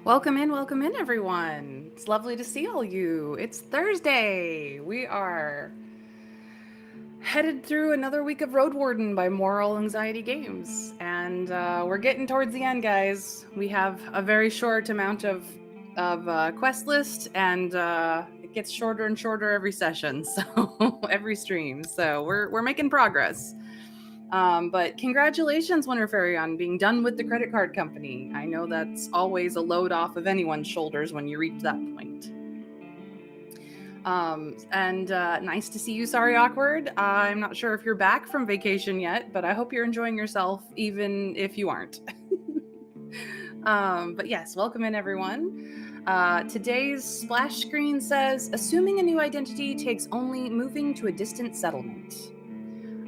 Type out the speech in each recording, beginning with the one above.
Welcome in, everyone. It's lovely to see all you. It's Thursday. We are headed through another week of Roadwarden by Moral Anxiety Games, and we're getting towards the end, guys. We have a very short amount of quest list, and it gets shorter and shorter every session, so every stream. So we're making progress. But congratulations, Winter Fairy, on being done with the credit card company. I know that's always a load off of anyone's shoulders when you reach that point. And nice to see you, Sorry Awkward. I'm not sure if you're back from vacation yet, but I hope you're enjoying yourself, even if you aren't. But yes, welcome in, everyone. Today's splash screen says, assuming a new identity takes only moving to a distant settlement.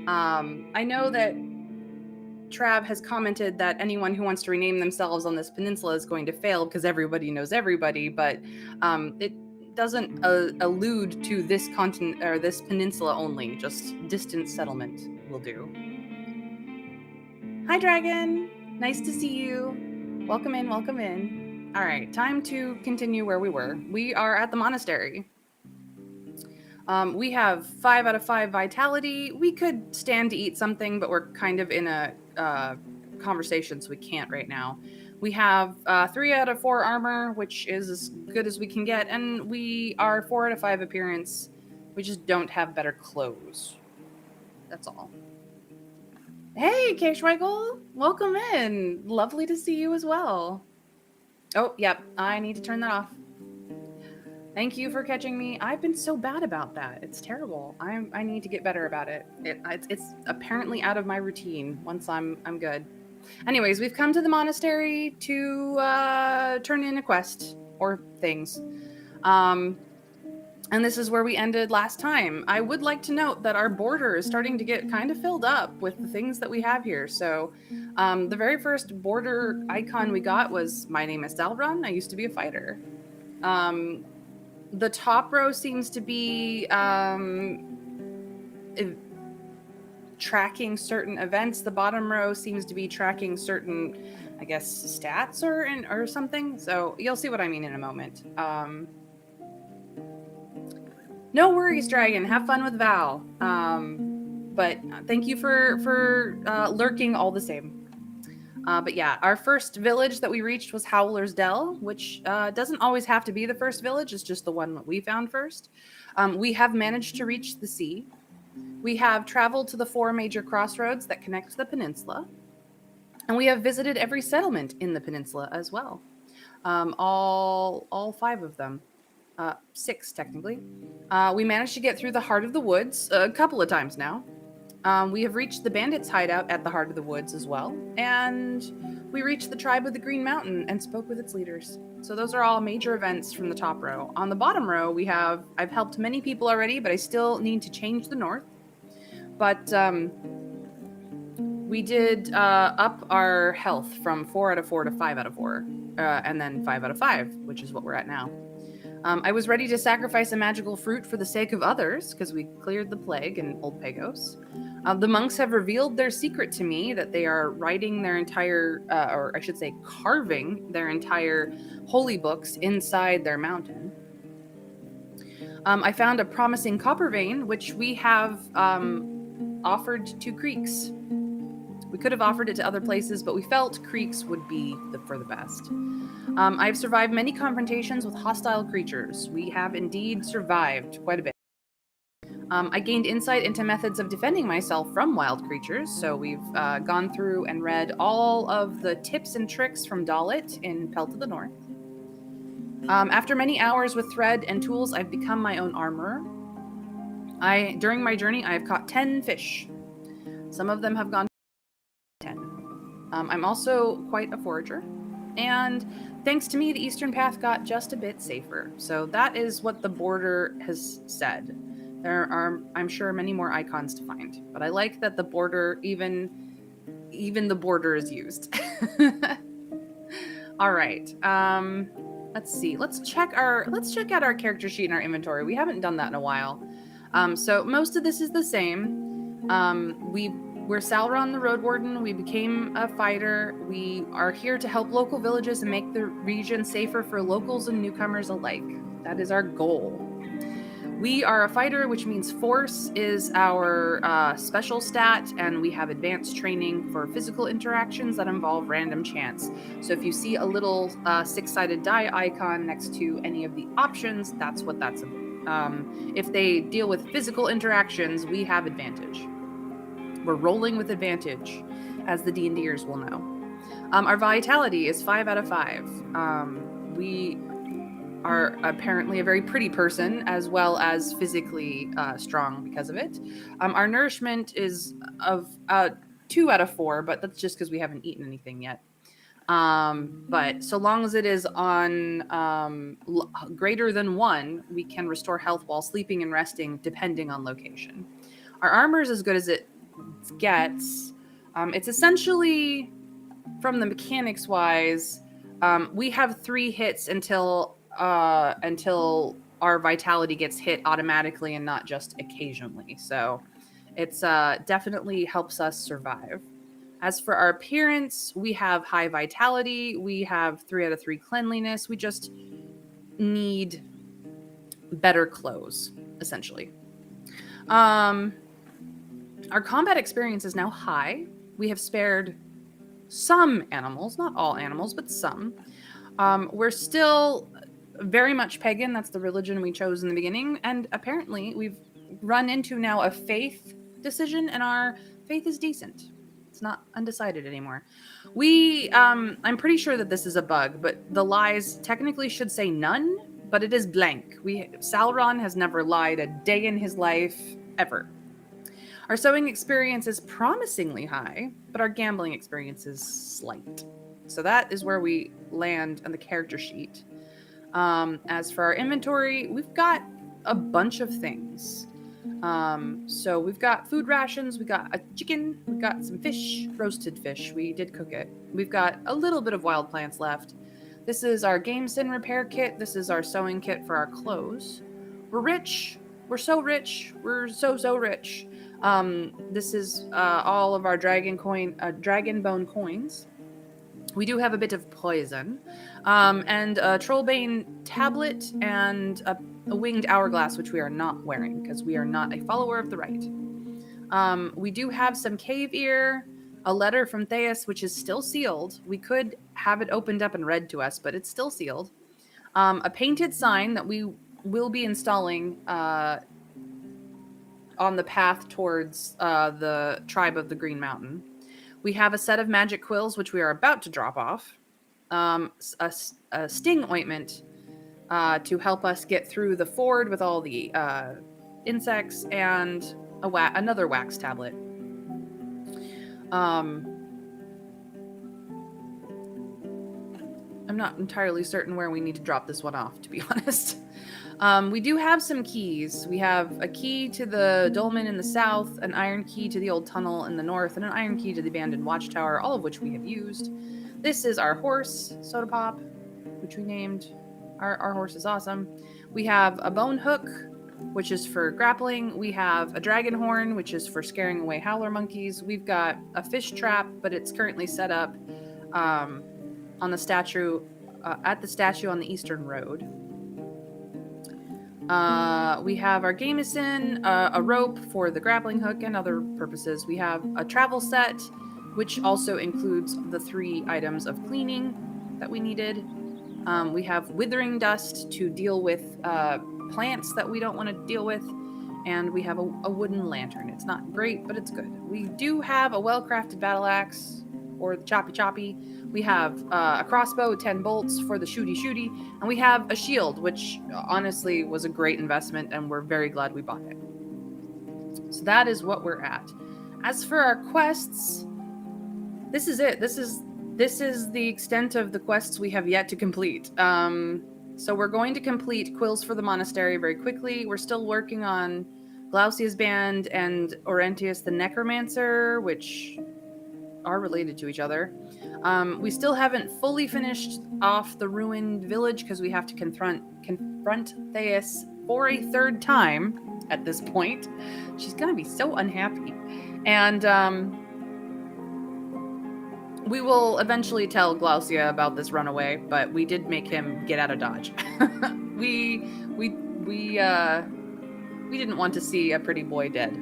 I know that Trav has commented that anyone who wants to rename themselves on this peninsula is going to fail because everybody knows everybody, but it doesn't allude to this continent or this peninsula only. Just distant settlement will do. Hi, Dragon. Nice to see you. Welcome in, welcome in. All right, time to continue where we were. We are at the monastery. We have 5 out of 5 vitality. We could stand to eat something, but we're kind of in a conversation, so we can't right now. We have 3 out of 4 armor, which is as good as we can get, and we are 4 out of 5 appearance. We just don't have better clothes. That's all. Hey, K. Schweigel! Welcome in. Lovely to see you as well. Oh, yep. I need to turn that off. Thank you for catching me. I've been so bad about that. It's terrible. I need to get better about it. It's apparently out of my routine once I'm good. Anyways, we've come to the monastery to turn in a quest or things. And this is where we ended last time. I would like to note that our border is starting to get kind of filled up with the things that we have here. So the very first border icon we got was, my name is Dalron. I used to be a fighter. The top row seems to be tracking certain events. The bottom row seems to be tracking certain, I guess, stats or something. So you'll see what I mean in a moment. No worries, Dragon. Have fun with Val. But thank you for lurking all the same. But yeah, our first village that we reached was Howler's Dell, which doesn't always have to be the first village. It's just the one that we found first. We have managed to reach the sea. We have traveled to the 4 major crossroads that connect to the peninsula. And we have visited every settlement in the peninsula as well. All 5 of them. 6, technically. We managed to get through the heart of the woods a couple of times now. We have reached the bandits' hideout at the heart of the woods as well. And we reached the tribe of the Green Mountain and spoke with its leaders. So those are all major events from the top row. On the bottom row, I've helped many people already, but I still need to change the north. But we did up our health from 4 out of 4 to 5 out of 4. And then 5 out of 5, which is what we're at now. I was ready to sacrifice a magical fruit for the sake of others, because we cleared the plague in Old Pagos. The monks have revealed their secret to me, that they are writing their entire, or I should say carving their entire holy books inside their mountain. I found a promising copper vein, which we have offered to creeks. We could have offered it to other places, but we felt creeks would be for the best. I've survived many confrontations with hostile creatures. We have indeed survived quite a bit. I gained insight into methods of defending myself from wild creatures, so we've gone through and read all of the tips and tricks from Dalit in Pelt of the North. After many hours with thread and tools, I've become my own armorer. During my journey, I have caught 10 fish. Some of them have gone 10. I'm also quite a forager. And thanks to me, the Eastern Path got just a bit safer. So that is what the border has said. There are, I'm sure, many more icons to find. But I like that the border, even the border is used. All right. Let's see. Let's check out our character sheet in our inventory. We haven't done that in a while. So most of this is the same. We We're Sauron the Roadwarden. We became a fighter. We are here to help local villages and make the region safer for locals and newcomers alike. That is our goal. We are a fighter, which means force is our special stat, and we have advanced training for physical interactions that involve random chance. So if you see a little six-sided die icon next to any of the options, that's what that's about. If they deal with physical interactions, we have advantage. We're rolling with advantage, as the D&Ders will know. Our vitality is 5 out of 5. We are apparently a very pretty person, as well as physically strong because of it. Our nourishment is of 2 out of 4, but that's just because we haven't eaten anything yet. But so long as it is on greater than 1, we can restore health while sleeping and resting, depending on location. Our armor is as good as it gets. It's essentially, from the mechanics wise, we have 3 hits until our vitality gets hit automatically and not just occasionally. So it's definitely helps us survive. As for our appearance, we have high vitality. We have 3 out of 3 cleanliness. We just need better clothes, essentially. Our combat experience is now high. We have spared some animals, not all animals, but some. We're still very much pagan. That's the religion we chose in the beginning. And apparently we've run into now a faith decision, and our faith is decent. It's not undecided anymore. I'm pretty sure that this is a bug, but the lies technically should say none, but it is blank. Sauron has never lied a day in his life, ever. Our sewing experience is promisingly high, but our gambling experience is slight. So that is where we land on the character sheet. As for our inventory, we've got a bunch of things. So we've got food rations, we got a chicken, we got some fish, roasted fish. We did cook it. We've got a little bit of wild plants left. This is our game sin repair kit. This is our sewing kit for our clothes. We're rich. We're so rich. We're so rich. This is all of our dragon bone coins. We do have a bit of poison, and a trollbane tablet, and a winged hourglass, which we are not wearing because we are not a follower of the right. We do have some cave ear, a letter from Theus, which is still sealed. We could have it opened up and read to us, but it's still sealed. A painted sign that we will be installing on the path towards the tribe of the Green Mountain. We have a set of magic quills, which we are about to drop off. A sting ointment to help us get through the ford with all the insects, and another wax tablet. I'm not entirely certain where we need to drop this one off, to be honest. We do have some keys. We have a key to the dolmen in the south, an iron key to the old tunnel in the north, and an iron key to the abandoned watchtower, all of which we have used. This is our horse, Soda Pop, which we named. Our horse is awesome. We have a bone hook, which is for grappling. We have a dragon horn, which is for scaring away howler monkeys. We've got a fish trap, but it's currently set up on the statue, at the statue on the eastern road. We have our gamison, a rope for the grappling hook and other purposes. We have a travel set, which also includes the 3 items of cleaning that we needed. We have withering dust to deal with plants that we don't want to deal with. And we have a wooden lantern. It's not great, but it's good. We do have a well-crafted battle axe, or the choppy. We have a crossbow, 10 bolts for the shooty, and we have a shield, which honestly was a great investment, and we're very glad we bought it. So that is what we're at. As for our quests, this is it. This is the extent of the quests we have yet to complete. So we're going to complete Quills for the Monastery very quickly. We're still working on Glaucia's Band and Orentius the Necromancer, which are related to each other. We still haven't fully finished off the ruined village because we have to confront Theus for a 3rd time at this point. She's going to be so unhappy. And we will eventually tell Glaucia about this runaway, but we did make him get out of Dodge. we didn't want to see a pretty boy dead.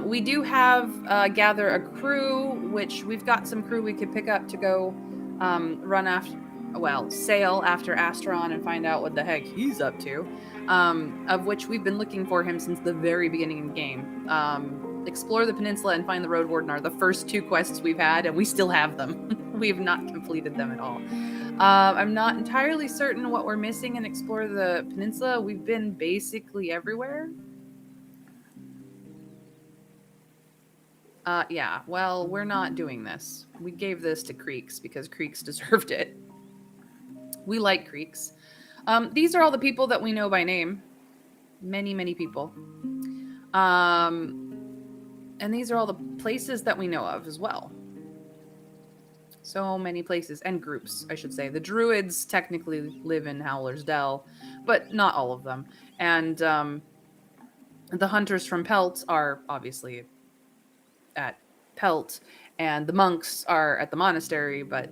We do have gather a crew, which we've got some crew we could pick up to go sail after Astron and find out what the heck he's up to. Of which we've been looking for him since the very beginning of the game. Explore the peninsula and find the Roadwarden are the first 2 quests we've had, and we still have them. We have not completed them at all. I'm not entirely certain what we're missing in Explore the Peninsula. We've been basically everywhere. Yeah, well, we're not doing this. We gave this to Creeks because Creeks deserved it. We like Creeks. These are all the people that we know by name. Many, many people. And these are all the places that we know of as well. So many places and groups, I should say. The Druids technically live in Howler's Dell, but not all of them. And the hunters from Pelt are obviously at Pelt, and the monks are at the monastery, but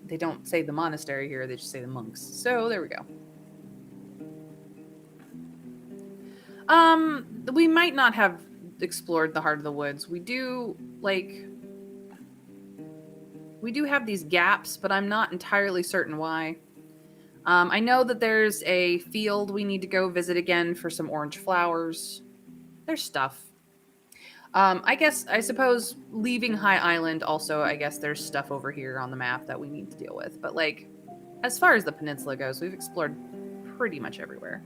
they don't say the monastery here, they just say the monks. So there we go. We might not have explored the heart of the woods. We do have these gaps, but I'm not entirely certain why. I know that there's a field we need to go visit again for some orange flowers. There's stuff. I suppose leaving High Island also, I guess there's stuff over here on the map that we need to deal with. But as far as the peninsula goes, we've explored pretty much everywhere.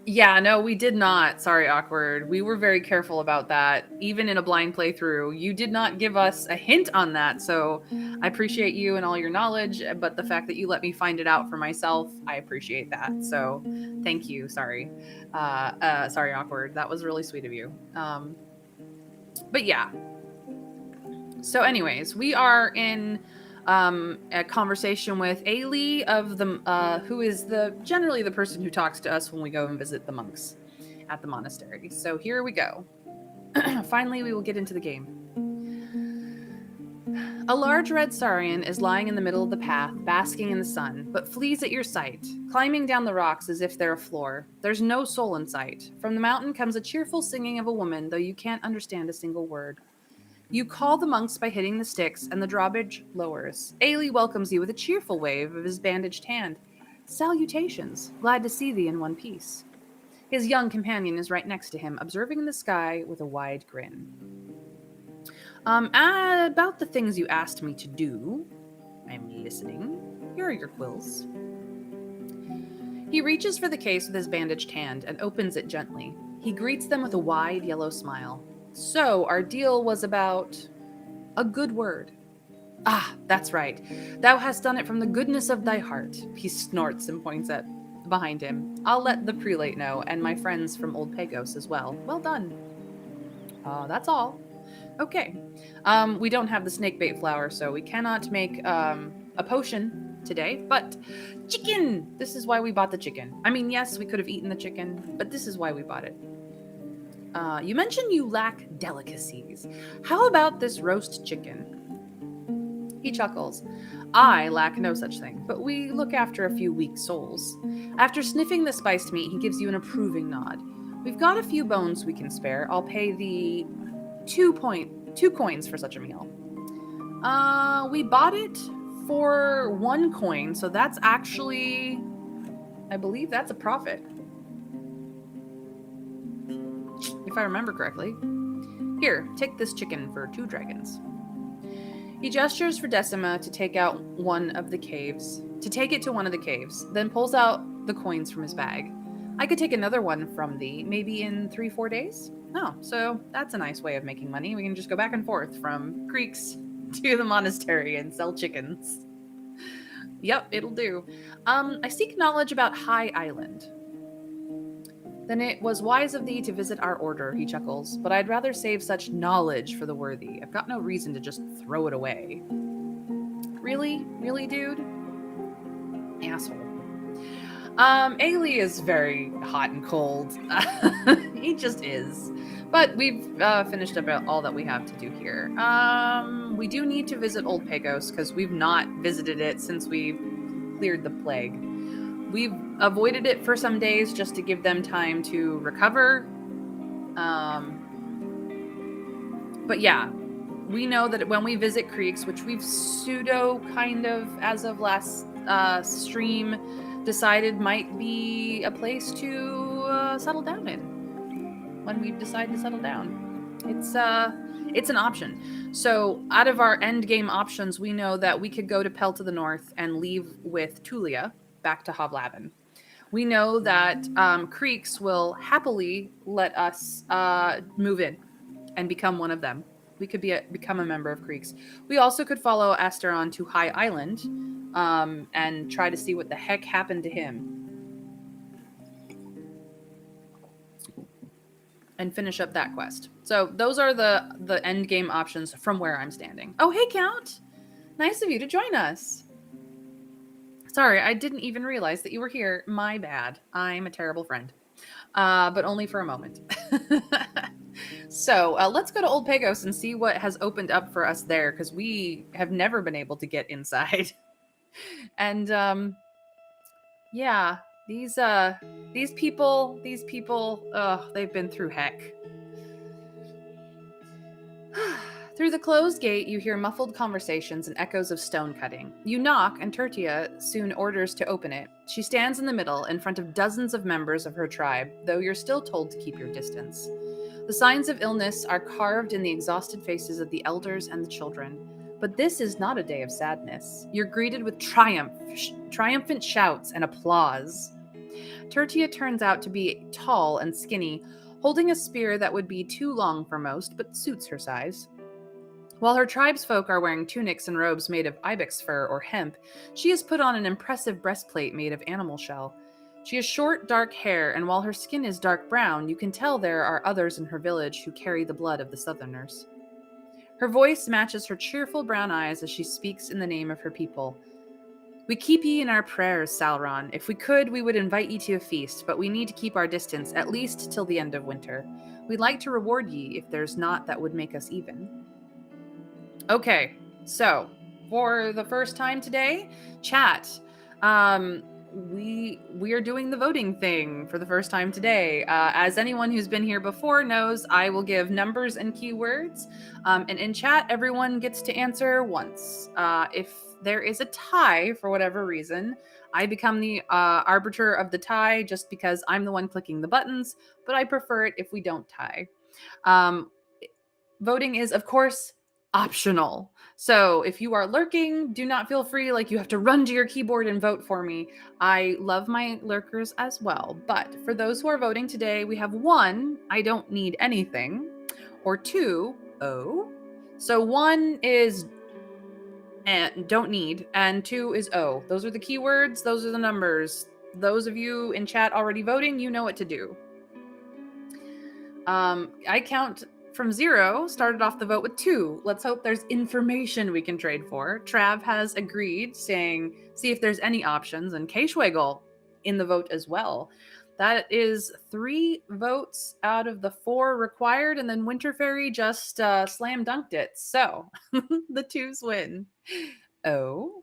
Yeah, no, we did not. Sorry, Awkward. We were very careful about that. Even in a blind playthrough, you did not give us a hint on that. So I appreciate you and all your knowledge, but the fact that you let me find it out for myself, I appreciate that. So thank you. Sorry. Sorry, Awkward. That was really sweet of you. But yeah. So anyways, we are in a conversation with Ailey of the who is generally the person who talks to us when we go and visit the monks at the monastery. So here we go. Finally, we will get into the game. A large red saurian is lying in the middle of the path, basking in the sun, but flees at your sight, climbing down the rocks as if they're a floor. There's no soul in sight. From the mountain comes a cheerful singing of a woman, though you can't understand a single word. You call the monks by hitting the sticks, and the drawbridge lowers. Ailey welcomes you with a cheerful wave of his bandaged hand. Salutations. Glad to see thee in one piece. His young companion is right next to him, observing the sky with a wide grin. About the things you asked me to do. I'm listening. Here are your quills. He reaches for the case with his bandaged hand and opens it gently. He greets them with a wide yellow smile. So, our deal was about a good word. Ah, that's right. Thou hast done it from the goodness of thy heart. He snorts and points at behind him. I'll let the prelate know, and my friends from Old Pagos as well. Well done. That's all. Okay. We don't have the snakebait flower, so we cannot make a potion today, but chicken! This is why we bought the chicken. I mean, yes, we could have eaten the chicken, but this is why we bought it. You mentioned you lack delicacies. How about this roast chicken? He chuckles. I lack no such thing, but we look after a few weak souls. After sniffing the spiced meat, he gives you an approving nod. We've got a few bones we can spare. I'll pay the 2 coins for such a meal. We bought it for 1 coin, so that's actually, I believe that's a profit. If I remember correctly. Here, take this chicken for 2 dragons. He gestures for Decima to take it to one of the caves, then pulls out the coins from his bag. I could take another one from thee, maybe in 3-4 days? Oh, so that's a nice way of making money. We can just go back and forth from creeks to the monastery and sell chickens. Yep, it'll do. I seek knowledge about High Island. Then it was wise of thee to visit our order, he chuckles, but I'd rather save such knowledge for the worthy. I've got no reason to just throw it away. Really? Really, dude? Asshole. Ailey is very hot and cold. He just is. But we've finished up all that we have to do here. We do need to visit Old Pagos because we've not visited it since we cleared the plague. We've avoided it for some days just to give them time to recover. But yeah, we know that when we visit creeks, which we've pseudo kind of, as of last stream, decided might be a place to settle down in when we decide to settle down. It's an option. So out of our end game options, we know that we could go to Pel to the north and leave with Tulia back to Hovlavin. We know that creeks will happily let us move in and become one of them. We could become a member of Creeks. We also could follow Asteron to High Island and try to see what the heck happened to him. And finish up that quest. So those are the end game options from where I'm standing. Oh, hey, Count! Nice of you to join us. Sorry, I didn't even realize that you were here. My bad. I'm a terrible friend. But only for a moment. So let's go to Old Pagos and see what has opened up for us there, because we have never been able to get inside. And yeah, these people, they've been through heck. Through the closed gate, you hear muffled conversations and echoes of stone cutting. You knock, and Tertia soon orders to open it. She stands in the middle, in front of dozens of members of her tribe, though you're still told to keep your distance. The signs of illness are carved in the exhausted faces of the elders and the children. But this is not a day of sadness. You're greeted with triumphant shouts and applause. Tertia turns out to be tall and skinny, holding a spear that would be too long for most, but suits her size. While her tribesfolk are wearing tunics and robes made of ibex fur or hemp, she has put on an impressive breastplate made of animal shell. She has short, dark hair, and while her skin is dark brown, you can tell there are others in her village who carry the blood of the Southerners. Her voice matches her cheerful brown eyes as she speaks in the name of her people. We keep ye in our prayers, Sauron. If we could, we would invite ye to a feast, but we need to keep our distance, at least till the end of winter. We'd like to reward ye if there's naught that would make us even. Okay, so for the first time today, chat. We are doing the voting thing for the first time today. As anyone who's been here before knows, I will give numbers and keywords, and in chat, everyone gets to answer once. If there is a tie for whatever reason, I become the arbiter of the tie just because I'm the one clicking the buttons, but I prefer it if we don't tie. Voting is, of course, optional. So if you are lurking, do not feel free like you have to run to your keyboard and vote for me. I love my lurkers as well. But for those who are voting today, we have 1, I don't need anything, or 2, oh. So 1 is and don't need, and 2 is oh. Those are the keywords, those are the numbers. Those of you in chat already voting, you know what to do. I count from 0, started off the vote with 2. Let's hope there's information we can trade for. Trav has agreed, saying, see if there's any options, and K-Schwegel in the vote as well. That is 3 votes out of the 4 required, and then Winter Fairy just slam dunked it. So the 2s win. Oh.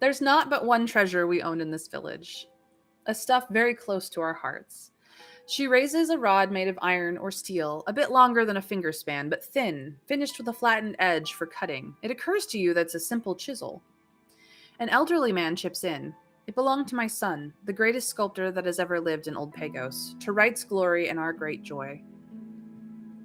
There's not but one treasure we own in this village, a stuff very close to our hearts. She raises a rod made of iron or steel, a bit longer than a finger span, but thin, finished with a flattened edge for cutting. It occurs to you that's a simple chisel. An elderly man chips in. It belonged to my son, the greatest sculptor that has ever lived in Old Pagos, to Wright's glory and our great joy.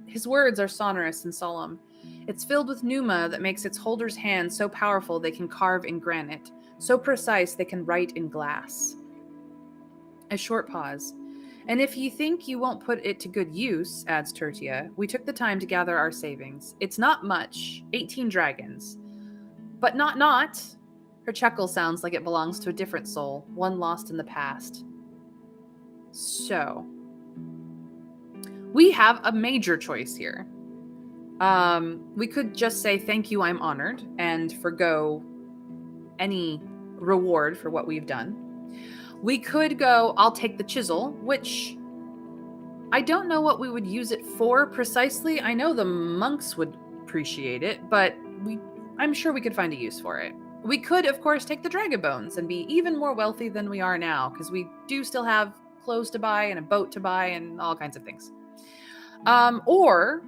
His words are sonorous and solemn. It's filled with pneuma that makes its holder's hands so powerful they can carve in granite, so precise they can write in glass. A short pause. And if ye think you won't put it to good use, adds Tertia, we took the time to gather our savings. It's not much, 18 dragons. But not. Her chuckle sounds like it belongs to a different soul, one lost in the past. So, we have a major choice here. We could just say, thank you, I'm honored, and forgo any reward for what we've done. We could go, I'll take the chisel, which I don't know what we would use it for precisely. I know the monks would appreciate it, but I'm sure we could find a use for it. We could, of course, take the dragon bones and be even more wealthy than we are now, because we do still have clothes to buy and a boat to buy and all kinds of things. Or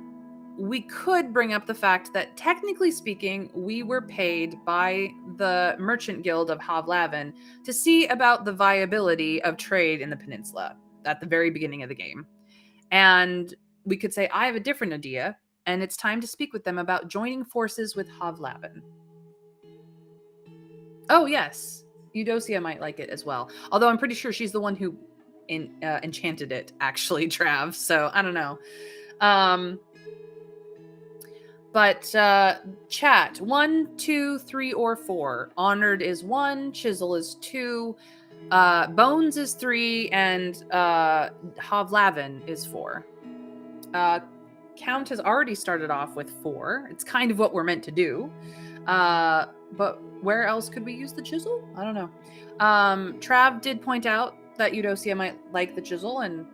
we could bring up the fact that, technically speaking, we were paid by the Merchant Guild of Havlavin to see about the viability of trade in the peninsula at the very beginning of the game. And we could say, I have a different idea, and it's time to speak with them about joining forces with Havlavin. Oh, yes. Eudocia might like it as well. Although I'm pretty sure she's the one who enchanted it, actually, Trav. So I don't know. But chat, 1, 2, 3, or 4. Honored is 1, Chisel is 2, Bones is 3, and Havlavin is 4. Count has already started off with 4. It's kind of what we're meant to do. But where else could we use the chisel? I don't know. Trav did point out that Eudocia might like the chisel, and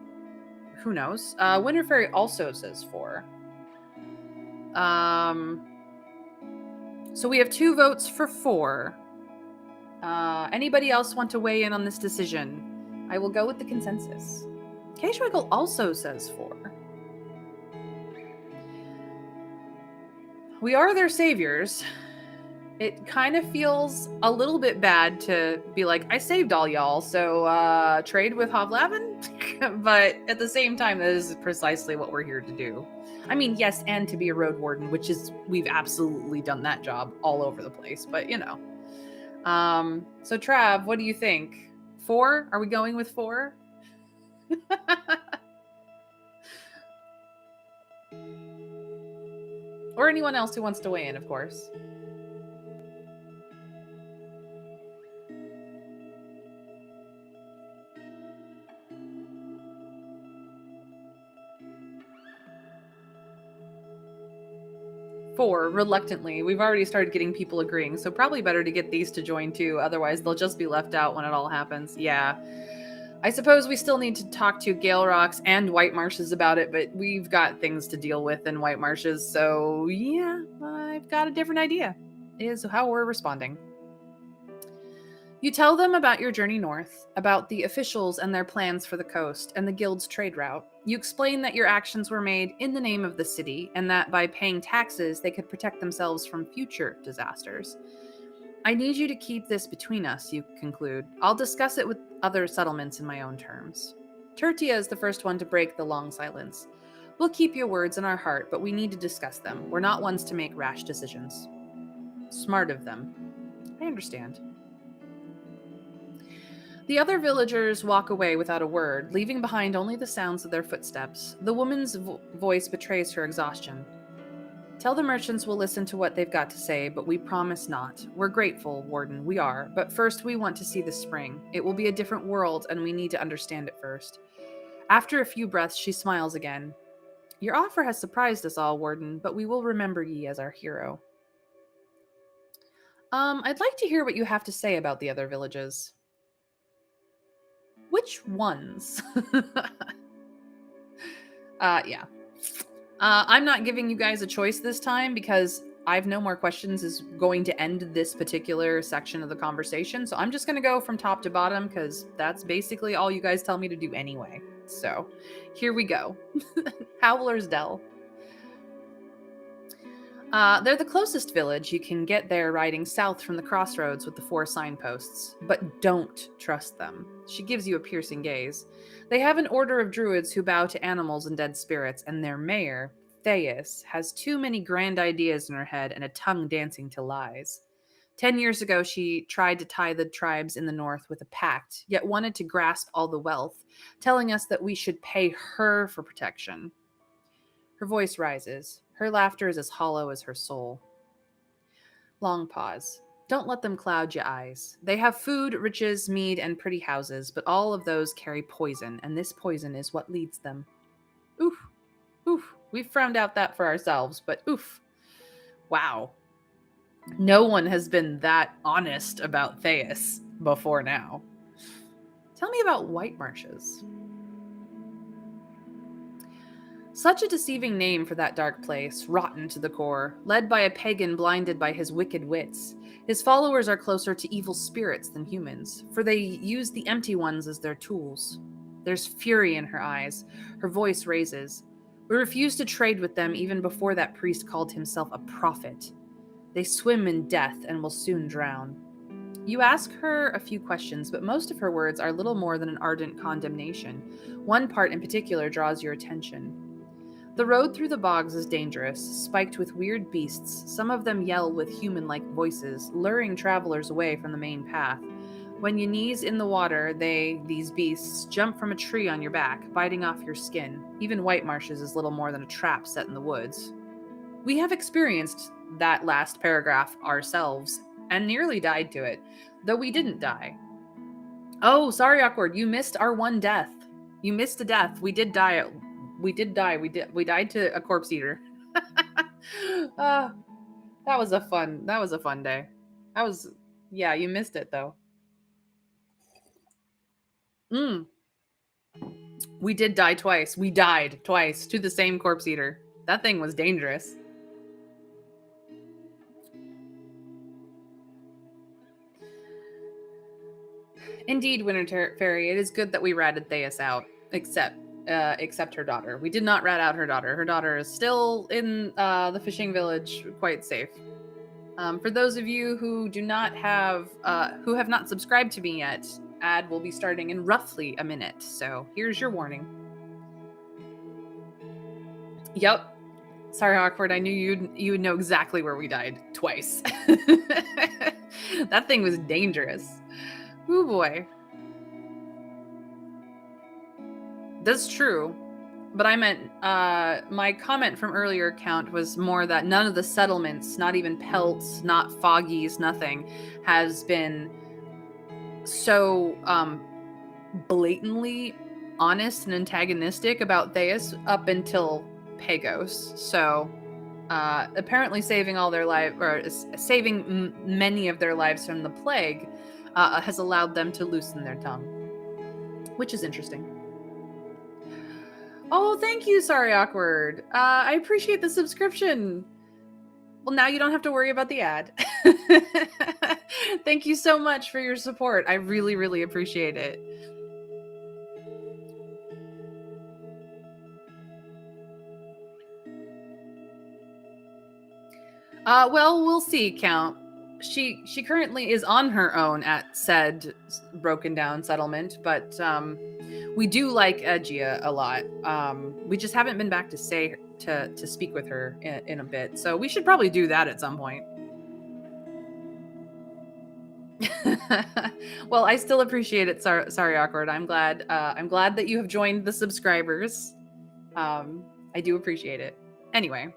who knows? Winter Fairy also says 4. So we have 2 votes for 4. Anybody else want to weigh in on this decision? I will go with the consensus. K-Schwiggle also says 4. We are their saviors. It kind of feels a little bit bad to be like, I saved all y'all, so trade with Havlavin? But at the same time, that is precisely what we're here to do. I mean, yes, and to be a Roadwarden, which is, we've absolutely done that job all over the place, but you know. So Trav, what do you think? 4? Are we going with 4? Or anyone else who wants to weigh in, of course. Four, reluctantly. We've already started getting people agreeing, so probably better to get these to join too, otherwise they'll just be left out when it all happens. Yeah. I suppose we still need to talk to Gale Rocks and White Marshes about it, but we've got things to deal with in White Marshes, so yeah, I've got a different idea, is how we're responding. You tell them about your journey north, about the officials and their plans for the coast, and the guild's trade route. You explain that your actions were made in the name of the city, and that by paying taxes, they could protect themselves from future disasters. I need you to keep this between us, you conclude. I'll discuss it with other settlements in my own terms. Tertia is the first one to break the long silence. We'll keep your words in our heart, but we need to discuss them. We're not ones to make rash decisions. Smart of them. I understand. The other villagers walk away without a word, leaving behind only the sounds of their footsteps. The woman's voice betrays her exhaustion. Tell the merchants we'll listen to what they've got to say, but we promise not. We're grateful, Warden, we are, but first we want to see the spring. It will be a different world, and we need to understand it first. After a few breaths, she smiles again. Your offer has surprised us all, Warden, but we will remember ye as our hero. I'd like to hear what you have to say about the other villages. Which ones? Yeah. I'm not giving you guys a choice this time because I've no more questions is going to end this particular section of the conversation. So I'm just going to go from top to bottom because that's basically all you guys tell me to do anyway. So here we go. Howler's Dell. They're the closest village. You can get there riding south from the crossroads with the 4 signposts. But don't trust them. She gives you a piercing gaze. They have an order of druids who bow to animals and dead spirits, and their mayor, Thais, has too many grand ideas in her head and a tongue dancing to lies. 10 years ago, she tried to tie the tribes in the north with a pact, yet wanted to grasp all the wealth, telling us that we should pay her for protection. Her voice rises. Her laughter is as hollow as her soul. Long pause. Don't let them cloud your eyes. They have food, riches, mead, and pretty houses, but all of those carry poison, and this poison is what leads them. Oof. Oof. We've found out that for ourselves, but oof. Wow. No one has been that honest about Theus before now. Tell me about White Marshes. Such a deceiving name for that dark place, rotten to the core, led by a pagan blinded by his wicked wits. His followers are closer to evil spirits than humans, for they use the empty ones as their tools. There's fury in her eyes. Her voice raises. We refuse to trade with them even before that priest called himself a prophet. They swim in death and will soon drown. You ask her a few questions, but most of her words are little more than an ardent condemnation. One part in particular draws your attention. The road through the bogs is dangerous, spiked with weird beasts. Some of them yell with human-like voices, luring travelers away from the main path. When you knees in the water, these beasts, jump from a tree on your back, biting off your skin. Even White Marshes is little more than a trap set in the woods. We have experienced that last paragraph ourselves, and nearly died to it, though we didn't die. Oh, sorry, Awkward, you missed our one death. You missed a death. We did die. We died to a corpse eater. uh, that was a fun day. Yeah, you missed it though. We did die twice. We died twice to the same corpse eater. That thing was dangerous. Indeed, Winter Fairy, it is good that we ratted Theus out, except her daughter. We did not rat out her daughter. Her daughter is still in the fishing village, quite safe. For those of you who who have not subscribed to me yet, ad will be starting in roughly a minute. So here's your warning. Yep. Sorry, Awkward. I knew you would know exactly where we died twice. That thing was dangerous. Ooh boy. That's true. But I meant, my comment from earlier count was more that none of the settlements, not even Pelts, not Foggies, nothing, has been so blatantly honest and antagonistic about Theus up until Pagos. So apparently saving all their life, or saving many of their lives from the plague, has allowed them to loosen their tongue, which is interesting. Oh, thank you, Sorry Awkward. I appreciate the subscription. Well, now you don't have to worry about the ad. Thank you so much for your support. I really, really appreciate it. Well, we'll see, Count. She currently is on her own at said broken down settlement, but we do like Egia a lot. We just haven't been back to speak with her in a bit, so we should probably do that at some point. Well, I still appreciate it. Sorry, Awkward. I'm glad that you have joined the subscribers. I do appreciate it. Anyway,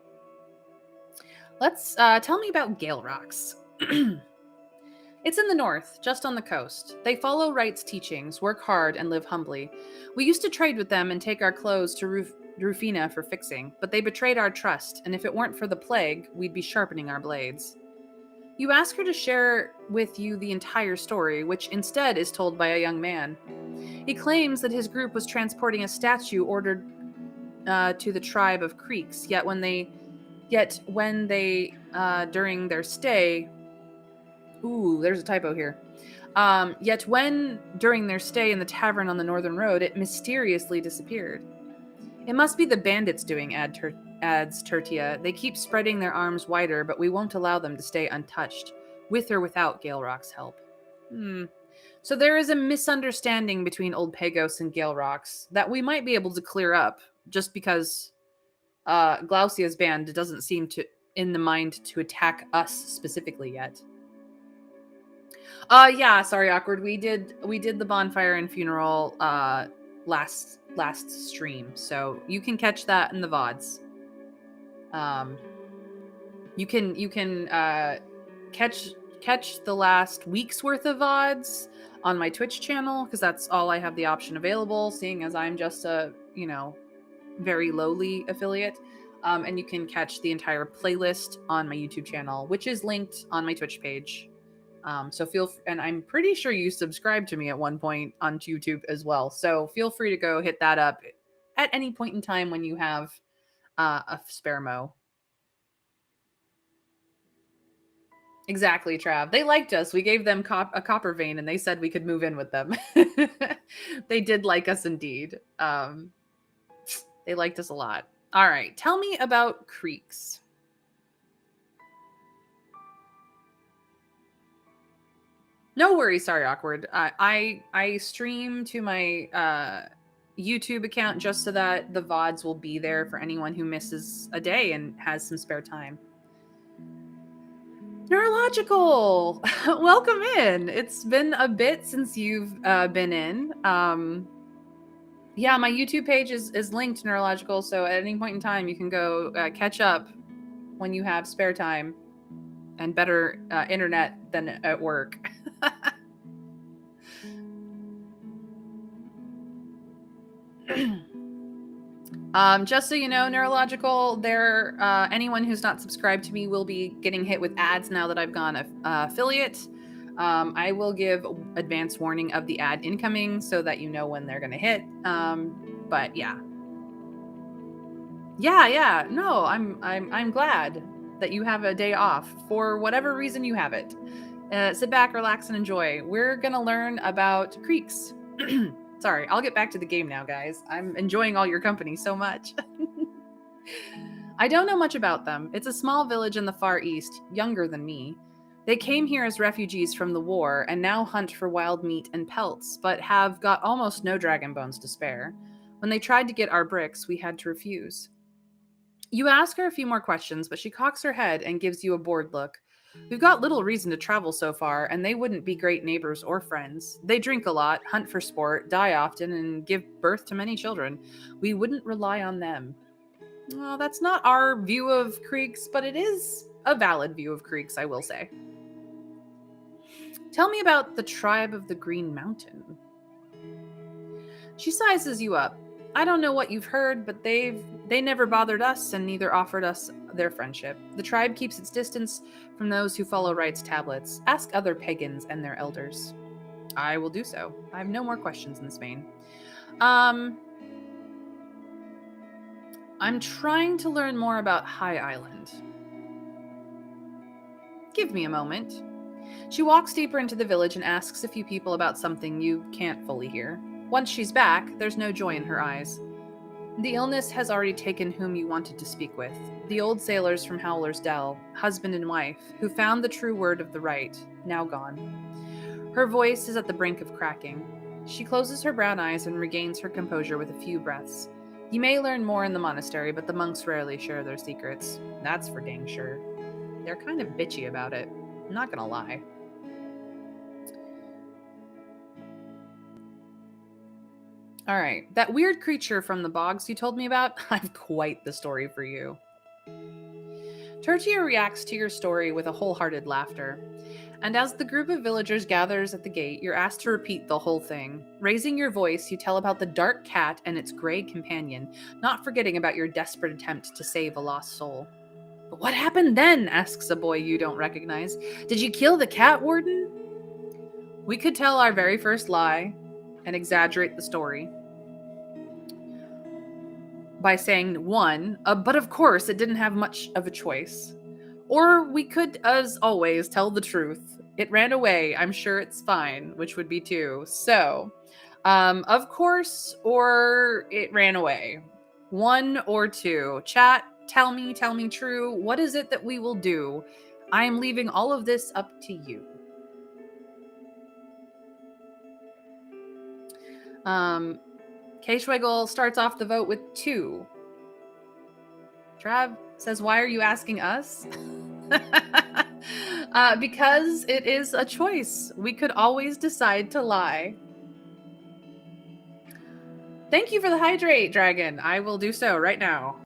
let's tell me about Gale Rocks. It's in the north, just on the coast. They follow Wright's teachings, work hard, and live humbly. We used to trade with them and take our clothes to Rufina for fixing, but they betrayed our trust, and if it weren't for the plague, we'd be sharpening our blades. You ask her to share with you the entire story, which instead is told by a young man. He claims that his group was transporting a statue ordered to the tribe of Creeks, yet when they during their stay, ooh, there's a typo here. Yet when during their stay in the tavern on the northern road, it mysteriously disappeared. It must be the bandits doing, adds Tertia. They keep spreading their arms wider, but we won't allow them to stay untouched, with or without Gale Rock's help. So there is a misunderstanding between Old Pagos and Gale Rocks that we might be able to clear up, just because Glaucia's band doesn't seem to in the mind to attack us specifically yet. Yeah, sorry, Awkward. We did the bonfire and funeral last stream, so you can catch that in the VODs. You can catch the last week's worth of VODs on my Twitch channel, because that's all I have the option available, seeing as I'm just a very lowly affiliate. And you can catch the entire playlist on my YouTube channel, which is linked on my Twitch page. So and I'm pretty sure you subscribed to me at one point on YouTube as well. So feel free to go hit that up at any point in time when you have a spare mo. Exactly, Trav. They liked us. We gave them a copper vein, and they said we could move in with them. They did like us indeed. They liked us a lot. All right, tell me about creeks. No worries. Sorry, awkward. I stream to my YouTube account just so that the VODs will be there for anyone who misses a day and has some spare time. Neurological, welcome in. It's been a bit since you've been in. Yeah, my YouTube page is linked to Neurological, so at any point in time you can go catch up when you have spare time and better internet than at work. Just so you know, Neurological, anyone who's not subscribed to me will be getting hit with ads now that I've gone affiliate. I will give advance warning of the ad incoming so that you know when they're going to hit. But yeah. Yeah. No, I'm glad that you have a day off for whatever reason you have it. Sit back, relax, and enjoy. We're going to learn about creeks. Sorry, I'll get back to the game now, guys. I'm enjoying all your company so much. I don't know much about them. It's a small village in the Far East, younger than me. They came here as refugees from the war and now hunt for wild meat and pelts, but have got almost no dragon bones to spare. When they tried to get our bricks, we had to refuse. You ask her a few more questions, but she cocks her head and gives you a bored look. We've got little reason to travel so far, and they wouldn't be great neighbors or friends. They drink a lot, hunt for sport, die often, and give birth to many children. We wouldn't rely on them. Well, that's not our view of creeks, but it is a valid view of creeks, I will say. Tell me about the tribe of the Green Mountain. She sizes you up. I don't know what you've heard, but they never bothered us and neither offered us their friendship. The tribe keeps its distance from those who follow Right's tablets. Ask other pagans and their elders. I will do so. I have no more questions in this vein. I'm trying to learn more about High Island. Give me a moment. She walks deeper into the village and asks a few people about something you can't fully hear. Once she's back, there's no joy in her eyes. The illness has already taken whom you wanted to speak with. The old sailors from Howler's Dell, husband and wife, who found the true word of the right, now gone. Her voice is at the brink of cracking. She closes her brown eyes and regains her composure with a few breaths. You may learn more in the monastery, but the monks rarely share their secrets. That's for dang sure. They're kind of bitchy about it. I'm not gonna lie. All right, that weird creature from the bogs you told me about, I've quite the story for you. Tertia reacts to your story with a wholehearted laughter. And as the group of villagers gathers at the gate, you're asked to repeat the whole thing. Raising your voice, you tell about the dark cat and its gray companion, not forgetting about your desperate attempt to save a lost soul. But what happened then? Asks a boy you don't recognize. Did you kill the cat warden? We could tell our very first lie and exaggerate the story by saying one, but of course it didn't have much of a choice. Or we could, as always, tell the truth. It ran away. I'm sure it's fine, which would be two. So, of course, or it ran away. One or two. Chat, tell me true. What is it that we will do? I am leaving all of this up to you. K-Schwegel starts off the vote with 2. Trav says, why are you asking us? Because it is a choice. We could always decide to lie. Thank you for the hydrate, Dragon. I will do so right now.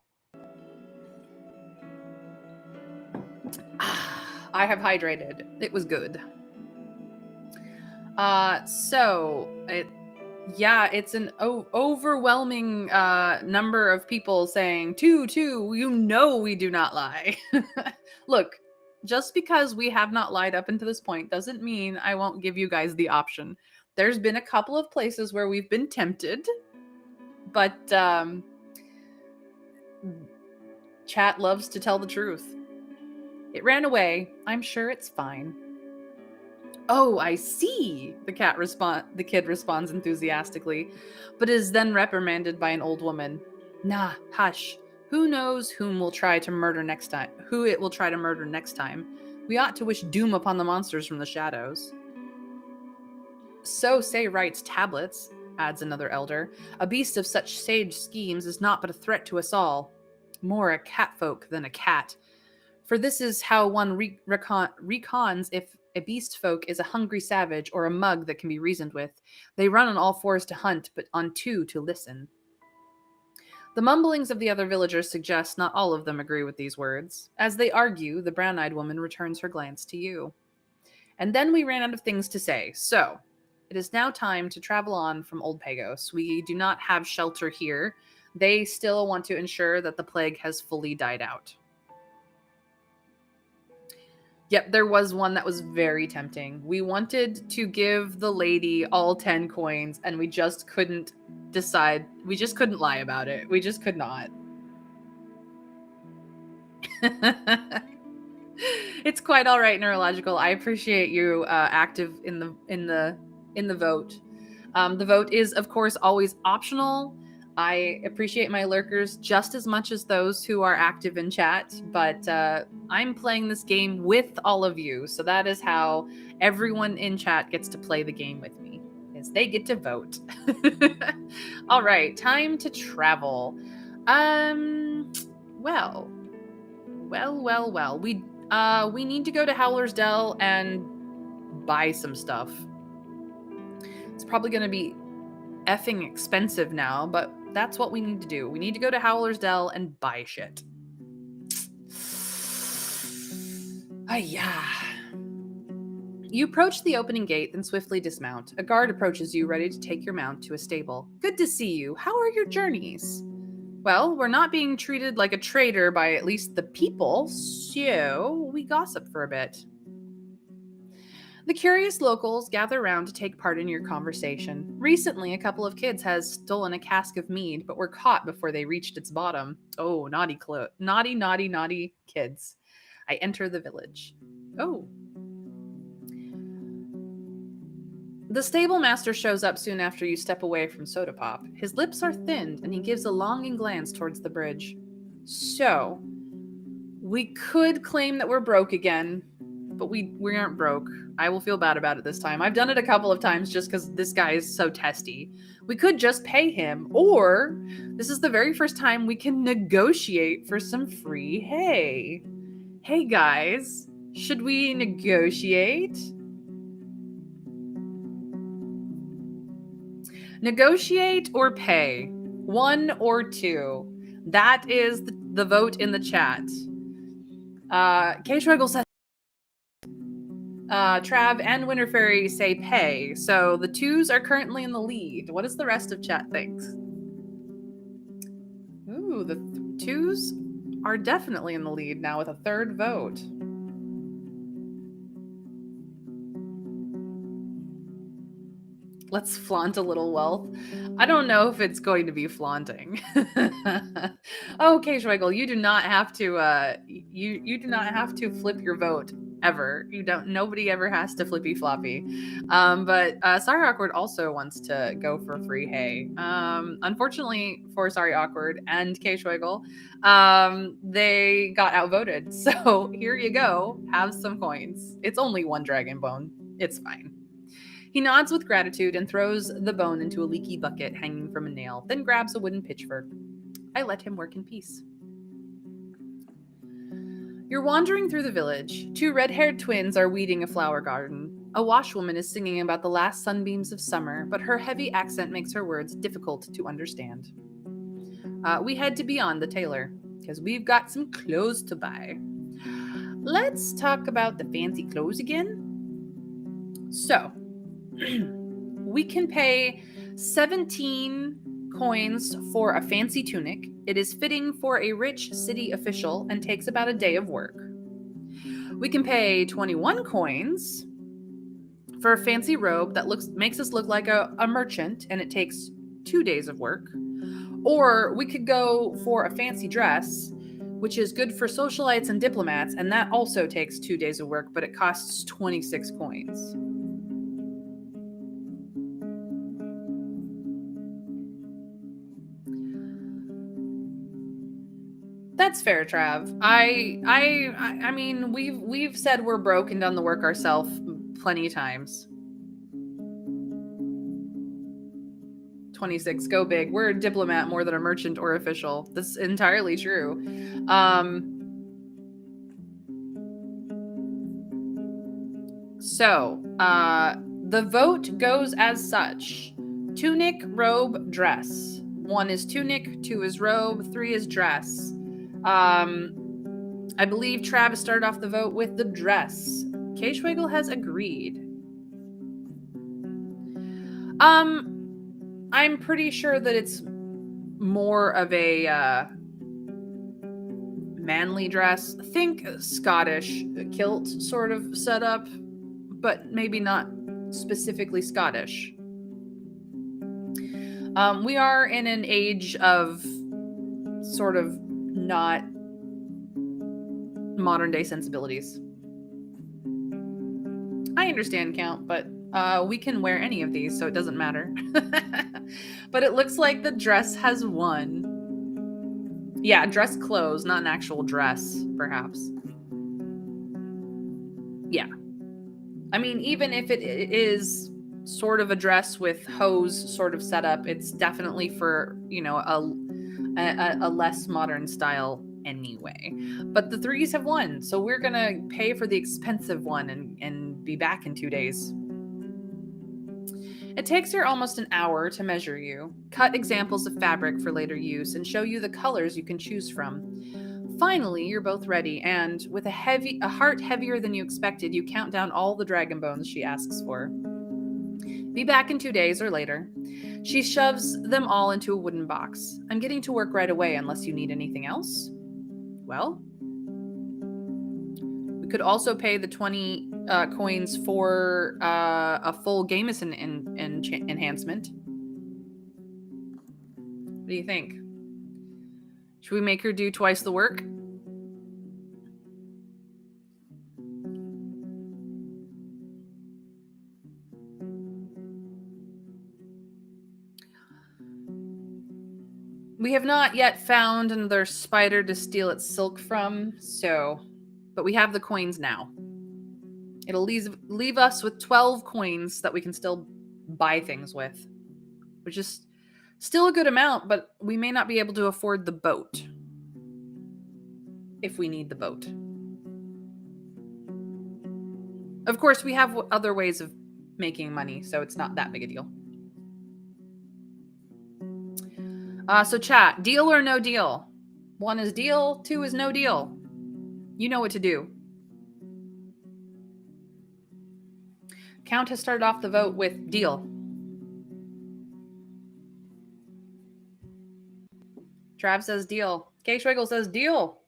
I have hydrated. It was good. Yeah, it's an overwhelming number of people saying, two, two, you know we do not lie. Look, just because we have not lied up until this point doesn't mean I won't give you guys the option. There's been a couple of places where we've been tempted, but chat loves to tell the truth. It ran away. I'm sure it's fine. Oh, I see. The kid responds enthusiastically, but is then reprimanded by an old woman. Nah, hush. Who knows whom will try to murder next time? Who it will try to murder next time? We ought to wish doom upon the monsters from the shadows. So say Wright's tablets, adds another elder. A beast of such sage schemes is not but a threat to us all. More a catfolk than a cat. For this is how one recons if a beast folk is a hungry savage or a mug that can be reasoned with. They run on all fours to hunt, but on two to listen. The mumblings of the other villagers suggest not all of them agree with these words. As they argue, the brown eyed woman returns her glance to you. And then we ran out of things to say, so it is now time to travel on from Old Pagos. We do not have shelter here. They still want to ensure that the plague has fully died out. Yep, there was one that was very tempting. We wanted to give the lady all 10 coins, and we just couldn't decide. We just couldn't lie about it. We just could not. It's quite all right, neurological. I appreciate you active in the vote. The vote is, of course, always optional. I appreciate my lurkers just as much as those who are active in chat, but I'm playing this game with all of you, so that is how everyone in chat gets to play the game with me, is they get to vote. All right, time to travel. Well. We need to go to Howler's Dell and buy some stuff. It's probably going to be effing expensive now, but that's what we need to do. We need to go to Howler's Dell and buy shit. Yeah. You approach the opening gate, then swiftly dismount. A guard approaches you, ready to take your mount to a stable. Good to see you. How are your journeys? Well, we're not being treated like a traitor by at least the people, so we gossip for a bit. The curious locals gather around to take part in your conversation. Recently, a couple of kids has stolen a cask of mead, but were caught before they reached its bottom. Oh, naughty kids. I enter the village. Oh. The stable master shows up soon after you step away from Soda Pop. His lips are thinned, and he gives a longing glance towards the bridge. So, we could claim that we're broke again, but we aren't broke. I will feel bad about it this time. I've done it a couple of times just because this guy is so testy. We could just pay him, or this is the very first time we can negotiate for some free hay. Hey guys, should we negotiate? Negotiate or pay? One or two. That is the vote in the chat. K-Truggle says Trav and Winter Fairy say pay. So the twos are currently in the lead. What does the rest of chat think? Ooh, the twos are definitely in the lead now with a third vote. Let's flaunt a little wealth. I don't know if it's going to be flaunting. Okay, Schweigel, you do not have to you do not have to flip your vote ever. Nobody ever has to flippy floppy. But Sorry Awkward also wants to go for free hay. Unfortunately for Sorry Awkward and K Schweigel, they got outvoted. So here you go. Have some coins. It's only one dragon bone. It's fine. He nods with gratitude and throws the bone into a leaky bucket hanging from a nail, then grabs a wooden pitchfork. I let him work in peace. You're wandering through the village. Two red-haired twins are weeding a flower garden. A washwoman is singing about the last sunbeams of summer, but her heavy accent makes her words difficult to understand. We head to Beyond the Tailor, because we've got some clothes to buy. Let's talk about the fancy clothes again. So, we can pay 17 coins for a fancy tunic. It is fitting for a rich city official and takes about a day of work. We can pay 21 coins for a fancy robe that makes us look like a merchant, and it takes 2 days of work. Or we could go for a fancy dress, which is good for socialites and diplomats, and that also takes 2 days of work, but it costs 26 coins. That's fair, Trav. I mean, we've said we're broke and done the work ourselves plenty of times. 26, go big. We're a diplomat more than a merchant or official. That's entirely true. So, the vote goes as such. Tunic, robe, dress. 1 is tunic, 2 is robe, 3 is dress. I believe Travis started off the vote with the dress. K-Schwegel has agreed. I'm pretty sure that it's more of a manly dress. Think Scottish kilt sort of setup, but maybe not specifically Scottish. We are in an age of sort of not modern day sensibilities. I understand, Count, but we can wear any of these, so it doesn't matter. But it looks like the dress has won. Yeah, dress clothes, not an actual dress, perhaps. Yeah. I mean, even if it is sort of a dress with hose sort of setup, it's definitely for, a less modern style anyway. But the 3s have won, so we're gonna pay for the expensive one and be back in 2 days. It takes her almost an hour to measure you, cut examples of fabric for later use, and show you the colors you can choose from. Finally, you're both ready, and with a heart heavier than you expected, you count down all the dragon bones she asks for. Be back in 2 days or later. She shoves them all into a wooden box. I'm getting to work right away unless you need anything else. Well, we could also pay the 20 coins for a full gamison enhancement. What do you think? Should we make her do twice the work? We have not yet found another spider to steal its silk from, but we have the coins now. It'll leave us with 12 coins that we can still buy things with, which is still a good amount, but we may not be able to afford the boat if we need the boat. Of course, we have other ways of making money, so it's not that big a deal. So chat, deal or no deal? 1 is deal, 2 is no deal. You know what to do. Count has started off the vote with deal. Trav says deal. K-Schwegel says deal.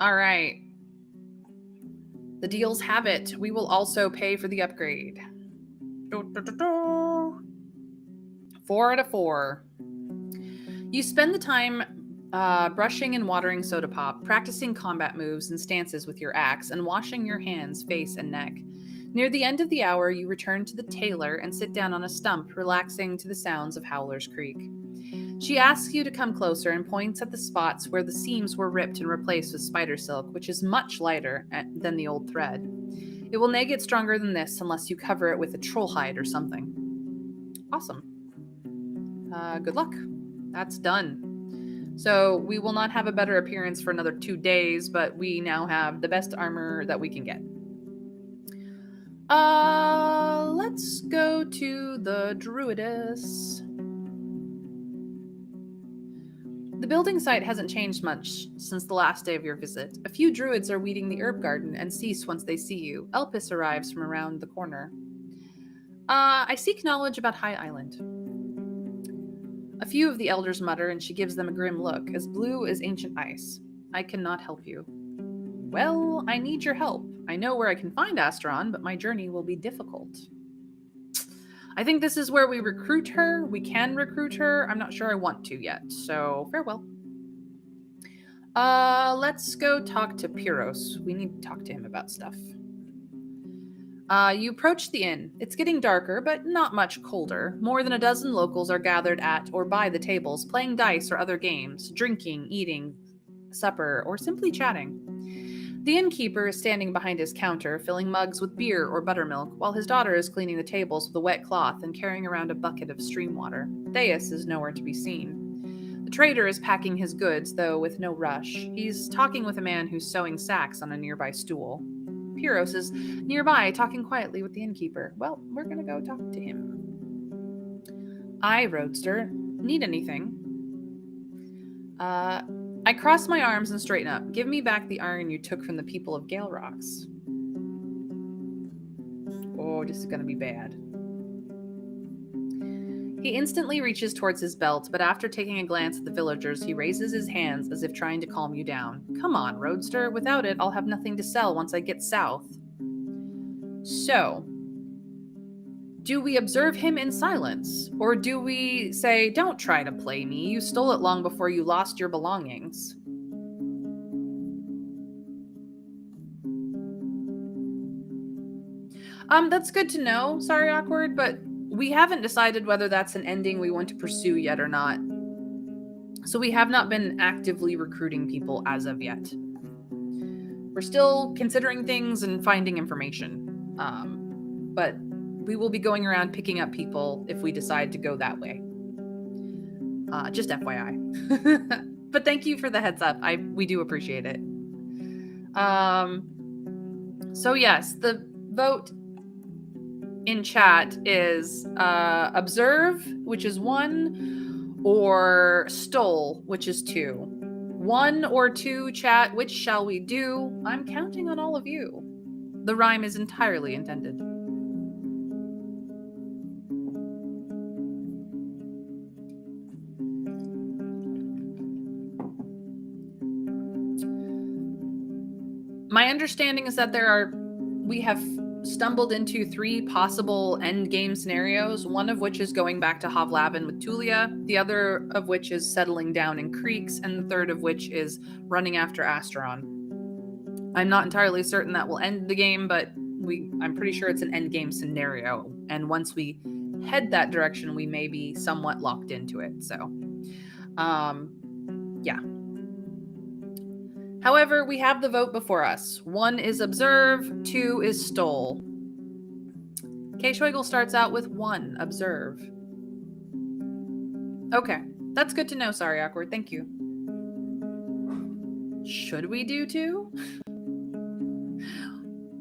All right. The deals have it. We will also pay for the upgrade. 4 out of 4. You spend the time brushing and watering soda pop, practicing combat moves and stances with your axe, and washing your hands, face, and neck. Near the end of the hour, you return to the tailor and sit down on a stump, relaxing to the sounds of Howler's Creek. She asks you to come closer and points at the spots where the seams were ripped and replaced with spider silk, which is much lighter than the old thread. It will nay get stronger than this unless you cover it with a troll hide or something. Awesome. Good luck. That's done. So we will not have a better appearance for another 2 days, but we now have the best armor that we can get. Let's go to the Druidess. The building site hasn't changed much since the last day of your visit. A few druids are weeding the herb garden and cease once they see you. Elpis arrives from around the corner. I seek knowledge about High Island. A few of the elders mutter, and she gives them a grim look, as blue as ancient ice. I cannot help you. Well, I need your help. I know where I can find Asteron, but my journey will be difficult. I think this is where we recruit her. We can recruit her. I'm not sure I want to yet, so farewell. Let's go talk to Pyros. We need to talk to him about stuff. You approach the inn. It's getting darker, but not much colder. More than a dozen locals are gathered at or by the tables, playing dice or other games, drinking, eating supper, or simply chatting. The innkeeper is standing behind his counter, filling mugs with beer or buttermilk, while his daughter is cleaning the tables with a wet cloth and carrying around a bucket of stream water. Thais is nowhere to be seen. The trader is packing his goods, though with no rush. He's talking with a man who's sewing sacks on a nearby stool. Pyros is nearby, talking quietly with the innkeeper. Well, we're gonna go talk to him. I, Roadster, need anything? I cross my arms and straighten up. Give me back the iron you took from the people of Gale Rocks. Oh, this is gonna be bad. He instantly reaches towards his belt, but after taking a glance at the villagers, he raises his hands as if trying to calm you down. Come on, Roadster. Without it, I'll have nothing to sell once I get south. So, do we observe him in silence? Or do we say, don't try to play me. You stole it long before you lost your belongings. That's good to know. Sorry, Awkward, but we haven't decided whether that's an ending we want to pursue yet or not. So we have not been actively recruiting people as of yet. We're still considering things and finding information. But we will be going around picking up people if we decide to go that way. Just FYI. But thank you for the heads up. We do appreciate it. So yes, the vote in chat is observe, which is 1, or stole, which is 2. 1 or 2, chat, which shall we do? I'm counting on all of you. The rhyme is entirely intended. My understanding is that we have stumbled into 3 possible end game scenarios, one of which is going back to Hovlavin with Tulia, the other of which is settling down in creeks, and the third of which is running after Asteron. I'm not entirely certain that will end the game, but I'm pretty sure it's an end game scenario, and once we head that direction, we may be somewhat locked into it. So, yeah. However, we have the vote before us. 1 is observe, 2 is stole. K. Schweigel starts out with 1, observe. Okay, that's good to know. Sorry, Awkward. Thank you. Should we do 2?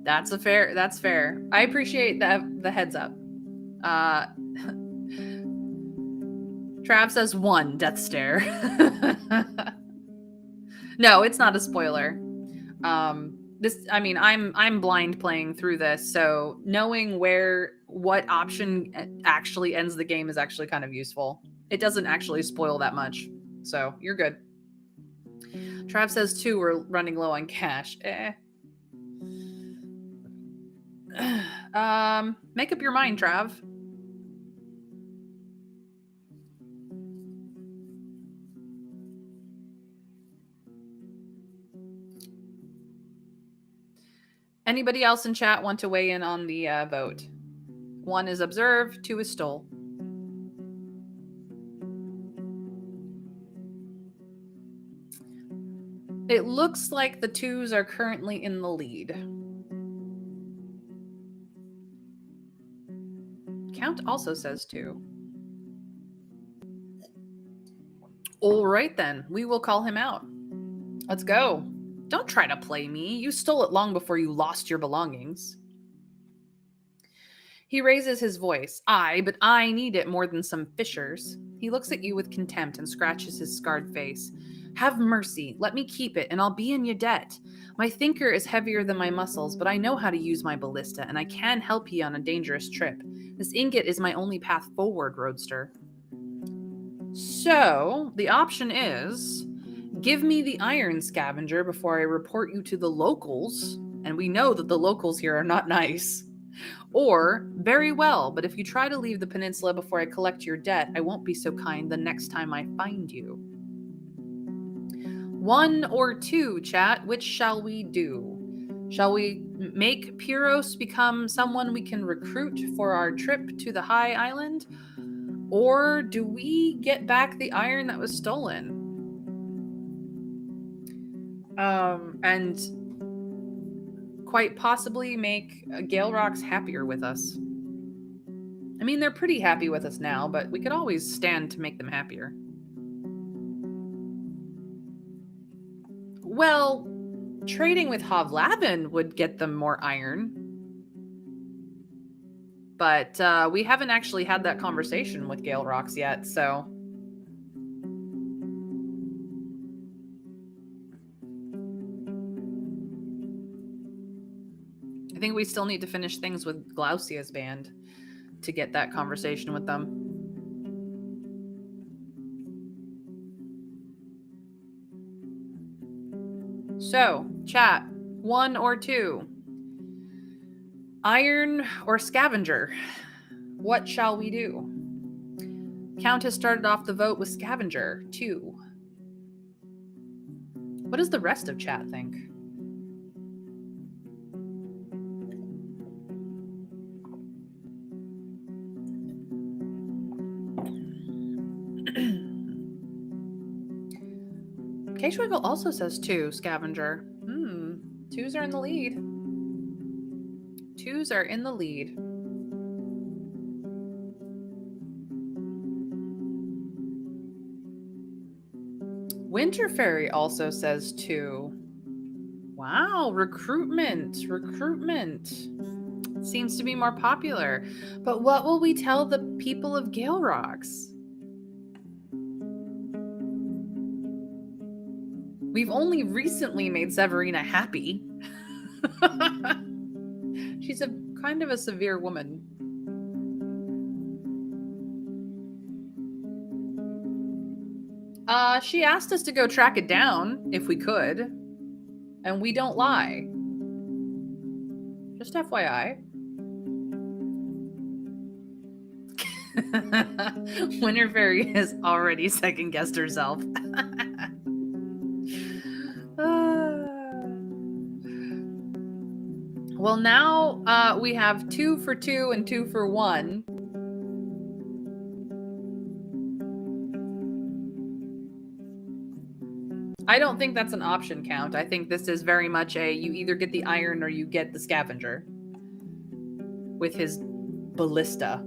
That's fair. I appreciate the heads up. Trav says 1, death stare. No, it's not a spoiler. I'm blind playing through this, so knowing what option actually ends the game is actually kind of useful. It doesn't actually spoil that much, so you're good. Trav says 2, we're running low on cash. Make up your mind, Trav. Anybody else in chat want to weigh in on the vote? 1 is observe, 2 is stole. It looks like the 2s are currently in the lead. Count also says 2. All right, then. We will call him out. Let's go. Don't try to play me. You stole it long before you lost your belongings. He raises his voice. Aye, but I need it more than some fishers. He looks at you with contempt and scratches his scarred face. Have mercy, let me keep it, and I'll be in your debt. My thinker is heavier than my muscles, but I know how to use my ballista, and I can help ye on a dangerous trip. This ingot is my only path forward, Roadster. So, the option is give me the iron scavenger before I report you to the locals, and we know that the locals here are not nice. Or, very well, but if you try to leave the peninsula before I collect your debt, I won't be so kind the next time I find you. 1 or 2, chat, which shall we do? Shall we make Pyros become someone we can recruit for our trip to the High Island? Or do we get back the iron that was stolen? And quite possibly make Gale Rocks happier with us. I mean, they're pretty happy with us now, but we could always stand to make them happier. Well, trading with Hovlavin would get them more iron. But we haven't actually had that conversation with Gale Rocks yet, so... I think we still need to finish things with Glaucia's band to get that conversation with them. So, chat, 1 or 2. Iron or scavenger? What shall we do? Count has started off the vote with scavenger, 2. What does the rest of chat think? K-Schwiggle also says 2, scavenger. 2s are in the lead. 2s are in the lead. Winter Fairy also says 2. Wow, recruitment. Seems to be more popular. But what will we tell the people of Gale Rocks? We've only recently made Severina happy. She's a kind of a severe woman. She asked us to go track it down if we could, and we don't lie. Just FYI. Winter Fairy has already second guessed herself. Well, now we have 2 for 2 and 2 for 1. I don't think that's an option count. I think this is very much a you either get the iron or you get the scavenger with his ballista.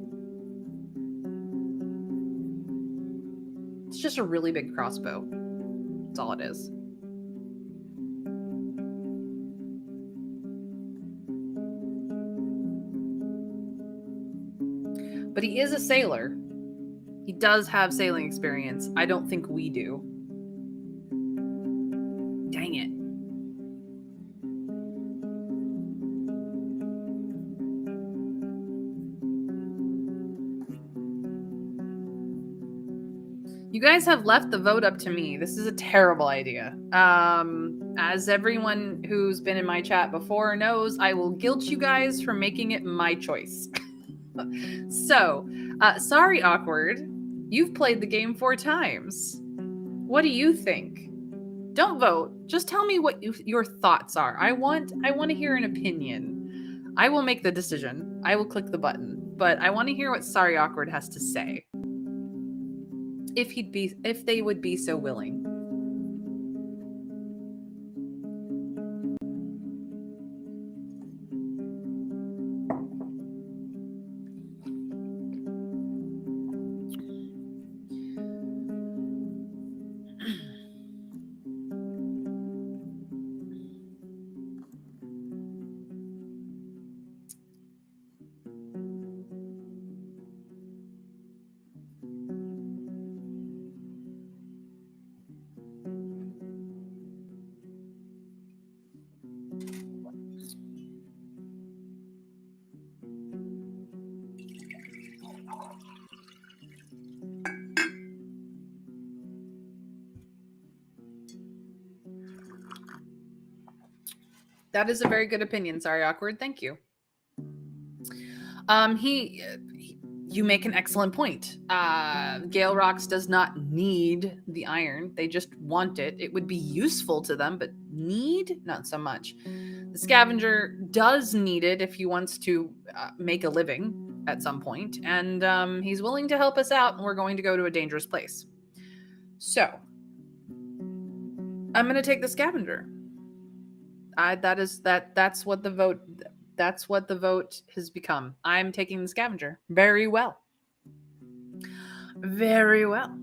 It's just a really big crossbow. That's all it is. But he is a sailor. He does have sailing experience. I don't think we do. Dang it. You guys have left the vote up to me. This is a terrible idea. As everyone who's been in my chat before knows, I will guilt you guys for making it my choice. So, sorry, Awkward. You've played the game 4 times. What do you think? Don't vote. Just tell me what your thoughts are. I want to hear an opinion. I will make the decision. I will click the button. But I want to hear what Sorry Awkward has to say. If they would be so willing. That is a very good opinion. Sorry, awkward. Thank you. You make an excellent point. Gale Rocks does not need the iron. They just want it. It would be useful to them, but need? Not so much. The scavenger does need it if he wants to make a living at some point, and he's willing to help us out, and we're going to go to a dangerous place. So, I'm going to take the scavenger. That's what the vote has become. I'm taking the scavenger. Very well. Very well.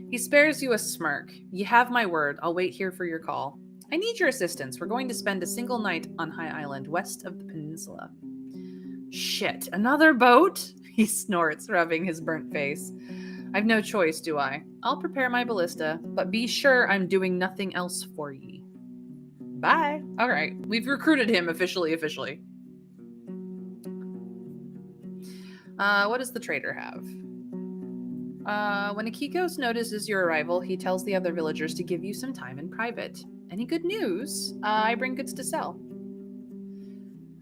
He spares you a smirk. You have my word. I'll wait here for your call. I need your assistance. We're going to spend a single night on High Island, west of the peninsula. Shit, another boat? He snorts, rubbing his burnt face. I've no choice, do I? I'll prepare my ballista, but be sure I'm doing nothing else for ye. Bye. All right, we've recruited him officially. What does the trader have? When Akikos notices your arrival, he tells the other villagers to give you some time in private. Any good news? I bring goods to sell.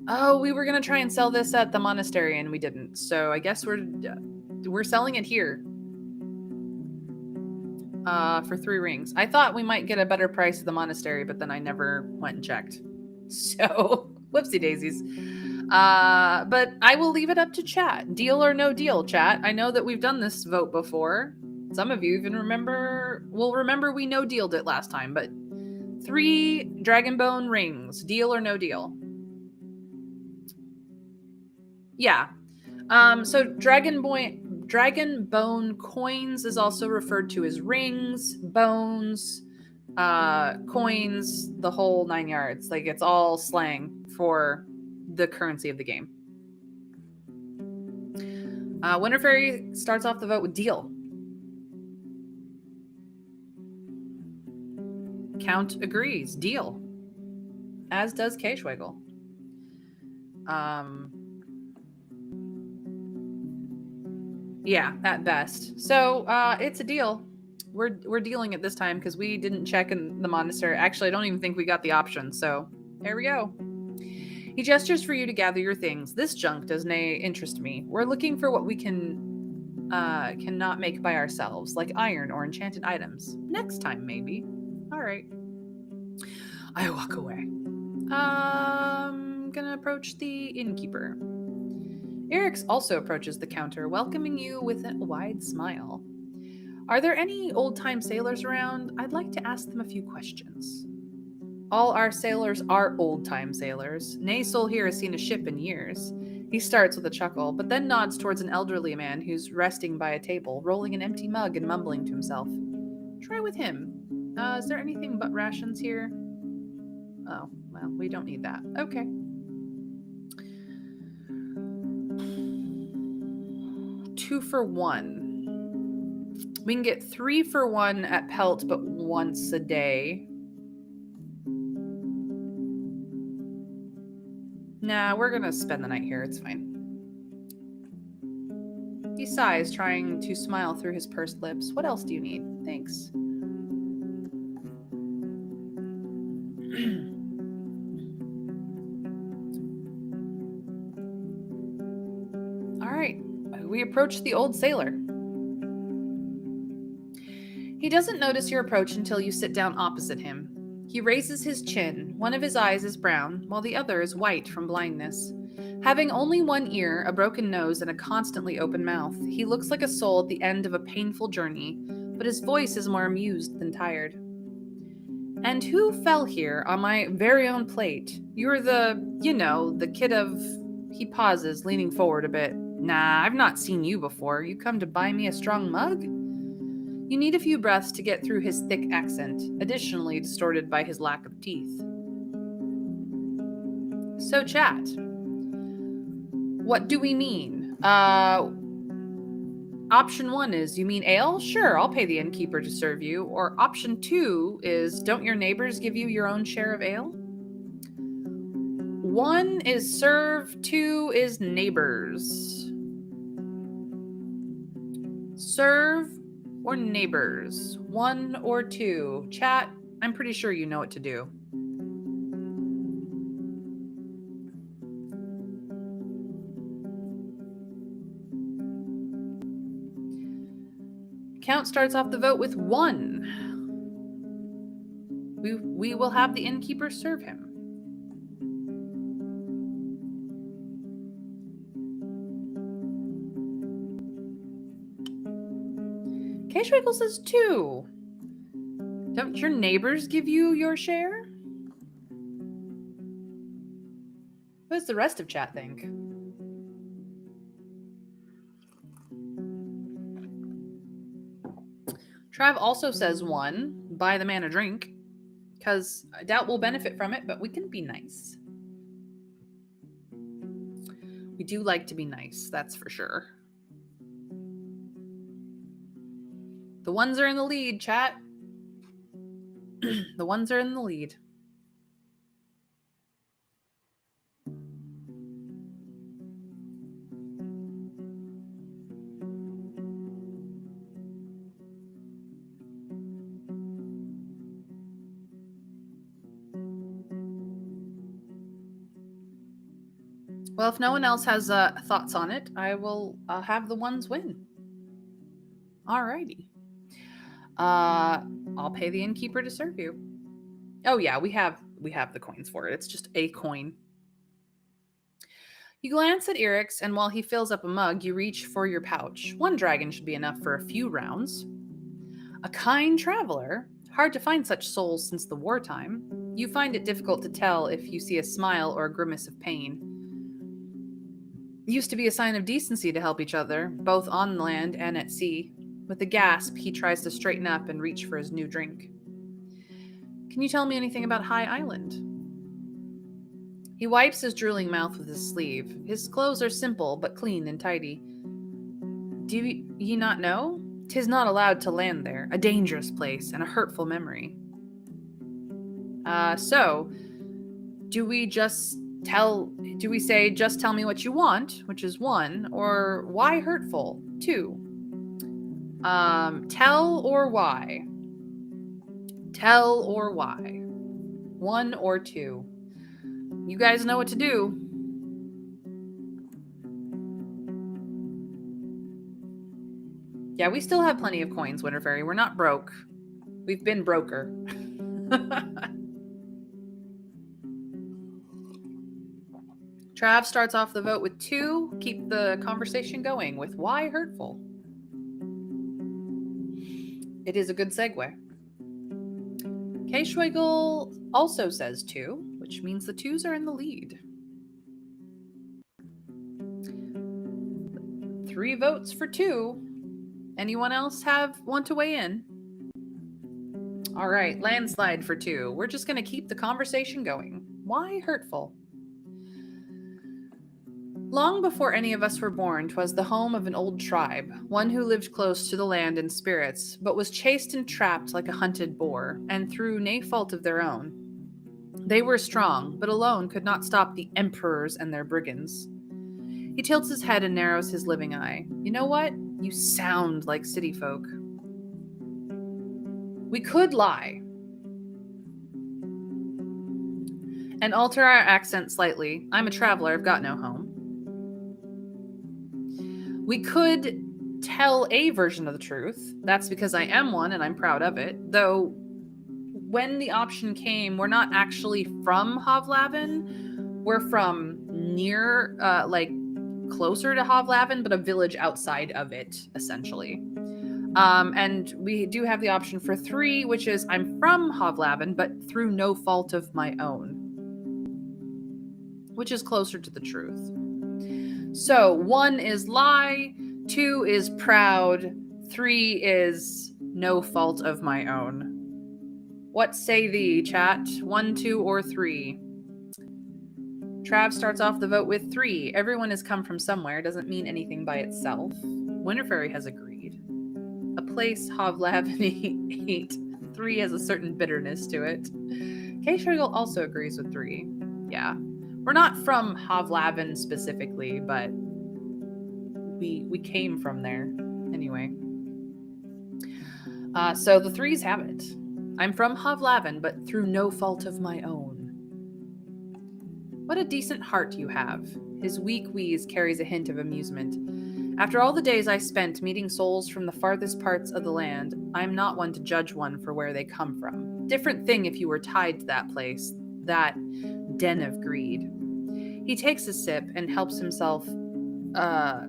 Oh, we were gonna try and sell this at the monastery and we didn't. So I guess we're selling it here. For 3 rings. I thought we might get a better price at the monastery, but then I never went and checked. So, whoopsie daisies. But I will leave it up to chat. Deal or no deal, chat. I know that we've done this vote before. Some of you even will remember we no dealed it last time, but 3 Dragonbone rings. Deal or no deal? Yeah. So Dragonbone coins is also referred to as rings, bones, coins, the whole 9 yards. Like, it's all slang for the currency of the game. Winter Fairy starts off the vote with deal. Count agrees. Deal. As does K-Schwegel. Yeah, at best. So it's a deal. We're dealing it this time because we didn't check in the monastery. Actually, I don't even think we got the option. So there we go. He gestures for you to gather your things. This junk doesn't interest me. We're looking for what we cannot make by ourselves, like iron or enchanted items. Next time, maybe. All right. I walk away. Gonna approach the innkeeper. Eric's also approaches the counter, welcoming you with a wide smile. Are there any old-time sailors around? I'd like to ask them a few questions. All our sailors are old-time sailors. Nay soul here has seen a ship in years. He starts with a chuckle, but then nods towards an elderly man who's resting by a table, rolling an empty mug and mumbling to himself. Try with him. Is there anything but rations here? Oh, well, we don't need that. Okay. Two for one. We can get 3 for 1 at Pelt, but once a day. Nah, we're gonna spend the night here. It's fine. He sighs, trying to smile through his pursed lips. What else do you need? Thanks. All right. We approach the old sailor. He doesn't notice your approach until you sit down opposite him. He raises his chin. One of his eyes is brown, while the other is white from blindness. Having only one ear, a broken nose, and a constantly open mouth, he looks like a soul at the end of a painful journey, but his voice is more amused than tired. And who fell here on my very own plate? You're the kid of... He pauses, leaning forward a bit. Nah, I've not seen you before. You come to buy me a strong mug? You need a few breaths to get through his thick accent, additionally distorted by his lack of teeth. So, chat. What do we mean? Option 1 is, you mean ale? Sure, I'll pay the innkeeper to serve you. Or option 2 is, don't your neighbors give you your own share of ale? 1 is serve, 2 is neighbors. Serve or neighbors? 1 or 2? Chat, I'm pretty sure you know what to do. Count starts off the vote with 1. We will have the innkeeper serve him. K-Schwiggle says 2. Don't your neighbors give you your share? What does the rest of chat think? Trav also says 1. Buy the man a drink. Because I doubt we'll benefit from it, but we can be nice. We do like to be nice, that's for sure. The ones are in the lead, chat. The ones are in the lead. Well, if no one else has thoughts on it, I will have the ones win. Alrighty. I'll pay the innkeeper to serve you. Oh yeah, we have the coins for it. It's just a coin. You glance at Eric's, and while he fills up a mug, you reach for your pouch. 1 dragon should be enough for a few rounds. A kind traveler. Hard to find such souls since the wartime. You find it difficult to tell if you see a smile or a grimace of pain. Used to be a sign of decency to help each other, both on land and at sea. With a gasp, he tries to straighten up and reach for his new drink. Can you tell me anything about High Island? He wipes his drooling mouth with his sleeve. His clothes are simple, but clean and tidy. Do ye not know? 'Tis not allowed to land there, a dangerous place and a hurtful memory. So, do we say, just tell me what you want, which is 1, or why hurtful, 2? Tell or why? Tell or why? 1 or 2? You guys know what to do. Yeah, we still have plenty of coins, Winter Fairy. We're not broke. We've been broker. Trav starts off the vote with 2. Keep the conversation going with why hurtful. It is a good segue. K-Schwiggle also says 2, which means the 2s are in the lead. 3 votes for 2. Anyone else want to weigh in? All right, landslide for 2. We're just going to keep the conversation going. Why hurtful? Long before any of us were born, 'twas the home of an old tribe, one who lived close to the land and spirits, but was chased and trapped like a hunted boar, and through nae fault of their own. They were strong, but alone could not stop the emperors and their brigands. He tilts his head and narrows his living eye. You know what? You sound like city folk. We could lie and alter our accent slightly. I'm a traveler, I've got no home. We could tell a version of the truth. That's because I am one and I'm proud of it. Though, when the option came, we're not actually from Hovlavin. We're from near, closer to Hovlavin, but a village outside of it, essentially. And we do have the option for 3, which is I'm from Hovlavin, but through no fault of my own, which is closer to the truth. So 1 is lie, 2 is proud, 3 is no fault of my own. What say thee, chat? 1, 2, or 3? Trav starts off the vote with 3. Everyone has come from somewhere, doesn't mean anything by itself. Winter Fairy has agreed. A place Hovlavin 8. 3 has a certain bitterness to it. K-Schwiggle also agrees with 3. Yeah. We're not from Hovlavin specifically, but we came from there. Anyway. So the 3s have it. I'm from Hovlavin, but through no fault of my own. What a decent heart you have. His weak wheeze carries a hint of amusement. After all the days I spent meeting souls from the farthest parts of the land, I'm not one to judge one for where they come from. Different thing if you were tied to that place, that den of greed. He takes a sip and helps himself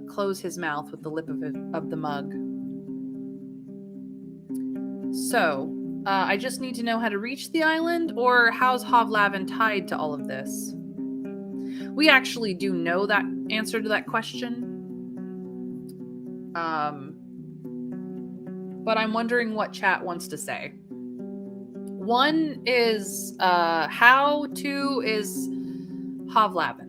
close his mouth with the lip of the mug. So, I just need to know how to reach the island, or how's Hovlavin tied to all of this? We actually do know that answer to that question. But I'm wondering what chat wants to say. One is how, two is Hovlavin.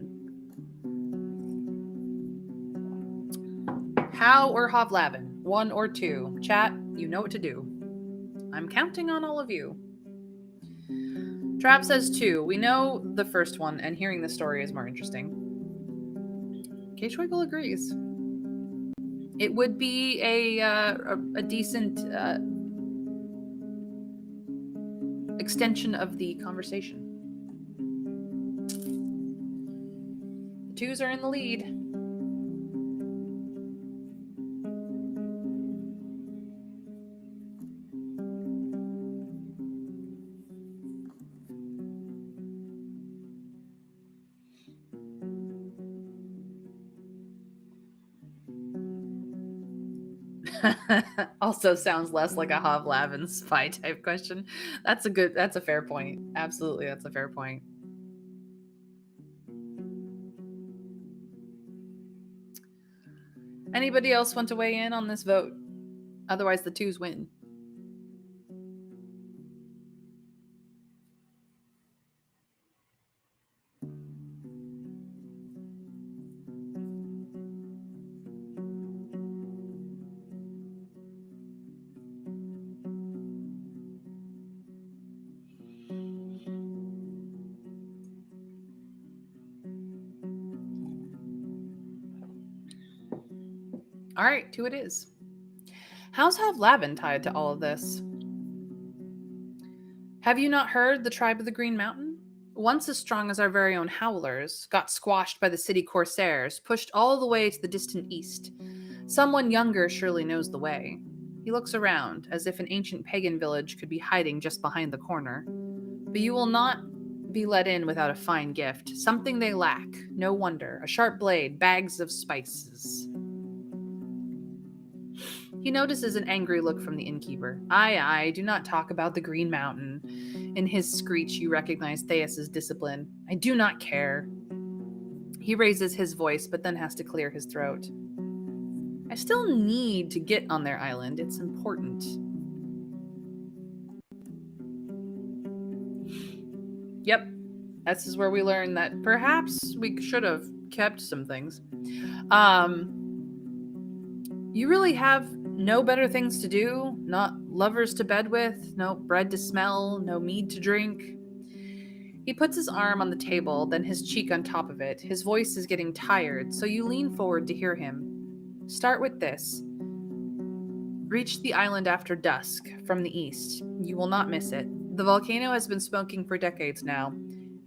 How or Hovlavin? One or two. Chat, you know what to do. I'm counting on all of you. Trav says two. We know the first one, and hearing the story is more interesting. K-Schwiggle agrees. It would be a decent extension of the conversation. The twos are in the lead. Also sounds less like a Hovlavin spy type question. That's a fair point. Absolutely, that's a fair point. Anybody else want to weigh in on this vote? Otherwise, the twos win. All right, two it is. How's Hovlavin tied to all of this? Have you not heard the tribe of the Green Mountain? Once as strong as our very own Howlers, got squashed by the city corsairs, pushed all the way to the distant east. Someone younger surely knows the way. He looks around, as if an ancient pagan village could be hiding just behind the corner. But you will not be let in without a fine gift. Something they lack, no wonder. A sharp blade, bags of spices. He notices an angry look from the innkeeper. Aye, do not talk about the Green Mountain. In his screech, you recognize Theus's discipline. I do not care. He raises his voice, but then has to clear his throat. I still need to get on their island. It's important. Yep. This is where we learn that perhaps we should have kept some things. You really have no better things to do, not lovers to bed with, no bread to smell, no mead to drink. He puts his arm on the table, then his cheek on top of it. His voice is getting tired, so you lean forward to hear him. Start with this. Reach the island after dusk, from the east. You will not miss it. The volcano has been smoking for decades now,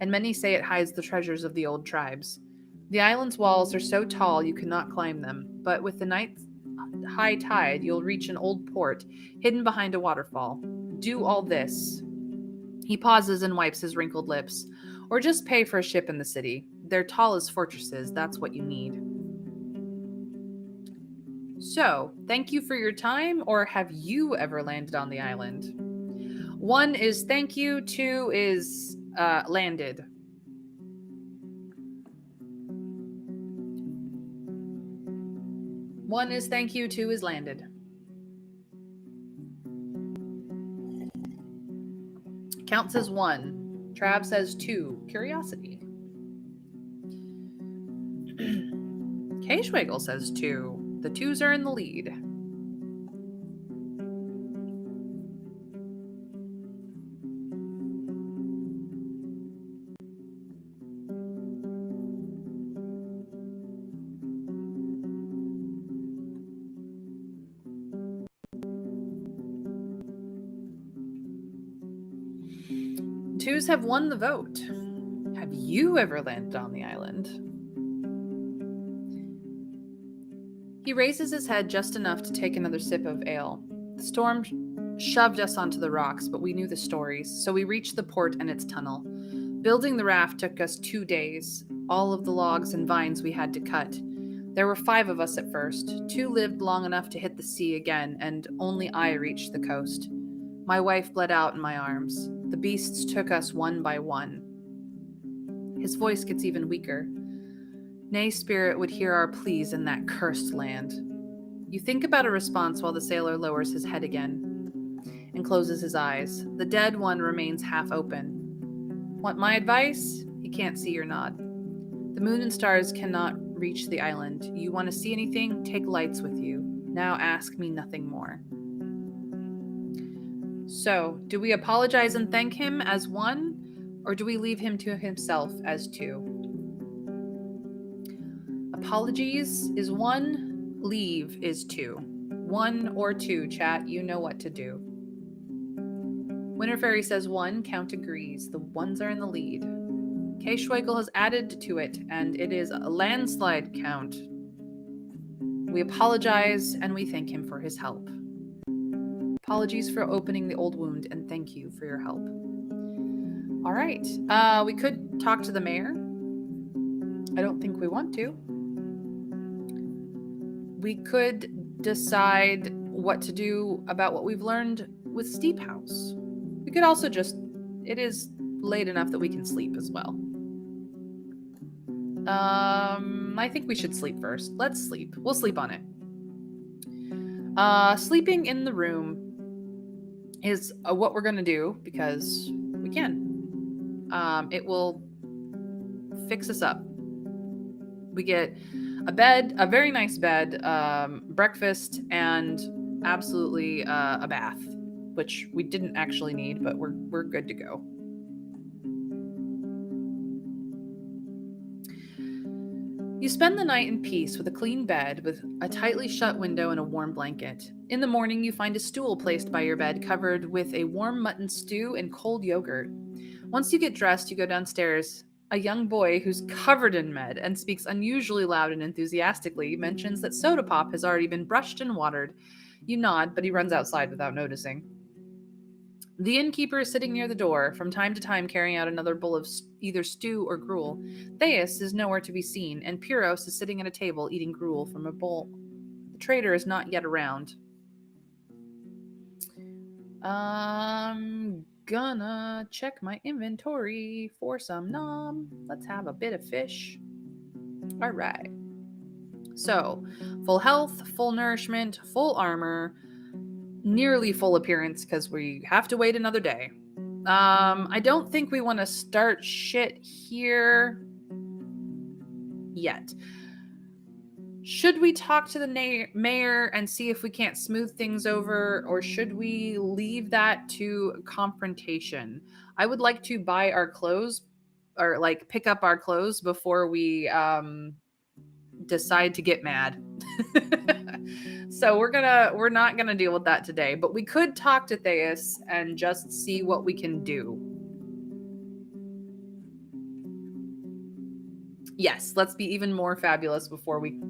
and many say it hides the treasures of the old tribes. The island's walls are so tall you cannot climb them, but with the night's high tide, you'll reach an old port hidden behind a waterfall. Do all this. He pauses and wipes his wrinkled lips. Or just pay for a ship in the city. They're tall as fortresses. That's what you need. So, thank you for your time, or have you ever landed on the island? One is thank you, two is landed. One is thank you, two is landed. Count says one. Trav says two. Curiosity. K-Schwiggle says two. The twos are in the lead. Twos have won the vote. Have you ever landed on the island? He raises his head just enough to take another sip of ale. The storm shoved us onto the rocks, but we knew the stories, so we reached the port and its tunnel. Building the raft took us 2 days, all of the logs and vines we had to cut. There were 5 of us at first. 2 lived long enough to hit the sea again, and only I reached the coast. My wife bled out in my arms. The beasts took us one by one. His voice gets even weaker. Nay spirit would hear our pleas in that cursed land. You think about a response while the sailor lowers his head again and closes his eyes. The dead one remains half open. Want my advice? He can't see your nod. The moon and stars cannot reach the island. You want to see anything? Take lights with you. Now ask me nothing more. So, do we apologize and thank him as one, or do we leave him to himself as 2? Apologies is 1, leave is 2. 1 or 2, chat, you know what to do. Winter Fairy says 1, count agrees. The ones are in the lead. K. Schweigel has added to it, and it is a landslide count. We apologize, and we thank him for his help. Apologies for opening the old wound, and thank you for your help. All right. We could talk to the mayor. I don't think we want to. We could decide what to do about what we've learned with Steep House. We could also just... It is late enough that we can sleep as well. I think we should sleep first. Let's sleep. We'll sleep on it. Sleeping in the room is what we're going to do because we can. It will fix us up. We get a bed, a very nice bed, breakfast, and absolutely a bath, which we didn't actually need, but we're good to go. You spend the night in peace with a clean bed, with a tightly shut window and a warm blanket. In the morning, you find a stool placed by your bed covered with a warm mutton stew and cold yogurt. Once you get dressed, you go downstairs. A young boy who's covered in med and speaks unusually loud and enthusiastically mentions that Soda Pop has already been brushed and watered. You nod, but he runs outside without noticing. The innkeeper is sitting near the door, from time to time carrying out another bowl of either stew or gruel. Thais is nowhere to be seen, and Pyros is sitting at a table eating gruel from a bowl. The trader is not yet around. I'm gonna check my inventory for some nom. Let's have a bit of fish. All right. So, full health, full nourishment, full armor, nearly full appearance because we have to wait another day. I don't think we want to start shit here yet. Should we talk to the mayor and see if we can't smooth things over, or should we leave that to confrontation? I would like to buy our clothes, or like pick up our clothes before we decide to get mad. So we're not gonna deal with that today, but we could talk to Thais and just see what we can do. Yes, let's be even more fabulous before we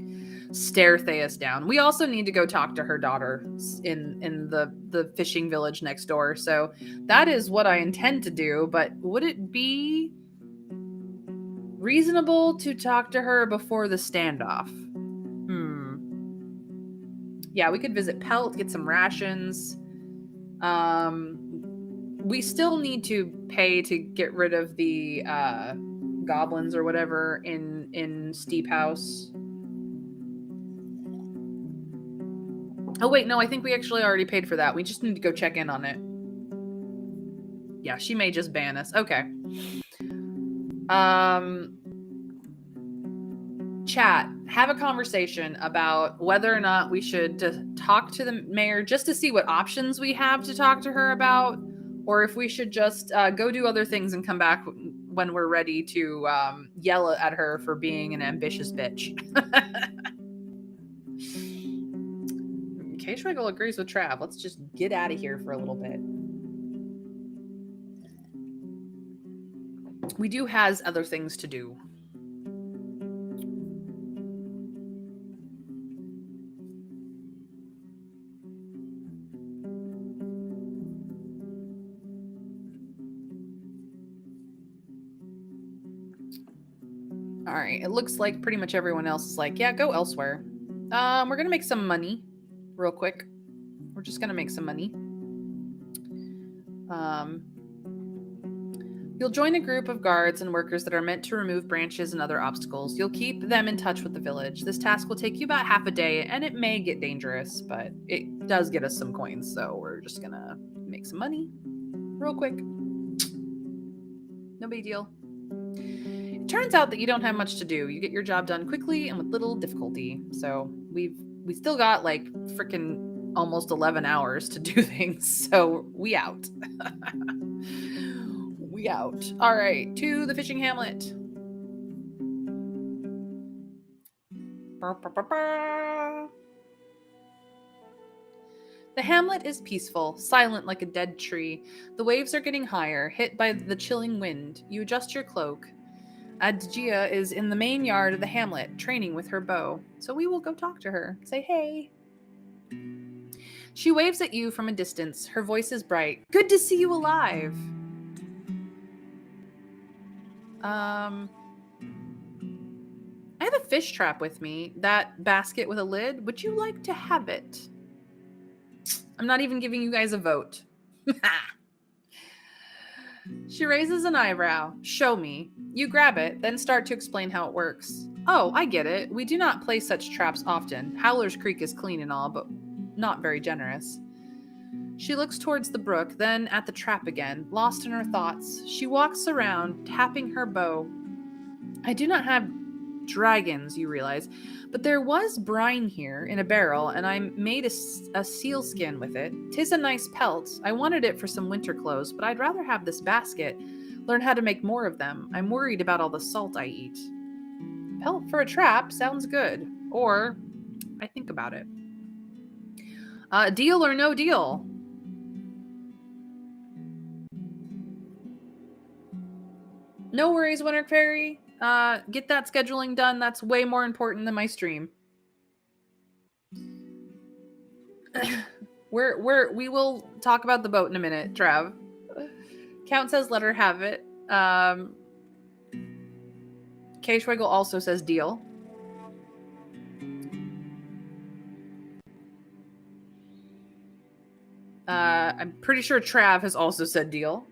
stare Thais down. We also need to go talk to her daughter in the fishing village next door. So that is what I intend to do, but would it be reasonable to talk to her before the standoff? Yeah, we could visit Pelt, get some rations. We still need to pay to get rid of the goblins or whatever in Steep House. Oh wait, no, I think we actually already paid for that. We just need to go check in on it. Yeah, she may just ban us. Okay. Chat, have a conversation about whether or not we should talk to the mayor just to see what options we have to talk to her about, or if we should just go do other things and come back when we're ready to yell at her for being an ambitious bitch. K-Schwegel agrees with Trav. Let's just get out of here for a little bit. We do has other things to do. right, it looks like pretty much everyone else is like, yeah, go elsewhere. We're gonna make some money real quick. We're just gonna make some money. You'll join a group of guards and workers that are meant to remove branches and other obstacles. You'll keep them in touch with the village. This task will take you about half a day, and it may get dangerous, but it does get us some coins, so we're just gonna make some money real quick. No big deal. It turns out that you don't have much to do. You get your job done quickly and with little difficulty. So we still got like freaking almost 11 hours to do things. So we out. We out. All right, to the fishing hamlet. The hamlet is peaceful, silent like a dead tree. The waves are getting higher, hit by the chilling wind. You adjust your cloak. Adjia is in the main yard of the hamlet, training with her bow. So we will go talk to her. Say hey. She waves at you from a distance. Her voice is bright. Good to see you alive. I have a fish trap with me. That basket with a lid. Would you like to have it? I'm not even giving you guys a vote. She raises an eyebrow. Show me. You grab it, then start to explain how it works. Oh, I get it. We do not place such traps often. Howler's Creek is clean and all, but not very generous. She looks towards the brook, then at the trap again, lost in her thoughts. She walks around, tapping her bow. I do not have dragons, you realize, but there was brine here in a barrel, and I made a seal skin with it. 'Tis a nice pelt. I wanted it for some winter clothes, but I'd rather have this basket. Learn how to make more of them. I'm worried about all the salt I eat. Pelt for a trap sounds good. Or I think about it. Deal or no deal? No worries, Winter Fairy. Get that scheduling done. That's way more important than my stream. We will talk about the boat in a minute, Trav. Count says let her have it. K-Schwiggle also says deal. I'm pretty sure Trav has also said deal.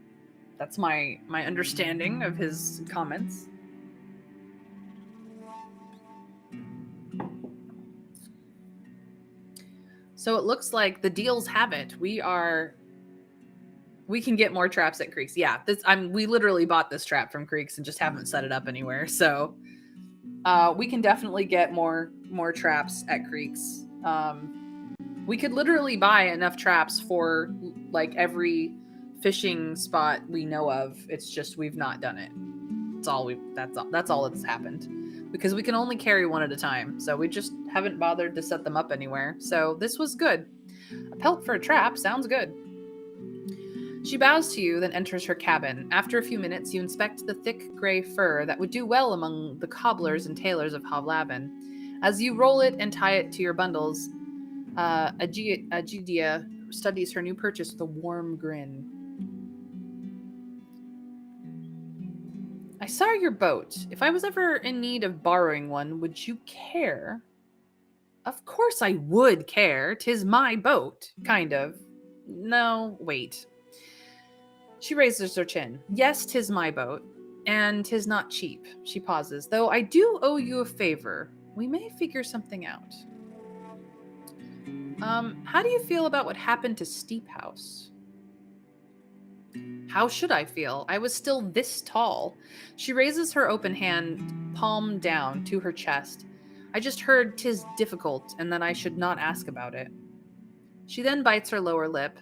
That's my understanding of his comments. So it looks like the deals have it. We can get more traps at Creeks. Yeah, we literally bought this trap from Creeks and just haven't set it up anywhere. So we can definitely get more traps at Creeks. We could literally buy enough traps for like every fishing spot we know of. It's just we've not done it. That's all that's happened. Because we can only carry one at a time. So we just haven't bothered to set them up anywhere. So this was good. A pelt for a trap sounds good. She bows to you, then enters her cabin. After a few minutes, you inspect the thick gray fur that would do well among the cobblers and tailors of Hovlavin. As you roll it and tie it to your bundles, Agidia studies her new purchase with a warm grin. I saw your boat. If I was ever in need of borrowing one, would you care? Of course I would care. 'Tis my boat. Kind of. No, wait. She raises her chin. Yes, 'tis my boat. And 'tis not cheap. She pauses. Though I do owe you a favor. We may figure something out. How do you feel about what happened to Steep House? How should I feel? I was still this tall. She raises her open hand, palm down, to her chest. I just heard 'tis difficult, and that I should not ask about it. She then bites her lower lip.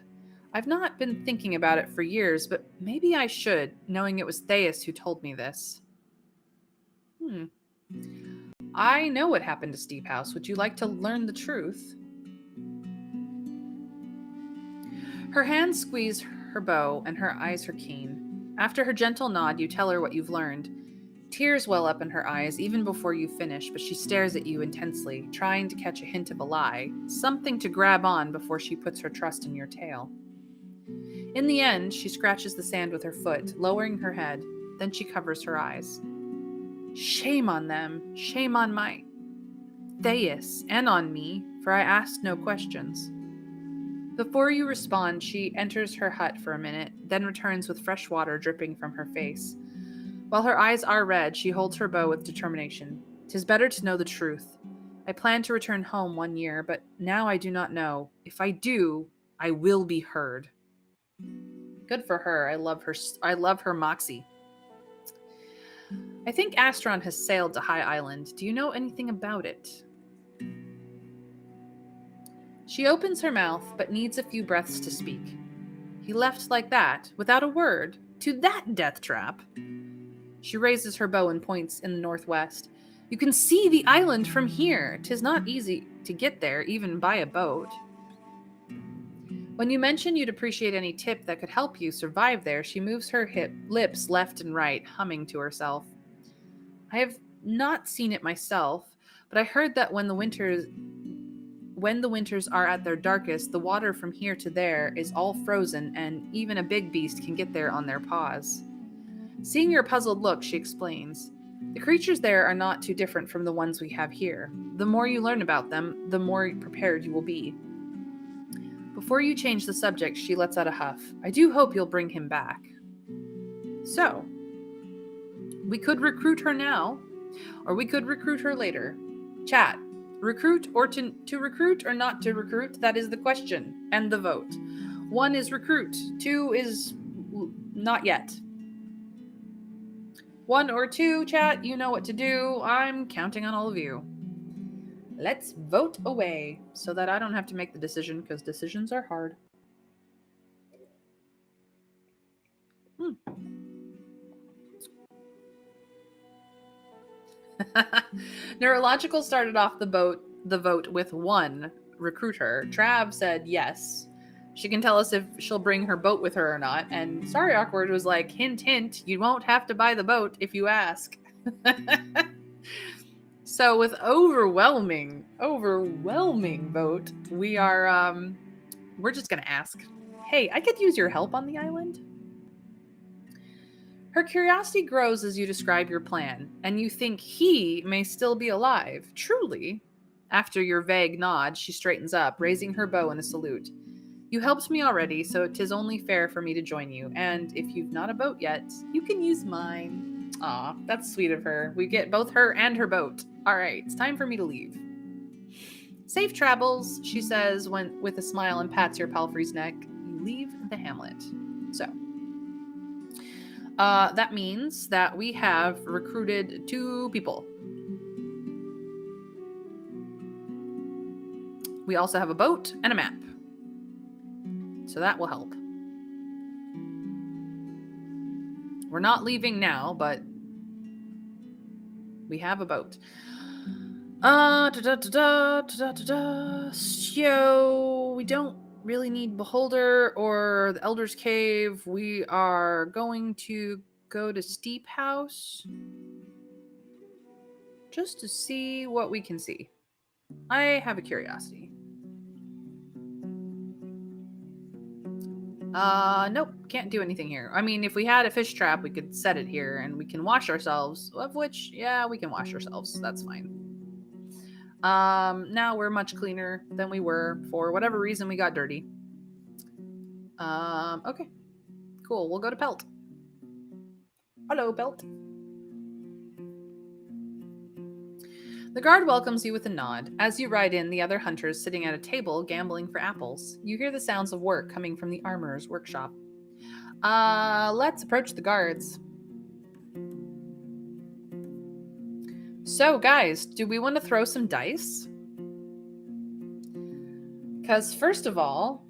I've not been thinking about it for years, but maybe I should, knowing it was Theus who told me this. I know what happened to Steep House. Would you like to learn the truth? Her hands squeeze her bow, and her eyes are keen. After her gentle nod, you tell her what you've learned. Tears well up in her eyes even before you finish, but she stares at you intensely, trying to catch a hint of a lie, something to grab on before she puts her trust in your tale. In the end, she scratches the sand with her foot, lowering her head. Then she covers her eyes. Shame on them, shame on my Thais, and on me, for I asked no questions. Before you respond, she enters her hut for a minute, then returns with fresh water dripping from her face. While her eyes are red, she holds her bow with determination. 'Tis better to know the truth. I plan to return home 1 year, but now I do not know. If I do, I will be heard. Good for her. I love her. I love her moxie. I think Astron has sailed to High Island. Do you know anything about it? She opens her mouth, but needs a few breaths to speak. He left like that, without a word, to that death trap. She raises her bow and points in the northwest. You can see the island from here. 'Tis not easy to get there, even by a boat. When you mention you'd appreciate any tip that could help you survive there, she moves her lips left and right, humming to herself. I have not seen it myself, but I heard that when the winters are at their darkest, the water from here to there is all frozen, and even a big beast can get there on their paws. Seeing your puzzled look, she explains. The creatures there are not too different from the ones we have here. The more you learn about them, the more prepared you will be. Before you change the subject, she lets out a huff. I do hope you'll bring him back. So, we could recruit her now, or we could recruit her later. Chat. Recruit or to recruit or not to recruit? That is the question and the vote. 1 is recruit. 2 is not yet. 1 or 2, chat, you know what to do. I'm counting on all of you. Let's vote away so that I don't have to make the decision, because decisions are hard. Neurological started off the vote with 1 recruiter. Trav said yes. She can tell us if she'll bring her boat with her or not. And Sorry Awkward was like, hint, hint, you won't have to buy the boat if you ask. So with overwhelming vote, we're just gonna ask, hey, I could use your help on the island? Her curiosity grows as you describe your plan, and you think he may still be alive. Truly. After your vague nod, she straightens up, raising her bow in a salute. You helped me already, so 'tis only fair for me to join you, and if you've not a boat yet, you can use mine. Aw, that's sweet of her. We get both her and her boat. Alright, it's time for me to leave. Safe travels, she says with a smile and pats your palfrey's neck. You leave the hamlet. So, that means that we have recruited 2 people. We also have a boat and a map. So that will help. We're not leaving now, but we have a boat. So we don't really need Beholder or the Elder's Cave. We are going to go to Steep House just to see what we can see. I have a curiosity. Nope, can't do anything here. I mean, if we had a fish trap, we could set it here and we can wash ourselves, of which, yeah, we can wash ourselves. That's fine. Now we're much cleaner than we were. For whatever reason, we got dirty. Okay. Cool, we'll go to Pelt. Hello, Pelt. The guard welcomes you with a nod. As you ride in, the other hunters sitting at a table gambling for apples. You hear the sounds of work coming from the armorer's workshop. Let's approach the guards. So, guys, do we want to throw some dice? Because, first of all,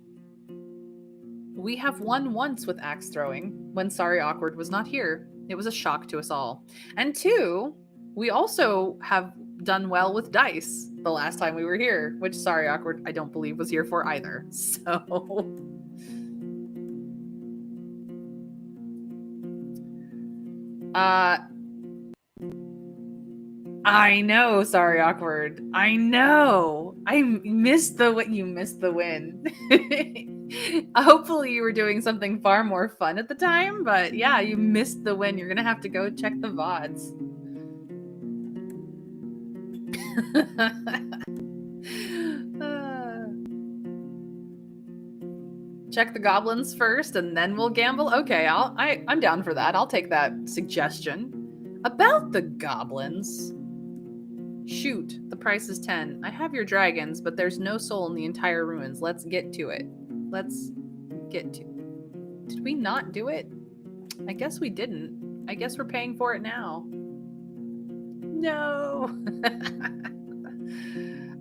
we have won once with axe throwing when Sorry Awkward was not here. It was a shock to us all. And 2, we also have done well with dice the last time we were here, which Sorry Awkward I don't believe was here for either. So I know, Sorry Awkward. I know. You missed the win. Hopefully you were doing something far more fun at the time, but yeah, you missed the win. You're gonna have to go check the VODs. Uh, check the goblins first and then we'll gamble. Okay, I'm down for that. I'll take that suggestion. About the goblins. Shoot, the price is 10. I have your dragons, but there's no soul in the entire ruins. Let's get to it. Let's get to. Did we not do it? I guess we didn't. I guess we're paying for it now. No.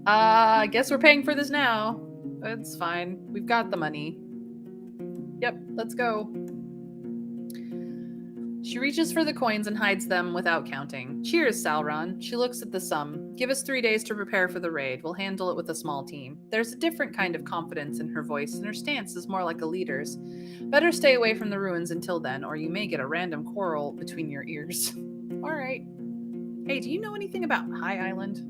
I guess we're paying for this now. It's fine. We've got the money. Yep, let's go. She reaches for the coins and hides them without counting. Cheers, Sauron. She looks at the sum. Give us 3 days to prepare for the raid. We'll handle it with a small team. There's a different kind of confidence in her voice, and her stance is more like a leader's. Better stay away from the ruins until then, or you may get a random quarrel between your ears. All right. Hey, do you know anything about High Island?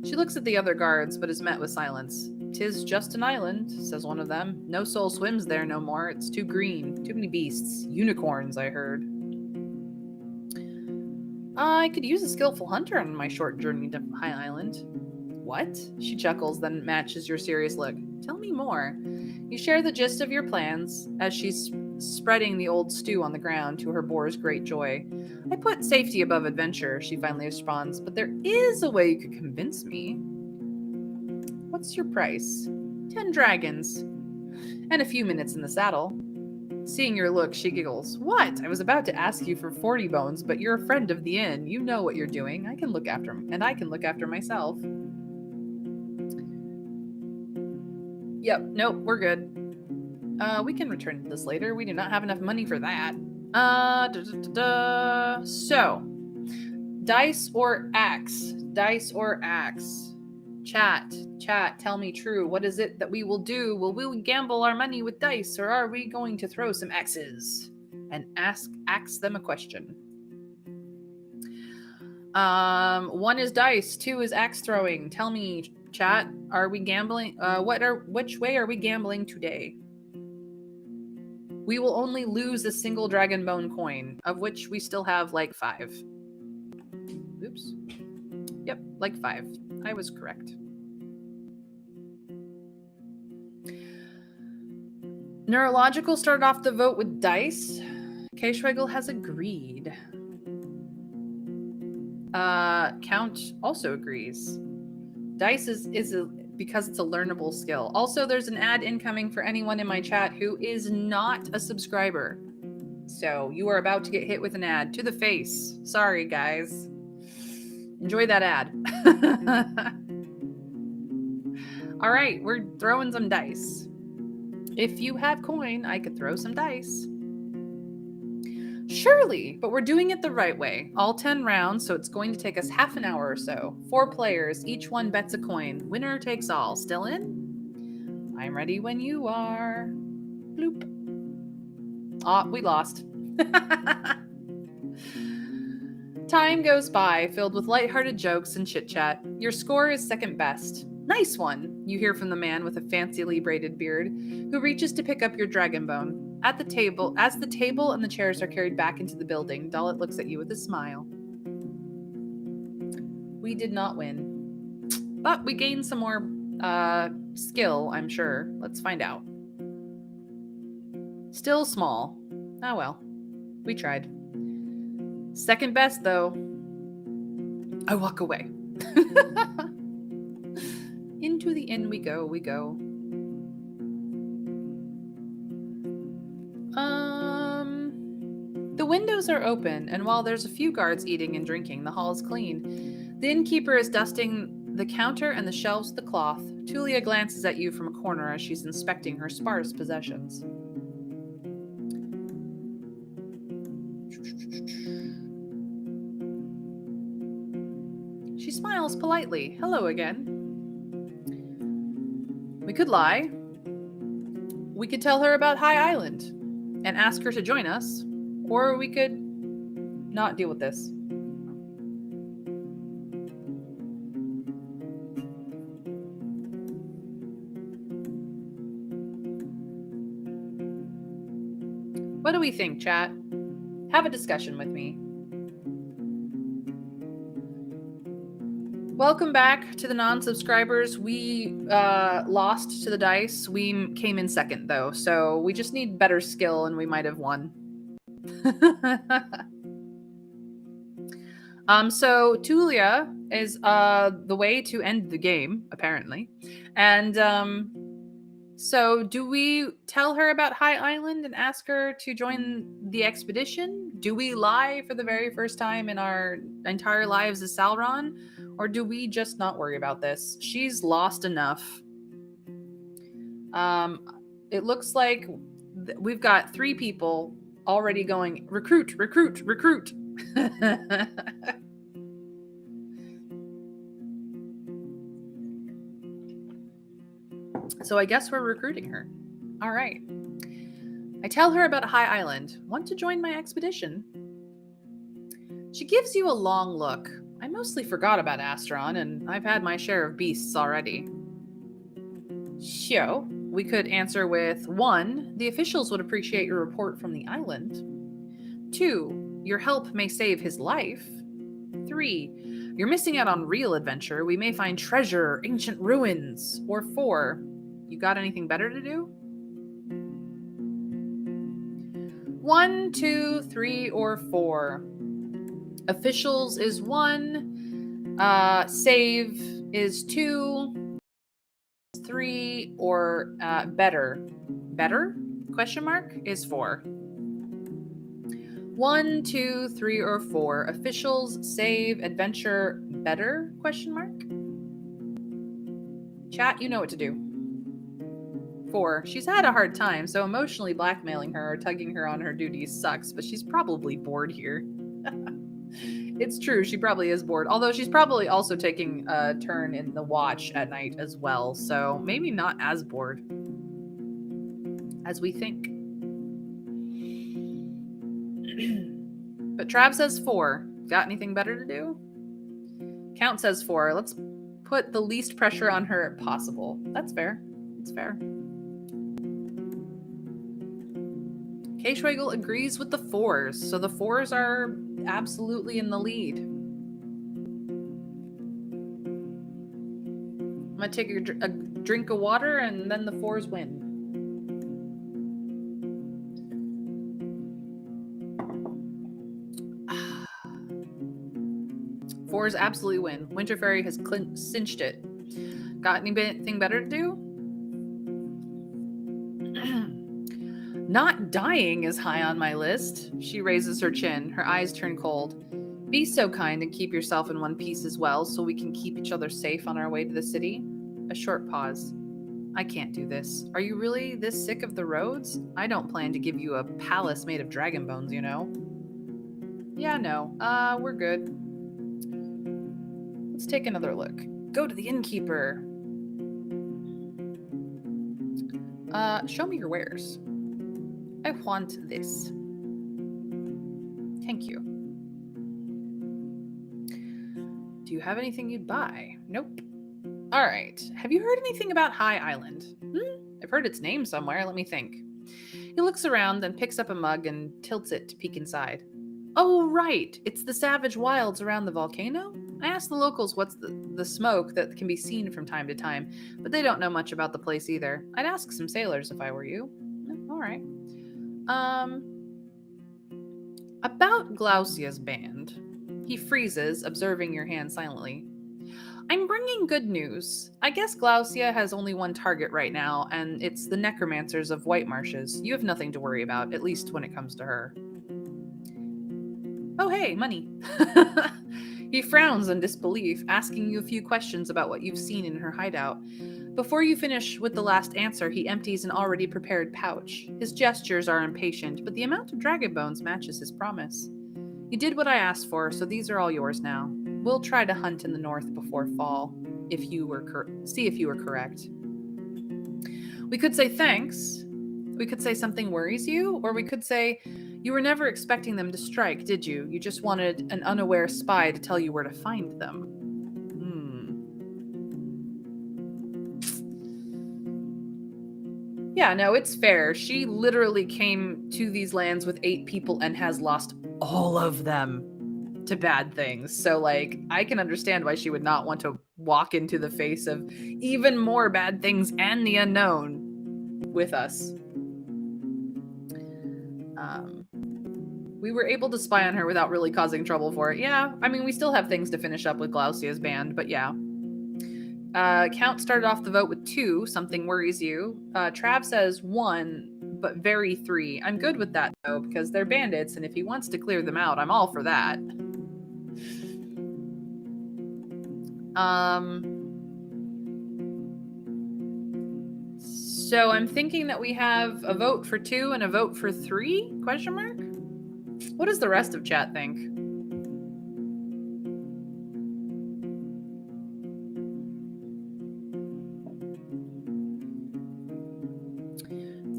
She looks at the other guards, but is met with silence. 'Tis just an island, says one of them. No soul swims there no more. It's too green. Too many beasts. Unicorns, I heard. I could use a skillful hunter on my short journey to High Island. What? She chuckles, then matches your serious look. Tell me more. You share the gist of your plans as she's spreading the old stew on the ground to her boar's great joy. I put safety above adventure, she finally responds, but there is a way you could convince me. What's your price? 10 dragons. And a few minutes in the saddle. Seeing your look, she giggles. What? I was about to ask you for 40 bones, but you're a friend of the inn. You know what you're doing. I can look after him, and I can look after myself. Yep, nope, we're good. We can return to this later. We do not have enough money for that. So, dice or axe? Dice or axe? Chat, tell me true. What is it that we will do? Will we gamble our money with dice, or are we going to throw some axes? And ask them a question. 1 is dice, 2 is axe throwing. Tell me, chat, are we gambling? Which way are we gambling today? We will only lose a single dragon bone coin, of which we still have like 5. Oops. Yep, like 5. I was correct. Neurological started off the vote with dice. K-Schwegel has agreed. Count also agrees. Dice is because it's a learnable skill. Also, there's an ad incoming for anyone in my chat who is not a subscriber. So you are about to get hit with an ad to the face. Sorry, guys. Enjoy that ad. All right, we're throwing some dice. If you have coin, I could throw some dice. Surely, but we're doing it the right way. All 10 rounds, so it's going to take us half an hour or so. 4 players, each one bets a coin. Winner takes all. Still in? I'm ready when you are. Bloop. We lost. Time goes by, filled with lighthearted jokes and chit-chat. Your score is second best. Nice one, you hear from the man with a fancily braided beard, who reaches to pick up your dragon bone. As the table and the chairs are carried back into the building, Dalit looks at you with a smile. We did not win. But we gained some more skill, I'm sure. Let's find out. Still small. Oh well. We tried. Second best, though. I walk away. Into the inn we go. The windows are open, and while there's a few guards eating and drinking, the hall is clean. The innkeeper is dusting the counter and the shelves with the cloth. Tulia glances at you from a corner as she's inspecting her sparse possessions. She smiles politely. Hello again. We could lie. We could tell her about High Island and ask her to join us, or we could not deal with this. What do we think, chat? Have a discussion with me. Welcome back to the non-subscribers. We lost to the dice. We came in second though, so we just need better skill and we might have won. So Tulia is the way to end the game, apparently. And so do we tell her about High Island and ask her to join the expedition? Do we lie for the very first time in our entire lives as Sauron? Or do we just not worry about this? She's lost enough. It looks like we've got 3 people already going, recruit, recruit, recruit. So I guess we're recruiting her. All right. I tell her about High Island. Want to join my expedition? She gives you a long look. I mostly forgot about Astron, and I've had my share of beasts already. So, we could answer with 1. The officials would appreciate your report from the island. 2. Your help may save his life. 3. You're missing out on real adventure. We may find treasure, ancient ruins. Or 4. You got anything better to do? 1, 2, 3, or 4. Officials is 1. Save is 2. 3, or better. Better? Question mark is 4. 1, 2, 3, or 4. Officials, save, adventure, better? Question mark. Chat, you know what to do. 4. She's had a hard time, so emotionally blackmailing her or tugging her on her duties sucks, but she's probably bored here. It's true, she probably is bored, although she's probably also taking a turn in the watch at night as well, so maybe not as bored as we think. But Trav says 4. Got anything better to do? Count says 4. Let's put the least pressure on her possible. That's fair. It's fair. K-Schwegel agrees with the 4s, so the 4s are absolutely in the lead. I'm gonna take a drink of water and then the 4s win. Fours absolutely win. Winter Fairy has cinched it. Got anything better to do? Not dying is high on my list. She raises her chin. Her eyes turn cold. Be so kind and keep yourself in one piece as well so we can keep each other safe on our way to the city. A short pause. I can't do this. Are you really this sick of the roads? I don't plan to give you a palace made of dragon bones, you know. Yeah, no. We're good. Let's take another look. Go to the innkeeper. Show me your wares. I want this. Thank you. Do you have anything you'd buy? Nope. All right. Have you heard anything about High Island? I've heard its name somewhere. Let me think. He looks around, then picks up a mug and tilts it to peek inside. Oh, right. It's the savage wilds around the volcano? I asked the locals what's the smoke that can be seen from time to time, but they don't know much about the place either. I'd ask some sailors if I were you. All right. About Glaucia's band. He freezes, observing your hand silently. I'm bringing good news. I guess Glaucia has only one target right now, and it's the necromancers of White Marshes. You have nothing to worry about, at least when it comes to her. Oh, hey, money. He frowns in disbelief, asking you a few questions about what you've seen in her hideout. Before you finish with the last answer, he empties an already prepared pouch. His gestures are impatient, but the amount of dragon bones matches his promise. You did what I asked for, so these are all yours now. We'll try to hunt in the north before fall, if you were correct. We could say thanks. We could say something worries you, or we could say you were never expecting them to strike, did you? You just wanted an unaware spy to tell you where to find them. Yeah, no, it's fair. She literally came to these lands with 8 people and has lost all of them. to bad things. So, like, I can understand why she would not want to walk into the face of even more bad things and the unknown with us. We were able to spy on her without really causing trouble for it. Yeah, I mean, we still have things to finish up with Glaucia's band, but yeah. Count started off the vote with 2. Something worries you. Trav says 1, but very 3. I'm good with that, though, because they're bandits, and if he wants to clear them out, I'm all for that. So I'm thinking that we have a vote for 2 and a vote for 3? Question mark? What does the rest of chat think?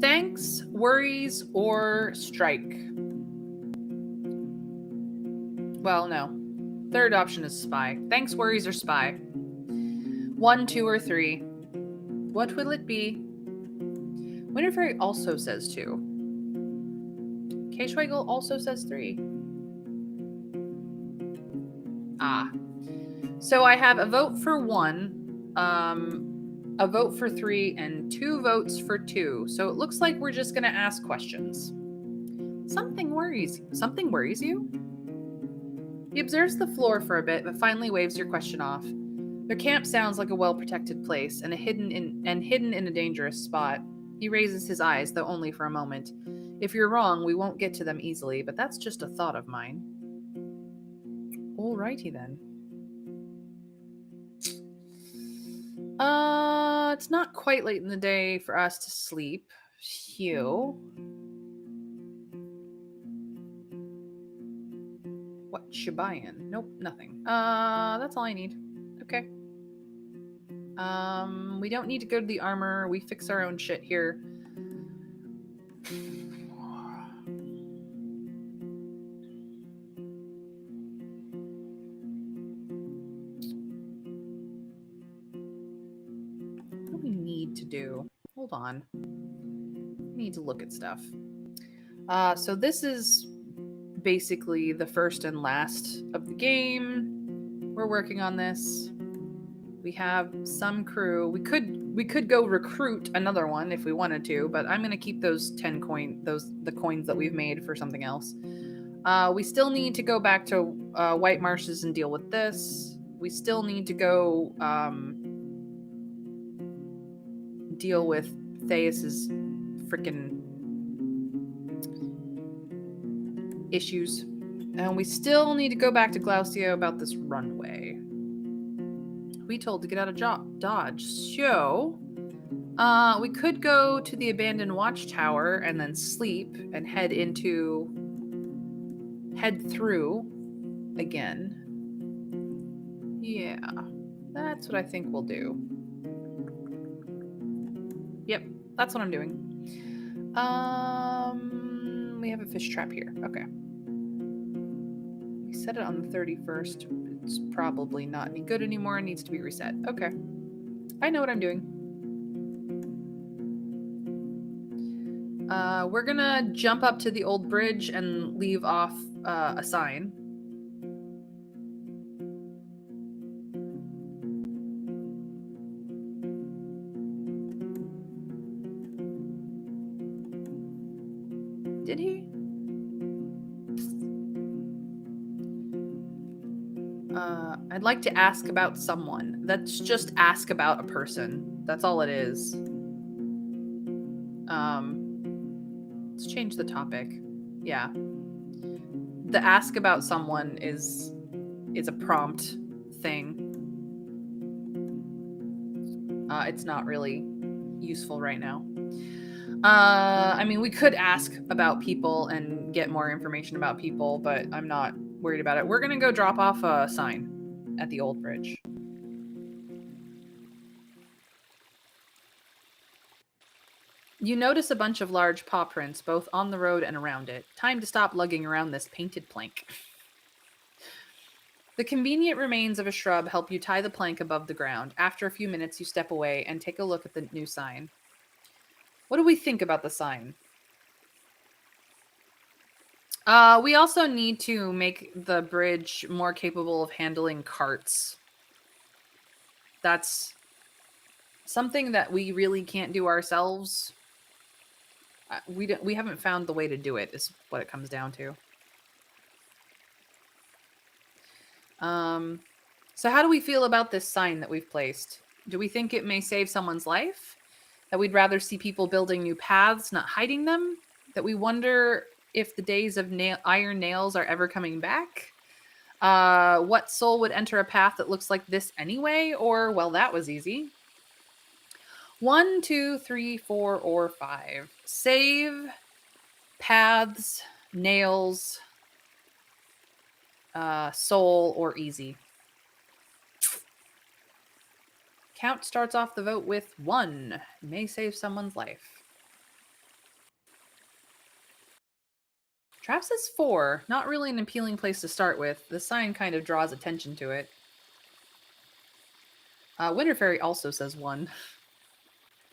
Thanks, worries, or strike? Well, no. Third option is spy. Thanks, worries, or spy. 1, 2, or 3. What will it be? Winifred also says 2. K. Schweigel also says 3. Ah. So I have a vote for 1, a vote for 3, and 2 votes for 2. So it looks like we're just going to ask questions. Something worries you? He observes the floor for a bit, but finally waves your question off. Their camp sounds like a well-protected place and hidden in a dangerous spot. He raises his eyes, though only for a moment. If you're wrong, we won't get to them easily, but that's just a thought of mine. Alrighty then. It's not quite late in the day for us to sleep. Phew. What you buying? Nope, nothing. That's all I need. Okay. We don't need to go to the armor. We fix our own shit here. What do we need to do? Hold on. We need to look at stuff. So this is basically the first and last of the game. We're working on this. We have some crew. We could go recruit another one if we wanted to, but I'm gonna keep those 10 the coins that we've made for something else. We still need to go back to White Marshes and deal with this. We still need to go deal with Theus's freaking issues. And we still need to go back to Glaucia about this runway. We told to get out of Dodge. So, we could go to the abandoned watchtower and then sleep and head through again. Yeah, that's what I think we'll do. Yep, that's what I'm doing. We have a fish trap here. Okay. We set it on the 31st. It's probably not any good anymore. It needs to be reset. Okay. I know what I'm doing. We're gonna jump up to the old bridge and leave off a sign. Did he? I'd like to ask about someone. That's just ask about a person. That's all it is. Let's change the topic. Yeah. The ask about someone is a prompt thing. It's not really useful right now. I mean, we could ask about people and get more information about people, but I'm not worried about it. We're gonna go drop off a sign at the old bridge. You notice a bunch of large paw prints both on the road and around it. Time to stop lugging around this painted plank. The convenient remains of a shrub help you tie the plank above the ground. After a few minutes, you step away and take a look at the new sign. What do we think about the sign? We also need to make the bridge more capable of handling carts. That's something that we really can't do ourselves. We haven't found the way to do it. Is what it comes down to. Um, so how do we feel about this sign that we've placed? Do we think it may save someone's life? That we'd rather see people building new paths, not hiding them? That we wonder if the days of iron nails are ever coming back? What soul would enter a path that looks like this anyway? Or, well, that was easy. 1, 2, 3, 4, or 5. Save, paths, nails, soul, or easy. Count starts off the vote with 1. May save someone's life. Trap says 4. Not really an appealing place to start with. The sign kind of draws attention to it. Winter Fairy also says 1.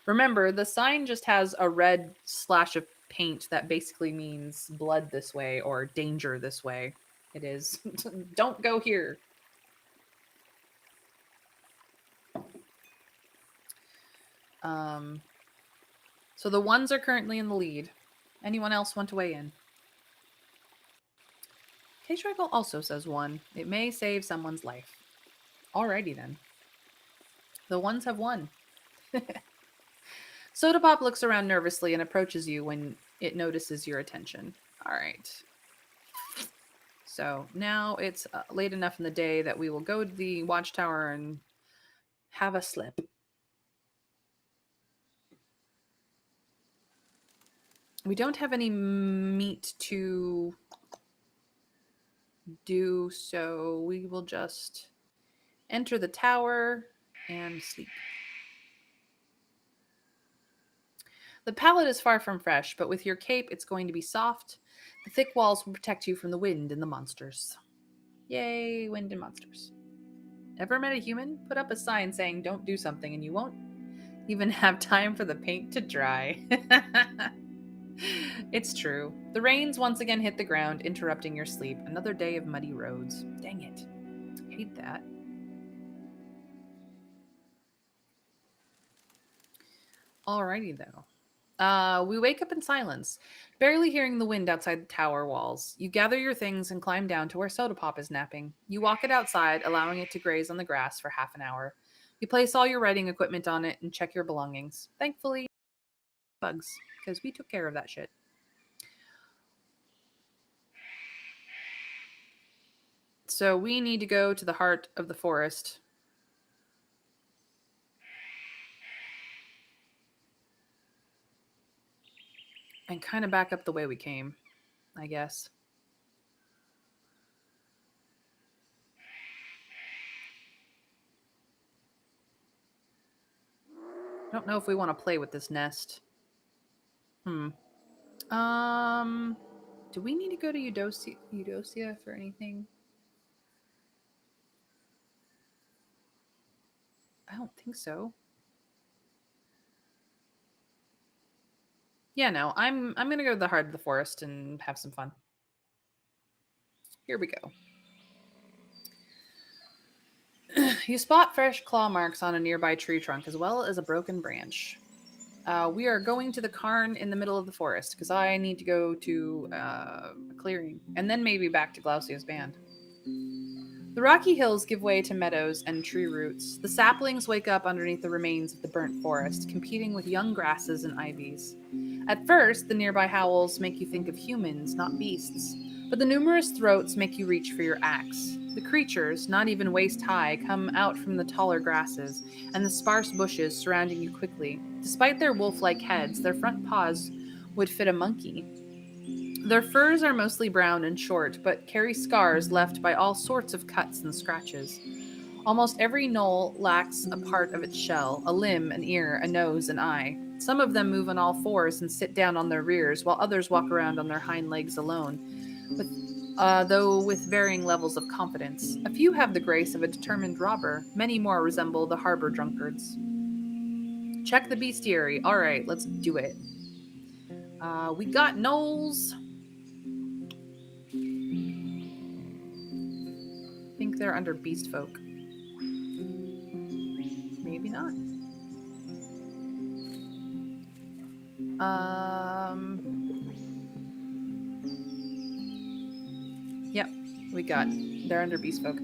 Remember, the sign just has a red splash of paint that basically means blood this way or danger this way. It is. Don't go here. So the 1s are currently in the lead. Anyone else want to weigh in? K-Struggle also says 1. It may save someone's life. Alrighty then. The 1s have won. Soda Pop looks around nervously and approaches you when it notices your attention. All right. So now it's late enough in the day that we will go to the watchtower and have a slip. We don't have any meat to do, so we will just enter the tower and sleep. The pallet is far from fresh, but with your cape, it's going to be soft. The thick walls will protect you from the wind and the monsters. Yay, wind and monsters. Ever met a human? Put up a sign saying don't do something and you won't even have time for the paint to dry. It's true. The rains once again hit the ground, interrupting your sleep. Another day of muddy roads. Dang it. I hate that. Alrighty, though. We wake up in silence, barely hearing the wind outside the tower walls. You gather your things and climb down to where Soda Pop is napping. You walk it outside, allowing it to graze on the grass for half an hour. You place all your writing equipment on it and check your belongings. Thankfully, bugs, because we took care of that shit. So we need to go to the heart of the forest. And kind of back up the way we came, I guess. I don't know if we want to play with this nest. Do we need to go to Eudocia for anything? I don't think so. Yeah, no. I'm gonna go to the heart of the forest and have some fun. Here we go. You spot fresh claw marks on a nearby tree trunk as well as a broken branch. We are going to the cairn in the middle of the forest because I need to go to a clearing and then maybe back to Glaucia's band. The rocky hills give way to meadows and tree roots. The saplings wake up underneath the remains of the burnt forest, competing with young grasses and ivies. At first, the nearby howls make you think of humans, not beasts, but the numerous throats make you reach for your axe. The creatures, not even waist high, come out from the taller grasses and the sparse bushes surrounding you quickly. Despite their wolf-like heads, their front paws would fit a monkey. Their furs are mostly brown and short, but carry scars left by all sorts of cuts and scratches. Almost every knoll lacks a part of its shell, a limb, an ear, a nose, an eye. Some of them move on all fours and sit down on their rears, while others walk around on their hind legs alone, though with varying levels of confidence. A few have the grace of a determined robber. Many more resemble the harbor drunkards. Check the bestiary. All right, let's do it. We got gnolls. think they're under beast folk. Maybe not. Yep, they're under beast folk.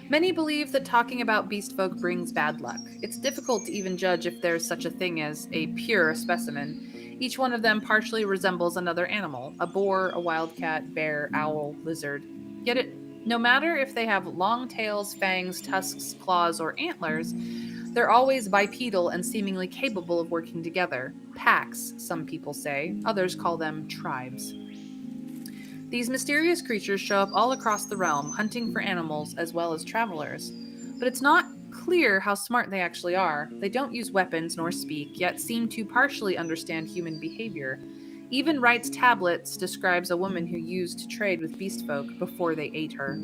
Many believe that talking about beast folk brings bad luck. It's difficult to even judge if there's such a thing as a pure specimen. Each one of them partially resembles another animal: a boar, a wildcat, bear, owl, lizard. Yet no matter if they have long tails, fangs, tusks, claws, or antlers, they're always bipedal and seemingly capable of working together. Packs, some people say. Others call them tribes. These mysterious creatures show up all across the realm, hunting for animals as well as travelers. But it's not clear how smart they actually are. They don't use weapons nor speak, yet seem to partially understand human behavior. Even Wright's tablets describes a woman who used to trade with beast folk before they ate her.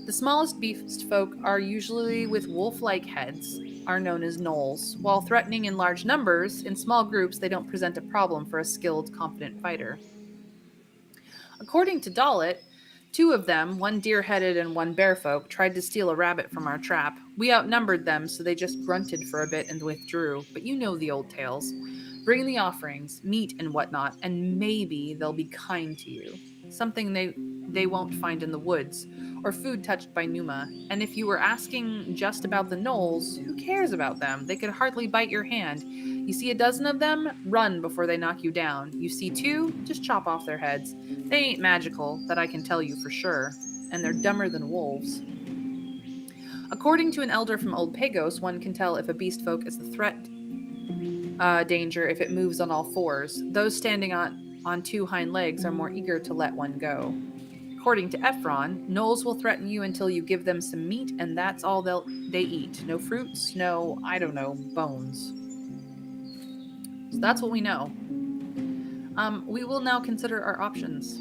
The smallest beast folk are usually with wolf-like heads, are known as gnolls. While threatening in large numbers, in small groups they don't present a problem for a skilled, confident fighter. According to Dalit, 2 of them, one deer-headed and one bearfolk, tried to steal a rabbit from our trap. We outnumbered them, so they just grunted for a bit and withdrew. But you know the old tales. Bring the offerings, meat and whatnot, and maybe they'll be kind to you. Something they won't find in the woods, or food touched by Numa. And if you were asking just about the gnolls, who cares about them? They could hardly bite your hand. You see a dozen of them, run before they knock you down. You see 2, just chop off their heads. They ain't magical, that I can tell you for sure. And they're dumber than wolves. According to an elder from Old Pagos, one can tell if a beast folk is the threat danger if it moves on all 4s. Those standing on 2 hind legs are more eager to let one go. According to Ephron, gnolls will threaten you until you give them some meat, and that's all they eat. No fruits, no, bones. So that's what we know. We will now consider our options.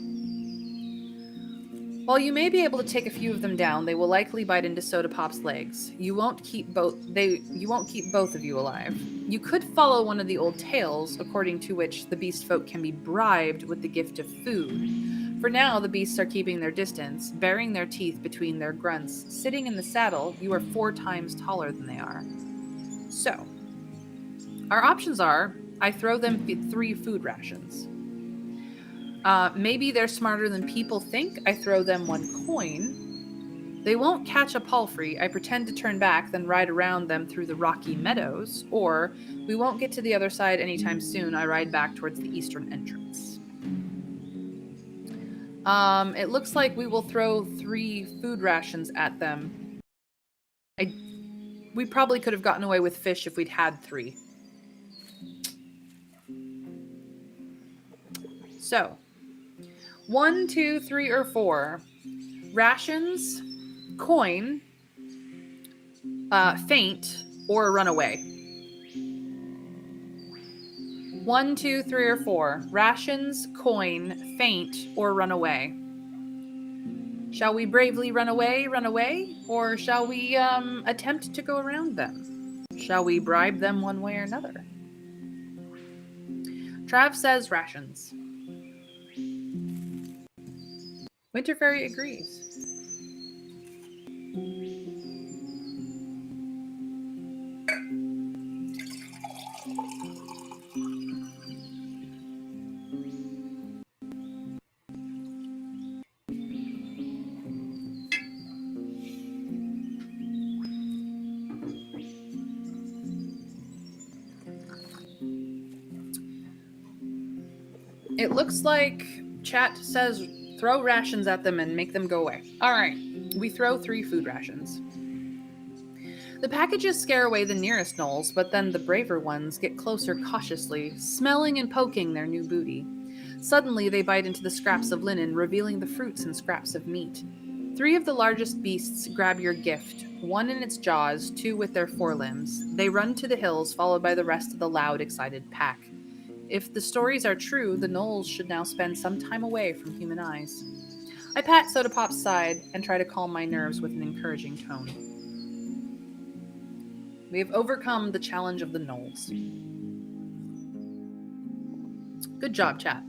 While you may be able to take a few of them down, they will likely bite into Soda Pop's legs. You won't keep both of you alive. You could follow one of the old tales, according to which the beast folk can be bribed with the gift of food. For now, the beasts are keeping their distance, baring their teeth between their grunts. Sitting in the saddle, you are 4 times taller than they are. So, our options are, I throw them 3 food rations. Maybe they're smarter than people think. I throw them 1 coin. They won't catch a palfrey. I pretend to turn back, then ride around them through the rocky meadows. Or, we won't get to the other side anytime soon. I ride back towards the eastern entrance. It looks like we will throw 3 food rations at them. We probably could have gotten away with fish if we'd had 3. So, 1, 2, 3, or 4. Rations, coin, faint, or run away. 1, 2, 3, or 4. Rations, coin, faint, or run away. Shall we bravely run away, or shall we attempt to go around them? Shall we bribe them one way or another? Trav says rations. Winter Fairy agrees. It looks like chat says throw rations at them and make them go away. All right, we throw 3 food rations. The packages scare away the nearest gnolls, but then the braver ones get closer cautiously, smelling and poking their new booty. Suddenly, they bite into the scraps of linen, revealing the fruits and scraps of meat. 3 of the largest beasts grab your gift, 1 in its jaws, 2 with their forelimbs. They run to the hills, followed by the rest of the loud, excited pack. If the stories are true, the gnolls should now spend some time away from human eyes. I pat Soda Pop's side and try to calm my nerves with an encouraging tone. We have overcome the challenge of the gnolls. Good job, chat.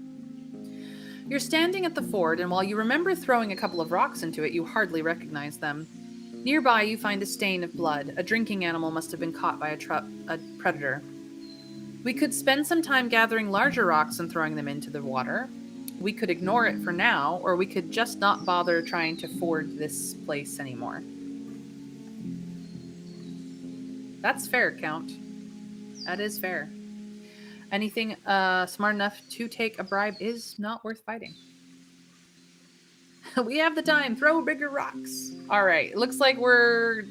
You're standing at the ford, and while you remember throwing a couple of rocks into it, you hardly recognize them. Nearby, you find a stain of blood. A drinking animal must have been caught by a predator. We could spend some time gathering larger rocks and throwing them into the water. We could ignore it for now, or we could just not bother trying to ford this place anymore. That's fair, Count. That is fair. Anything smart enough to take a bribe is not worth fighting. We have the time. Throw bigger rocks. All right. Looks like we're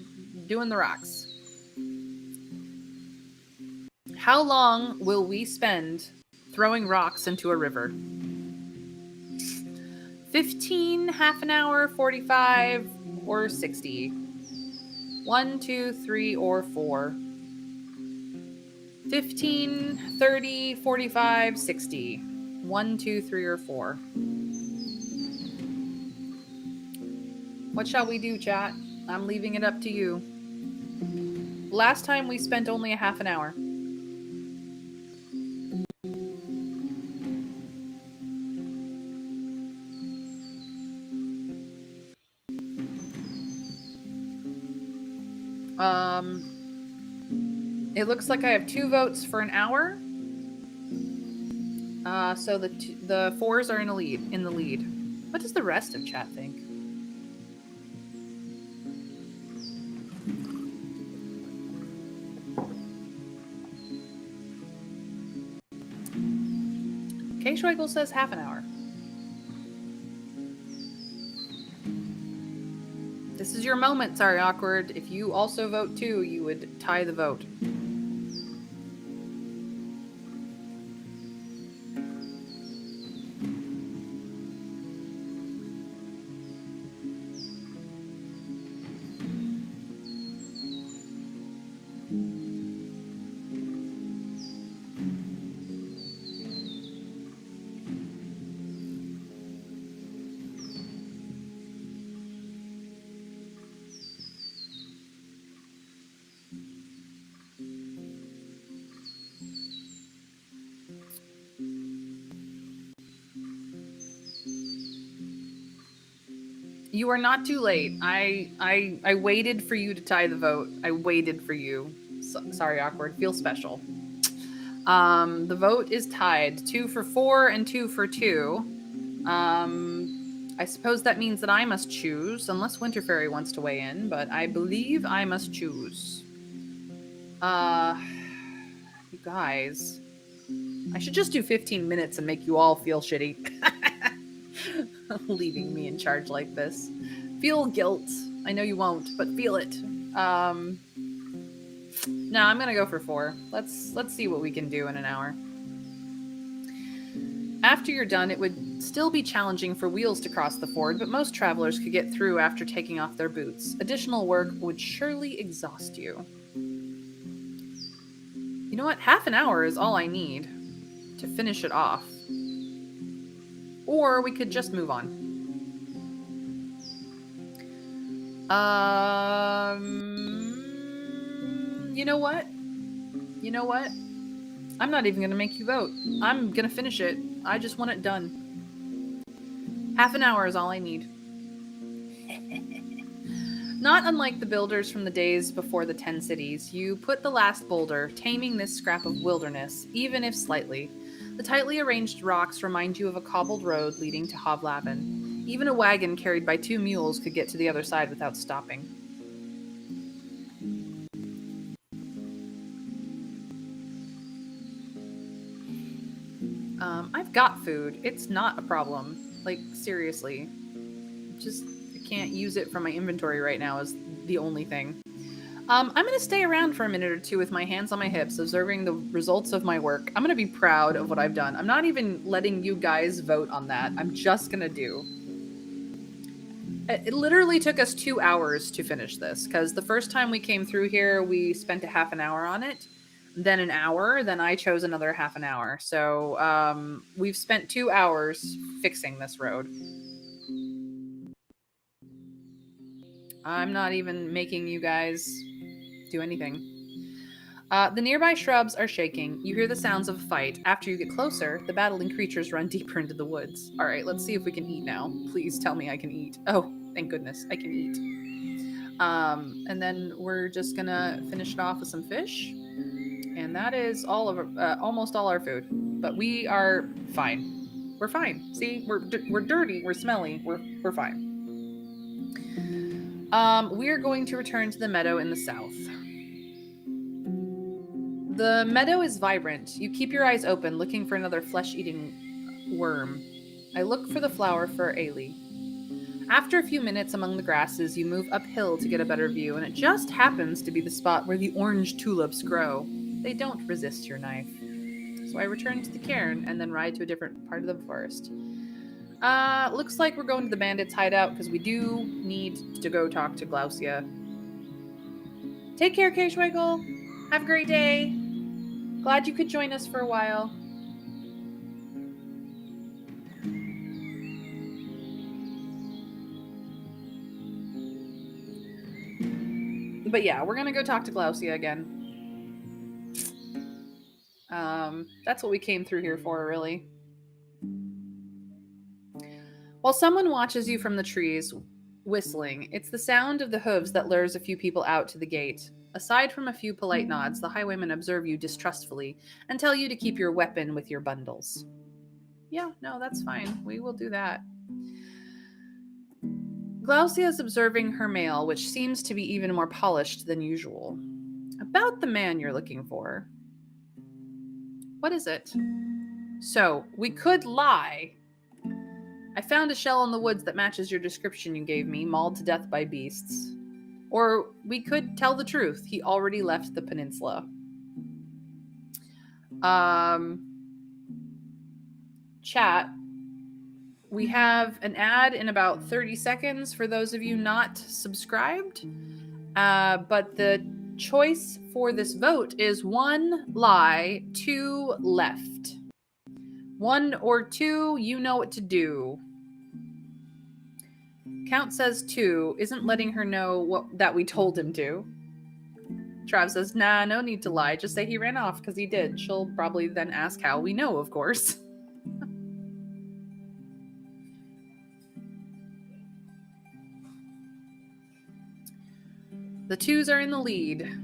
doing the rocks. How long will we spend throwing rocks into a river? 15, half an hour, 45, or 60? 1, 2, 3, or 4? 15, 30, 45, 60. 1, 2, 3, or 4. What shall we do, chat? I'm leaving it up to you. Last time we spent only a half an hour. It looks like I have 2 votes for an hour. So the 4s are in the lead. What does the rest of chat think? K-Schweigel says half an hour. This is your moment, sorry, Awkward. If you also vote 2, you would tie the vote. You are not too late. I waited for you to tie the vote. I waited for you. Sorry, Awkward. Feel special. The vote is tied. 2 for 4 and 2 for 2. I suppose that means that I must choose, unless Winter Fairy wants to weigh in, but I believe I must choose. You guys. I should just do 15 minutes and make you all feel shitty. Leaving me in charge like this. Feel guilt. I know you won't, but feel it. No, I'm gonna go for 4. Let's see what we can do in an hour. After you're done, it would still be challenging for wheels to cross the ford, but most travelers could get through after taking off their boots. Additional work would surely exhaust you. You know what? Half an hour is all I need to finish it off. Or we could just move on. You know what? I'm not even going to make you vote. I'm going to finish it. I just want it done. Half an hour is all I need. Not unlike the builders from the days before the 10 cities, you put the last boulder, taming this scrap of wilderness, even if slightly. The tightly arranged rocks remind you of a cobbled road leading to Hovlavin. Even a wagon carried by 2 mules could get to the other side without stopping. I've got food. It's not a problem. Like, seriously. Just, I can't use it from my inventory right now is the only thing. I'm going to stay around for a minute or 2 with my hands on my hips, observing the results of my work. I'm going to be proud of what I've done. I'm not even letting you guys vote on that. I'm just going to do. It literally took us 2 hours to finish this, because the first time we came through here, we spent a half an hour on it, then an hour, then I chose another half an hour. So we've spent 2 hours fixing this road. I'm not even making you guys do anything. The nearby shrubs are shaking. You hear the sounds of a fight. After you get closer, the battling creatures run deeper into the woods. All right, let's see if we can eat now. Please tell me I can eat. Oh, thank goodness, I can eat. And then we're just gonna finish it off with some fish. And that is all of almost all our food. But we are fine. We're fine. See, we're dirty. We're smelly. We're fine. We're going to return to the meadow in the south. The meadow is vibrant. You keep your eyes open, looking for another flesh-eating worm. I look for the flower for Ailey. After a few minutes among the grasses, you move uphill to get a better view, and it just happens to be the spot where the orange tulips grow. They don't resist your knife. So I return to the cairn and then ride to a different part of the forest. Looks like we're going to the bandits' hideout because we do need to go talk to Glaucia. Take care, K-Schweigle. Have a great day. Glad you could join us for a while. But yeah, we're gonna go talk to Glaucia again. That's what we came through here for, really. While someone watches you from the trees, whistling, it's the sound of the hooves that lures a few people out to the gate. Aside from a few polite nods, the highwaymen observe you distrustfully and tell you to keep your weapon with your bundles. Yeah, no, that's fine. We will do that. Glaucia is observing her mail, which seems to be even more polished than usual. About the man you're looking for. What is it? So, we could lie. I found a shell in the woods that matches your description you gave me, mauled to death by beasts. Or we could tell the truth. He already left the peninsula. Chat. We have an ad in about 30 seconds for those of you not subscribed. But the choice for this vote is 1 lie, 2 left. 1 or 2, you know what to do. Count says 2, isn't letting her know that we told him to. Trav says, nah, no need to lie. Just say he ran off because he did. She'll probably then ask how. We know, of course. The 2s are in the lead.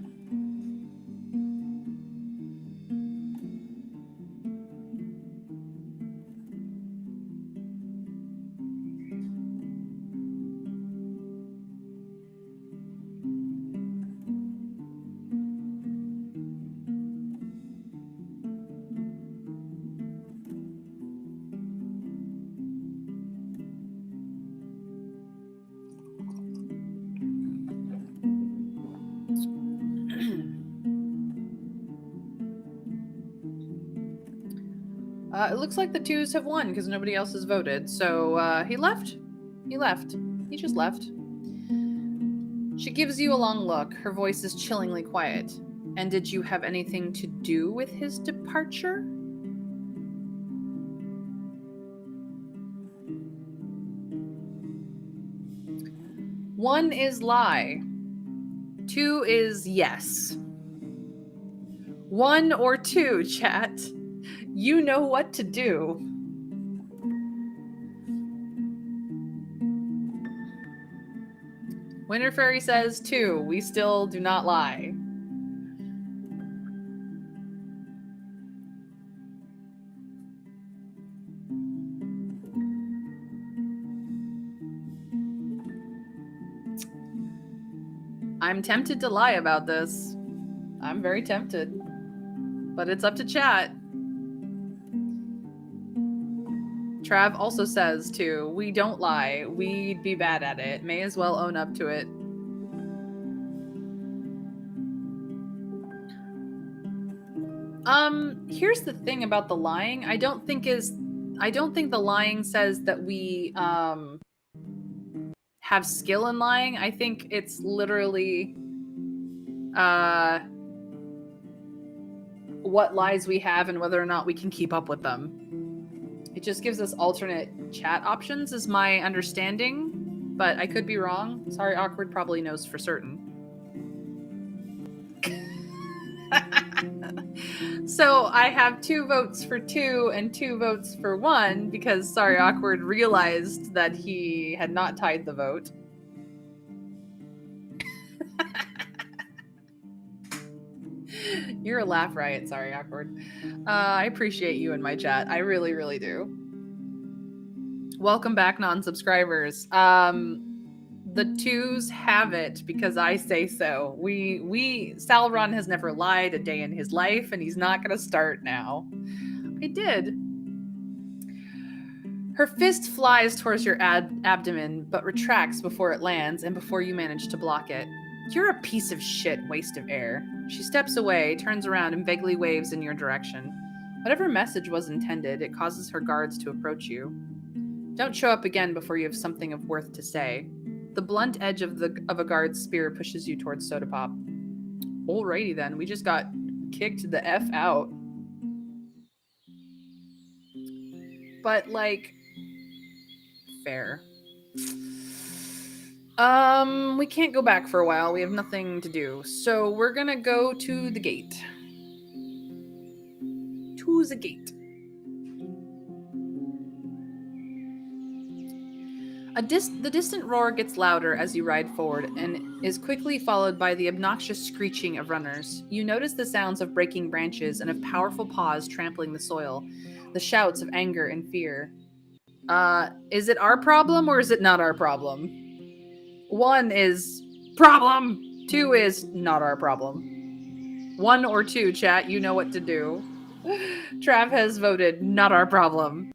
It looks like the 2s have won because nobody else has voted. So he left. He left. He just left. She gives you a long look. Her voice is chillingly quiet. And did you have anything to do with his departure? One is lie. 2 is yes. 1 or 2, chat. You know what to do. Winter Fairy says 2. We still do not lie. I'm tempted to lie about this. I'm very tempted. But it's up to chat. Trav also says, too, we don't lie. We'd be bad at it. May as well own up to it. Here's the thing about the lying. I don't think the lying says that we, have skill in lying. I think it's literally, what lies we have and whether or not we can keep up with them. It just gives us alternate chat options is my understanding, but I could be wrong. Sorry, Awkward probably knows for certain. So I have 2 votes for 2 and 2 votes for 1 because Sorry Awkward realized that he had not tied the vote. You're a laugh riot. Sorry, awkward. I appreciate you in my chat. I really, really do. Welcome back, non-subscribers. The twos have it because I say so. Salron has never lied a day in his life, and he's not gonna start now. I did. Her fist flies towards your abdomen, but retracts before it lands and before you manage to block it. You're a piece of shit waste of air. She steps away, turns around, and vaguely waves in your direction. Whatever message was intended, it causes her guards to approach you. Don't show up again before you have something of worth to say. The blunt edge of a guard's spear pushes you towards Soda Pop. Alrighty then, we just got kicked the F out. But, like, fair. We can't go back for a while. We have nothing to do. So we're gonna go to the gate. To the gate. The distant roar gets louder as you ride forward and is quickly followed by the obnoxious screeching of runners. You notice the sounds of breaking branches and of powerful paws trampling the soil, the shouts of anger and fear. Is it our problem or is it not our problem? 1 is problem, 2 is not our problem. 1 or 2, chat, you know what to do. Trav has voted not our problem.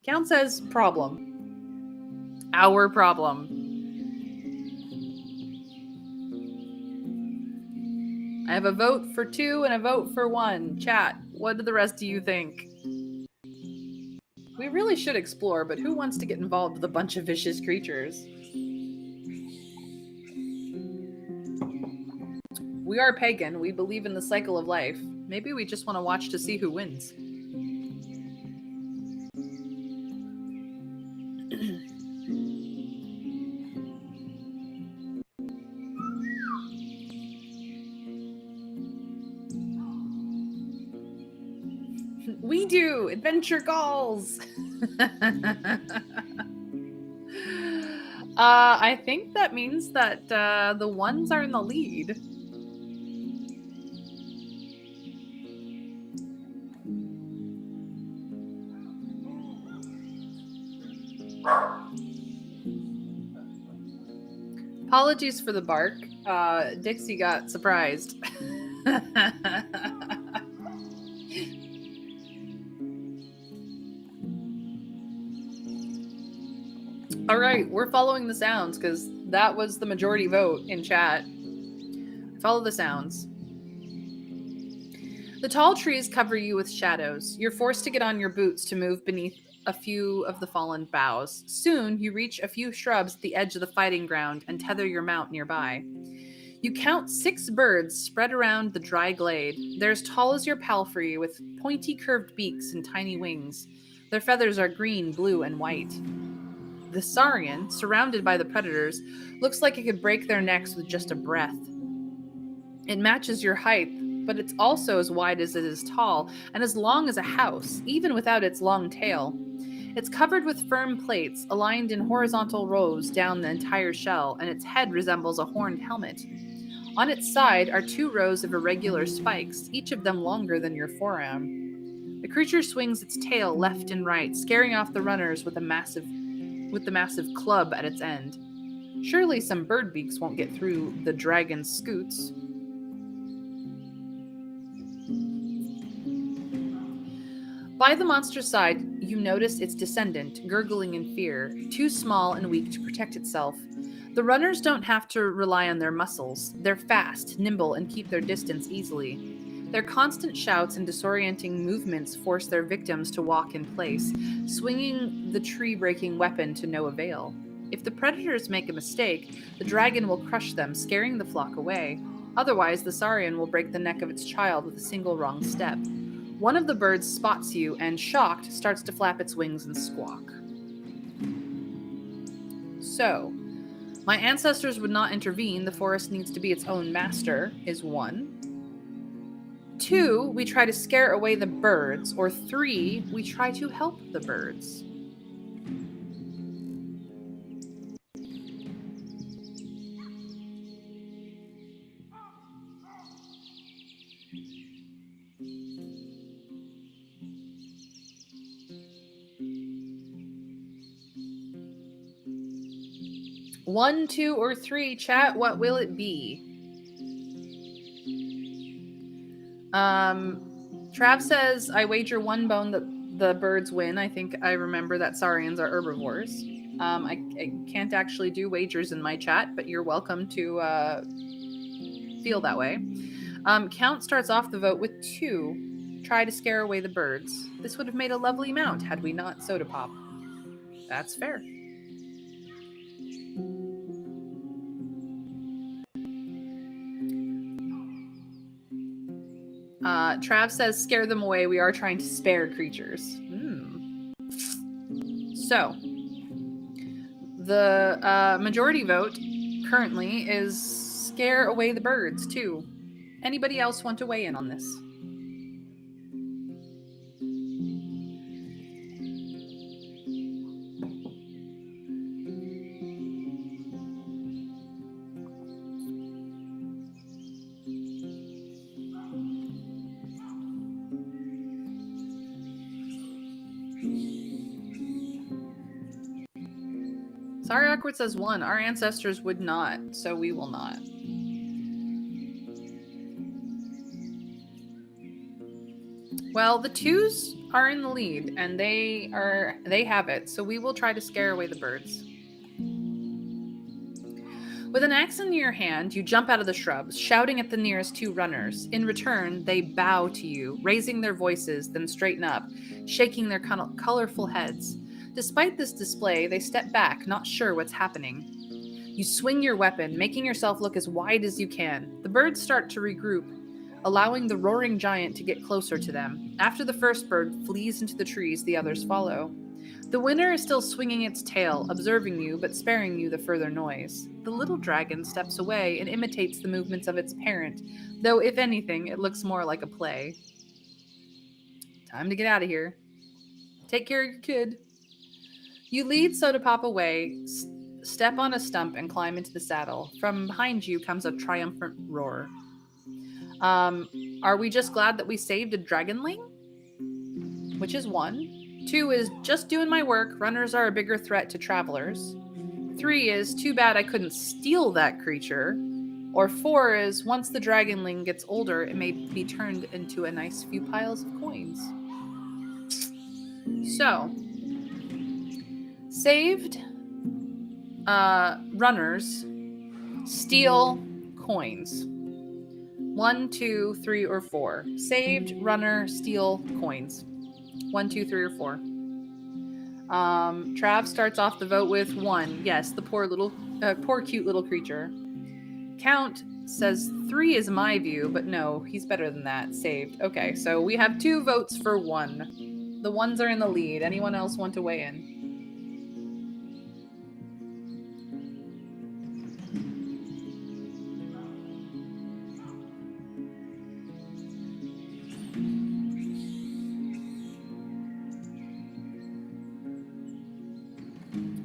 Count says problem. Our problem. I have a vote for 2 and a vote for 1. Chat, what do the rest of you think? We really should explore, but who wants to get involved with a bunch of vicious creatures? We are pagan. We believe in the cycle of life. Maybe we just want to watch to see who wins. We do! Adventure calls! I think that means that the ones are in the lead. Apologies for the bark. Dixie got surprised. All right, we're following the sounds because that was the majority vote in chat. Follow the sounds. The tall trees cover you with shadows. You're forced to get on your boots to move beneath a few of the fallen boughs. Soon, you reach a few shrubs at the edge of the fighting ground and tether your mount nearby. You count 6 birds spread around the dry glade. They're as tall as your palfrey, with pointy curved beaks and tiny wings. Their feathers are green, blue, and white. The saurian, surrounded by the predators, looks like it could break their necks with just a breath. It matches your height, but it's also as wide as it is tall, and as long as a house, even without its long tail. It's covered with firm plates, aligned in horizontal rows down the entire shell, and its head resembles a horned helmet. On its side are 2 rows of irregular spikes, each of them longer than your forearm. The creature swings its tail left and right, scaring off the runners with the massive club at its end. Surely some bird beaks won't get through the dragon's scoots. By the monster's side, you notice its descendant, gurgling in fear, too small and weak to protect itself. The runners don't have to rely on their muscles. They're fast, nimble, and keep their distance easily. Their constant shouts and disorienting movements force their victims to walk in place, swinging the tree-breaking weapon to no avail. If the predators make a mistake, the dragon will crush them, scaring the flock away. Otherwise, the saurian will break the neck of its child with a single wrong step. One of the birds spots you and, shocked, starts to flap its wings and squawk. So, my ancestors would not intervene. The forest needs to be its own master, is 1. 2, we try to scare away the birds. Or 3, we try to help the birds. 1, 2, or 3. Chat, what will it be? Trav says, I wager 1 bone that the birds win. I think I remember that saurians are herbivores. I can't actually do wagers in my chat, but you're welcome to feel that way. Count starts off the vote with 2. Try to scare away the birds. This would have made a lovely mount had we not soda pop. That's fair. Trav says, scare them away. We are trying to spare creatures. So, the majority vote currently is scare away the birds, too. Anybody else want to weigh in on this? Sorry, Awkward says 1. Our ancestors would not, so we will not. Well, the 2s are in the lead, and they have it, so we will try to scare away the birds. With an axe in your hand, you jump out of the shrubs, shouting at the nearest 2 runners. In return, they bow to you, raising their voices, then straighten up, shaking their colorful heads. Despite this display, they step back, not sure what's happening. You swing your weapon, making yourself look as wide as you can. The birds start to regroup, allowing the roaring giant to get closer to them. After the first bird flees into the trees, the others follow. The winner is still swinging its tail, observing you, but sparing you the further noise. The little dragon steps away and imitates the movements of its parent, though if anything, it looks more like a play. Time to get out of here. Take care of your kid. You lead Soda Pop away, step on a stump, and climb into the saddle. From behind you comes a triumphant roar. Are we just glad that we saved a dragonling? Which is 1. 2 is just doing my work. Runners are a bigger threat to travelers. 3 is too bad I couldn't steal that creature. Or 4 is once the dragonling gets older, it may be turned into a nice few piles of coins. So, saved runners steal coins. 1, 2, 3, or 4. Saved runner steal coins. 1, 2, 3, or 4. Trav starts off the vote with 1. Yes, the poor cute little creature. Count says 3 is my view, but no, he's better than that. Saved. Okay, so we have 2 votes for 1. The 1s are in the lead. Anyone else want to weigh in?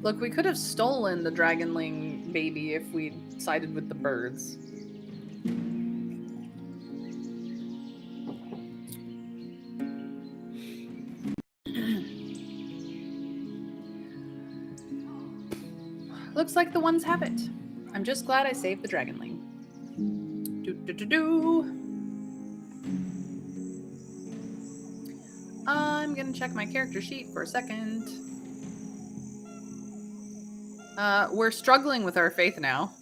Look, we could have stolen the dragonling baby if we sided with the birds. Looks like the 1s have it. I'm just glad I saved the dragonling. I'm gonna check my character sheet for a second. We're struggling with our faith now.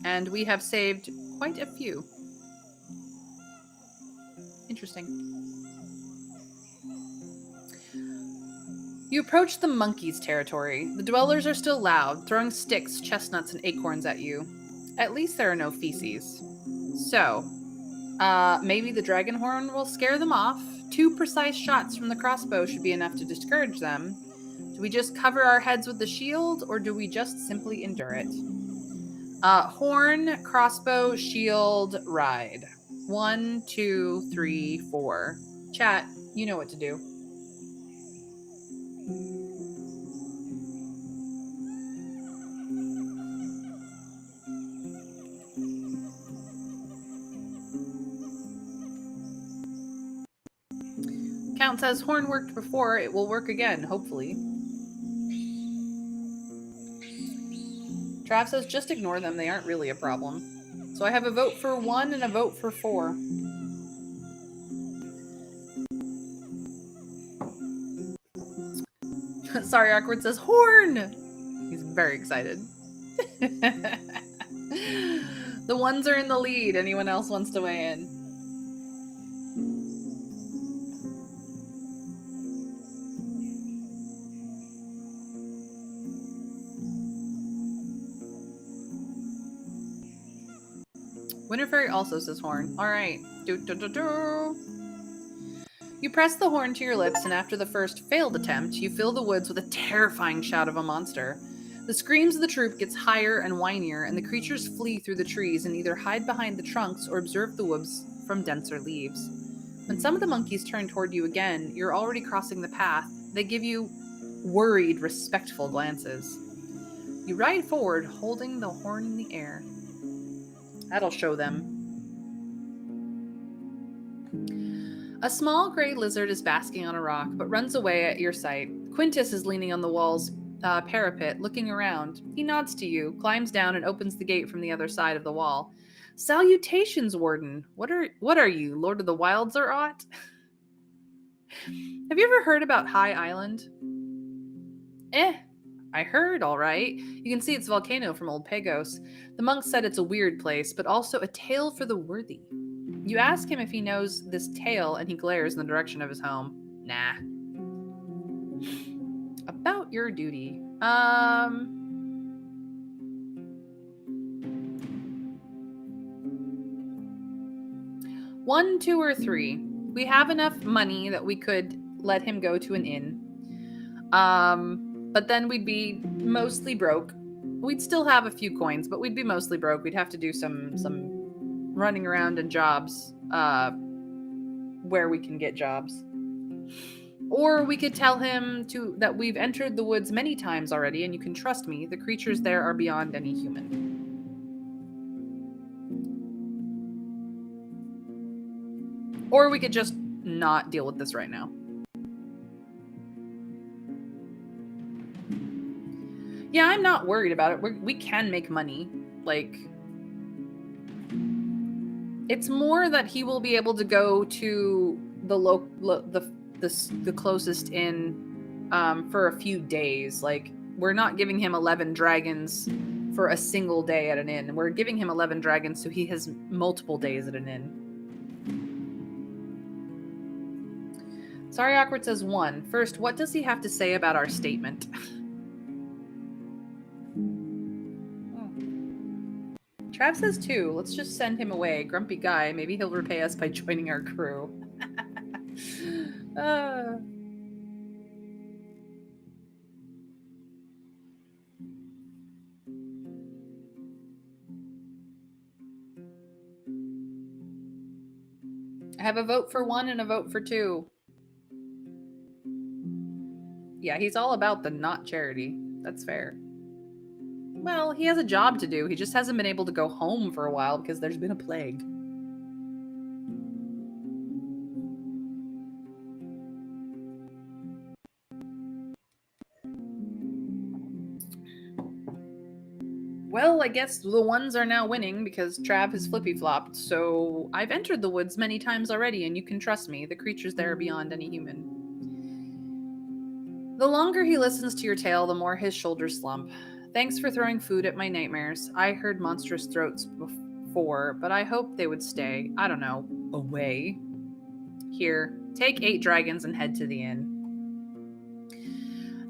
And we have saved quite a few. Interesting. You approach the monkey's territory. The dwellers are still loud, throwing sticks, chestnuts, and acorns at you. At least there are no feces. So, maybe the dragon horn will scare them off. 2 precise shots from the crossbow should be enough to discourage them. Do we just cover our heads with the shield, or do we just simply endure it? Horn, crossbow, shield, ride. 1, 2, 3, 4. Chat, you know what to do. Count says horn worked before, it will work again, hopefully. Trav says just ignore them. They aren't really a problem. So I have a vote for 1 and a vote for 4. Sorry, Awkward says horn. He's very excited. The ones are in the lead. Anyone else wants to weigh in? Winter Fairy also says horn. All right. You press the horn to your lips, and after the first failed attempt, you fill the woods with a terrifying shout of a monster. The screams of the troop gets higher and whinier, and the creatures flee through the trees and either hide behind the trunks or observe the woods from denser leaves. When some of the monkeys turn toward you again, you're already crossing the path. They give you worried, respectful glances. You ride forward, holding the horn in the air. That'll show them. A small gray lizard is basking on a rock, but runs away at your sight. Quintus is leaning on the wall's parapet, looking around. He nods to you, climbs down, and opens the gate from the other side of the wall. Salutations, Warden. What are you, Lord of the Wilds or aught? Have you ever heard about High Island? I heard, all right. You can see its volcano from Old Pagos. The monk said it's a weird place, but also a tale for the worthy. You ask him if he knows this tale, and he glares in the direction of his home. Nah. About your duty. 1, 2, or 3. We have enough money that we could let him go to an inn. But then we'd be mostly broke. We'd still have a few coins, but we'd be mostly broke. We'd have to do some running around in jobs, where we can get jobs. Or we could tell him that we've entered the woods many times already, and you can trust me, the creatures there are beyond any human. Or we could just not deal with this right now. Yeah, I'm not worried about it. We can make money. Like, it's more that he will be able to go to the closest inn for a few days. Like, we're not giving him 11 dragons for a single day at an inn. We're giving him 11 dragons so he has multiple days at an inn. Sorry, Awkward says 1. First, what does he have to say about our statement? Trav says 2. Let's just send him away. Grumpy guy. Maybe he'll repay us by joining our crew. I have a vote for 1 and a vote for 2. Yeah, he's all about the not charity. That's fair. Well, he has a job to do. He just hasn't been able to go home for a while because there's been a plague. Well, I guess the ones are now winning because Trav has flippy-flopped, so I've entered the woods many times already, and you can trust me, the creatures there are beyond any human. The longer he listens to your tale, the more his shoulders slump. Thanks for throwing food at my nightmares. I heard monstrous throats before, but I hoped they would stay, I don't know, away. Here, take 8 dragons and head to the inn.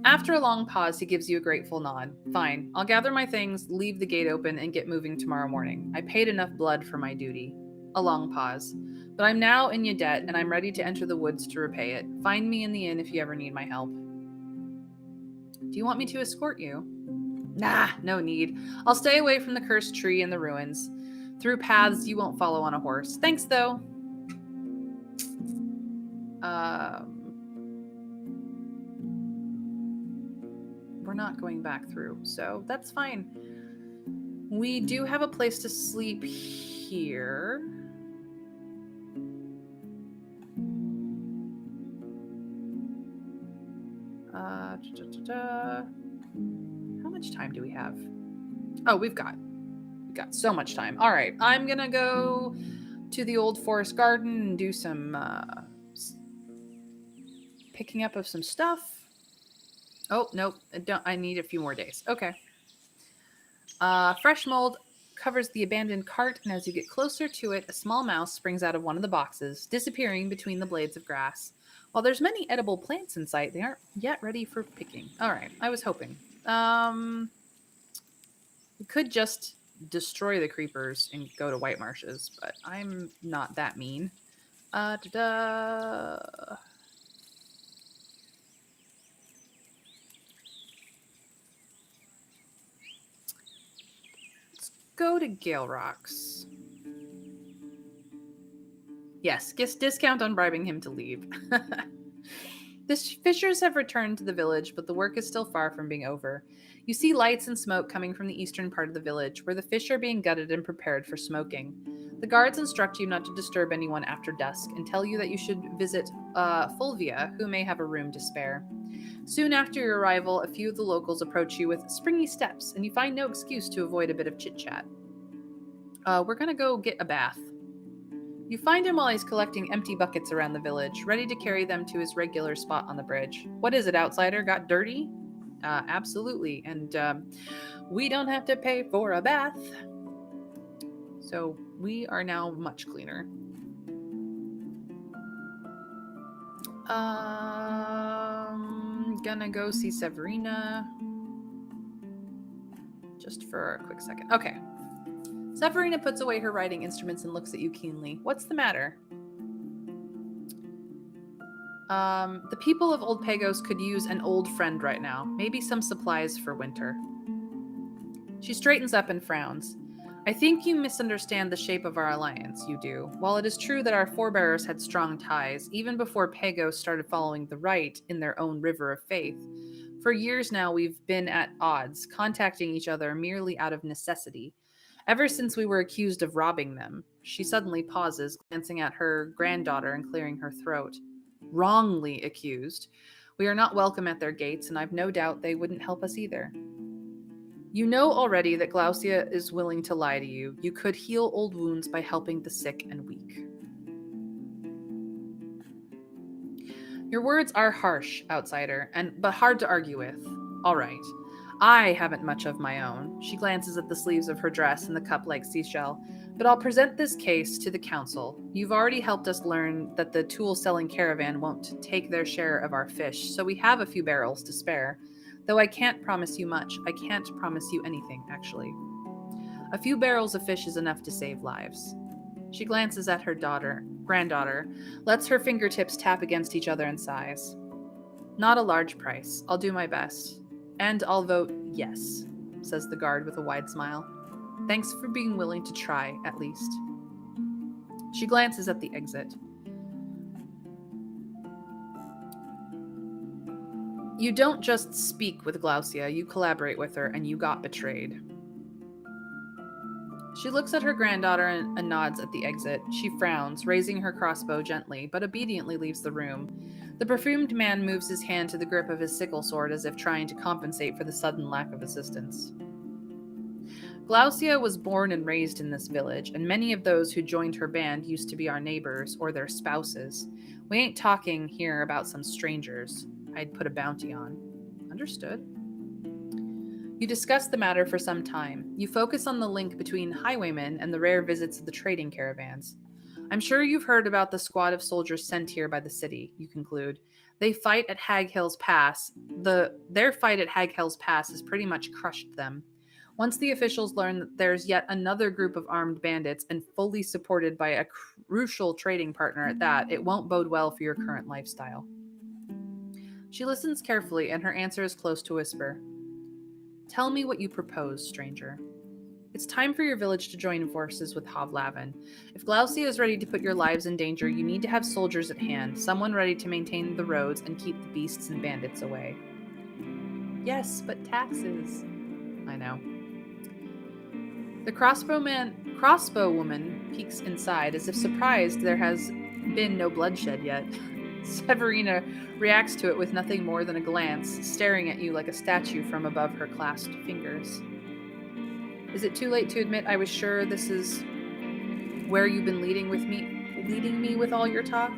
After a long pause, he gives you a grateful nod. Fine, I'll gather my things, leave the gate open, and get moving tomorrow morning. I paid enough blood for my duty. A long pause. But I'm now in your debt, and I'm ready to enter the woods to repay it. Find me in the inn if you ever need my help. Do you want me to escort you? Nah, no need. I'll stay away from the cursed tree and the ruins. Through paths you won't follow on a horse. Thanks, though. We're not going back through, so that's fine. We do have a place to sleep here. How much time do we have? Oh, we've got so much time. All right, I'm gonna go to the old forest garden and do some picking up of some stuff. Oh, nope. I need a few more days. Okay. Fresh mold covers the abandoned cart, and as you get closer to it, a small mouse springs out of one of the boxes, disappearing between the blades of grass. While there's many edible plants in sight, they aren't yet ready for picking. All right, I was hoping. We could just destroy the creepers and go to White Marshes, but I'm not that mean. Da-da. Go to Gale Rocks. Yes, discount on bribing him to leave. The fishers have returned to the village, but the work is still far from being over. You see lights and smoke coming from the eastern part of the village, where the fish are being gutted and prepared for smoking. The guards instruct you not to disturb anyone after dusk and tell you that you should visit Fulvia, who may have a room to spare. Soon after your arrival, a few of the locals approach you with springy steps, and you find no excuse to avoid a bit of chit-chat. We're gonna go get a bath. You find him while he's collecting empty buckets around the village, ready to carry them to his regular spot on the bridge. What is it, outsider? Got dirty? Absolutely. And we don't have to pay for a bath. So we are now much cleaner. Gonna go see Severina. Just for a quick second. Okay. Severina puts away her writing instruments and looks at you keenly. What's the matter? The people of Old Pagos could use an old friend right now. Maybe some supplies for winter. She straightens up and frowns. I think you misunderstand the shape of our alliance, you do. While it is true that our forebears had strong ties, even before Pagos started following the right in their own river of faith, for years now we've been at odds, contacting each other merely out of necessity. Ever since we were accused of robbing them. She suddenly pauses, glancing at her granddaughter and clearing her throat. Wrongly accused. We are not welcome at their gates, and I've no doubt they wouldn't help us either. You know already that Glaucia is willing to lie to you. You could heal old wounds by helping the sick and weak. Your words are harsh, outsider, but hard to argue with. All right. I haven't much of my own. She glances at the sleeves of her dress and the cup-like seashell. But I'll present this case to the council. You've already helped us learn that the tool-selling caravan won't take their share of our fish, so we have a few barrels to spare. Though I can't promise you much. I can't promise you anything, actually. A few barrels of fish is enough to save lives. She glances at her granddaughter, lets her fingertips tap against each other and sighs. Not a large price. I'll do my best. And I'll vote yes, says the guard with a wide smile. Thanks for being willing to try, at least. She glances at the exit. You don't just speak with Glaucia, you collaborate with her, and you got betrayed. She looks at her granddaughter and nods at the exit. She frowns, raising her crossbow gently, but obediently leaves the room. The perfumed man moves his hand to the grip of his sickle sword as if trying to compensate for the sudden lack of assistance. Glaucia was born and raised in this village, and many of those who joined her band used to be our neighbors or their spouses. We ain't talking here about some strangers I'd put a bounty on. Understood. You discuss the matter for some time. You focus on the link between highwaymen and the rare visits of the trading caravans. I'm sure you've heard about the squad of soldiers sent here by the city, you conclude. They fight at Hag Hill's Pass. Their fight at Hag Hill's Pass has pretty much crushed them. Once the officials learn that there's yet another group of armed bandits and fully supported by a crucial trading partner at that, it won't bode well for your current lifestyle. She listens carefully, and her answer is close to a whisper. Tell me what you propose, stranger. It's time for your village to join forces with Hovlavin. If Glaucia is ready to put your lives in danger, you need to have soldiers at hand, someone ready to maintain the roads and keep the beasts and bandits away. Yes, but taxes. I know. The crossbow woman peeks inside as if surprised there has been no bloodshed yet. Severina reacts to it with nothing more than a glance, staring at you like a statue from above her clasped fingers. Is it too late to admit I was sure this is where you've been leading me with all your talk?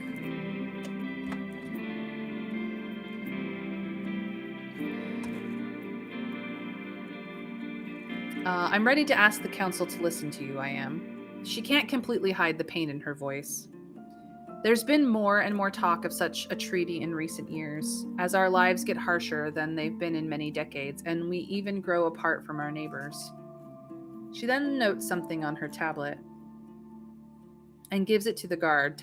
I'm ready to ask the council to listen to you, I am. She can't completely hide the pain in her voice. There's been more and more talk of such a treaty in recent years, as our lives get harsher than they've been in many decades, and we even grow apart from our neighbors. She then notes something on her tablet and gives it to the guard,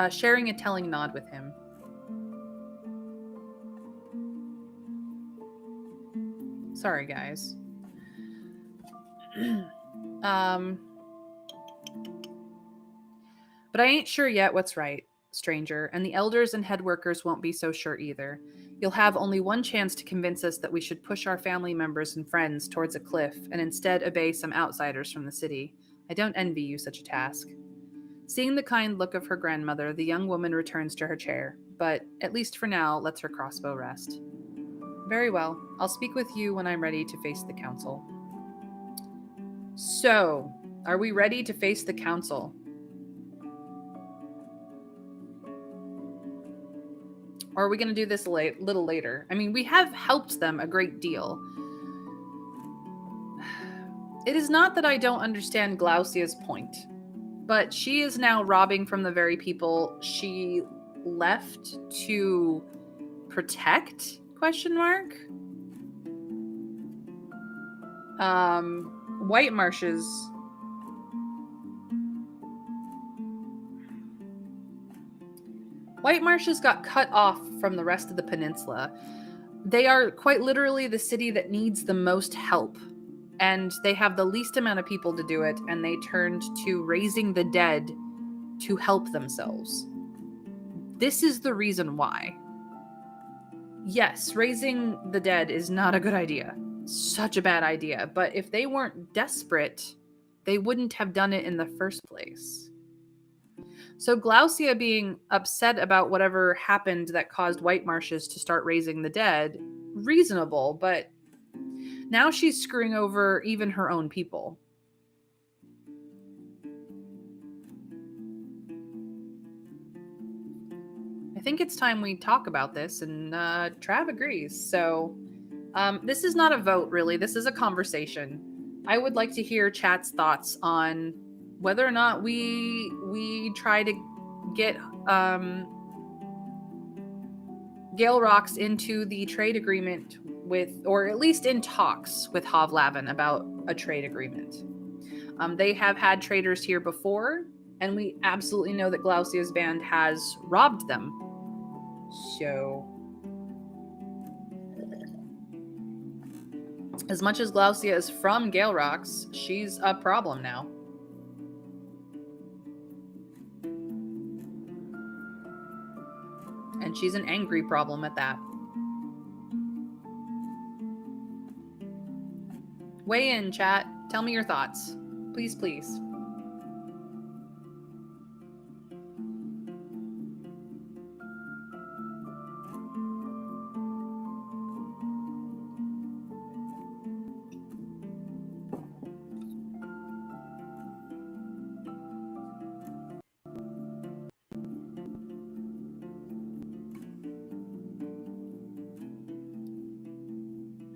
sharing a telling nod with him. Sorry, guys. But I ain't sure yet what's right, stranger, and the elders and head workers won't be so sure either. You'll have only one chance to convince us that we should push our family members and friends towards a cliff and instead obey some outsiders from the city. I don't envy you such a task. Seeing the kind look of her grandmother, the young woman returns to her chair, but at least for now lets her crossbow rest. Very well. I'll speak with you when I'm ready to face the council. So, are we ready to face the council? Or are we going to do this a little later? I mean, we have helped them a great deal. It is not that I don't understand Glaucia's point, but she is now robbing from the very people she left to protect? ? White Marshes. White Marshes got cut off from the rest of the peninsula. They are quite literally the city that needs the most help, and they have the least amount of people to do it, and they turned to raising the dead to help themselves. This is the reason why. Yes, raising the dead is not a good idea. Such a bad idea. But if they weren't desperate, they wouldn't have done it in the first place. So Glaucia being upset about whatever happened that caused White Marshes to start raising the dead, reasonable, but now she's screwing over even her own people. I think it's time we talk about this, and Trav agrees. So this is not a vote, really. This is a conversation. I would like to hear chat's thoughts on whether or not we try to get Gale Rocks into the trade agreement with, or at least in talks with Hovlavin about a trade agreement. They have had traders here before, and we absolutely know that Glaucia's band has robbed them. So, as much as Glaucia is from Gale Rocks, she's a problem now. And she's an angry problem at that. Weigh in, chat. Tell me your thoughts. Please, please.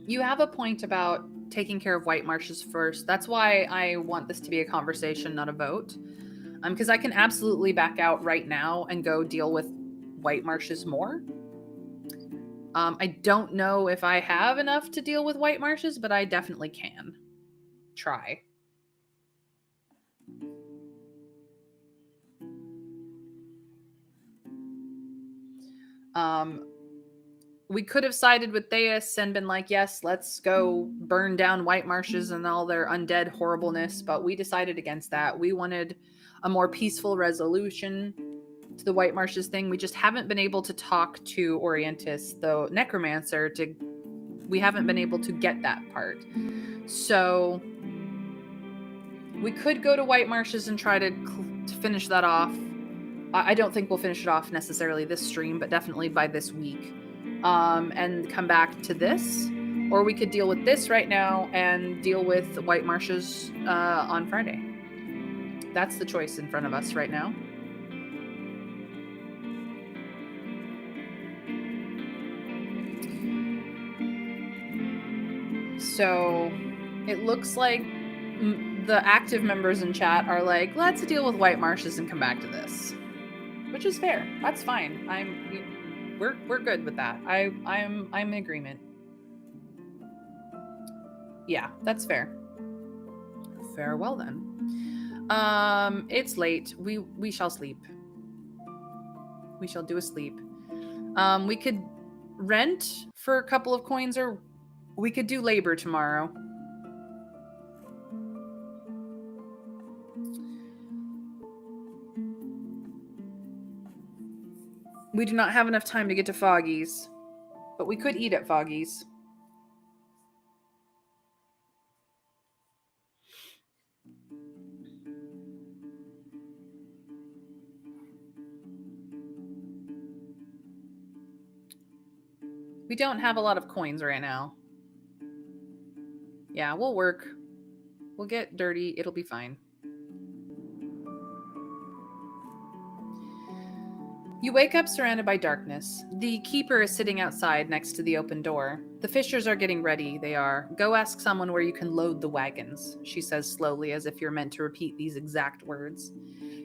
You have a point about taking care of White Marshes first. That's why I want this to be a conversation, not a vote. Because I can absolutely back out right now and go deal with White Marshes more. I don't know if I have enough to deal with White Marshes, but I definitely can try. We could have sided with Theus and been like, yes, let's go burn down White Marshes and all their undead horribleness, but we decided against that. We wanted a more peaceful resolution to the White Marshes thing. We just haven't been able to talk to Orientis, the necromancer, we haven't been able to get that part. So we could go to White Marshes and try to finish that off. I don't think we'll finish it off necessarily this stream, but definitely by this week. And come back to this. Or we could deal with this right now and deal with White Marshes on Friday. That's the choice in front of us right now. So it looks like the active members in chat are like, let's deal with White Marshes and come back to this, which is fair. That's fine. We're good with that. I'm in agreement. Yeah, that's fair. Farewell then. It's late. We shall sleep. We shall do a sleep. We could rent for a couple of coins, or we could do labor tomorrow. We do not have enough time to get to Foggy's, but we could eat at Foggy's. We don't have a lot of coins right now. Yeah, we'll work. We'll get dirty. It'll be fine. You wake up surrounded by darkness. The keeper is sitting outside next to the open door. The fishers are getting ready, they are. Go ask someone where you can load the wagons, she says slowly, as if you're meant to repeat these exact words.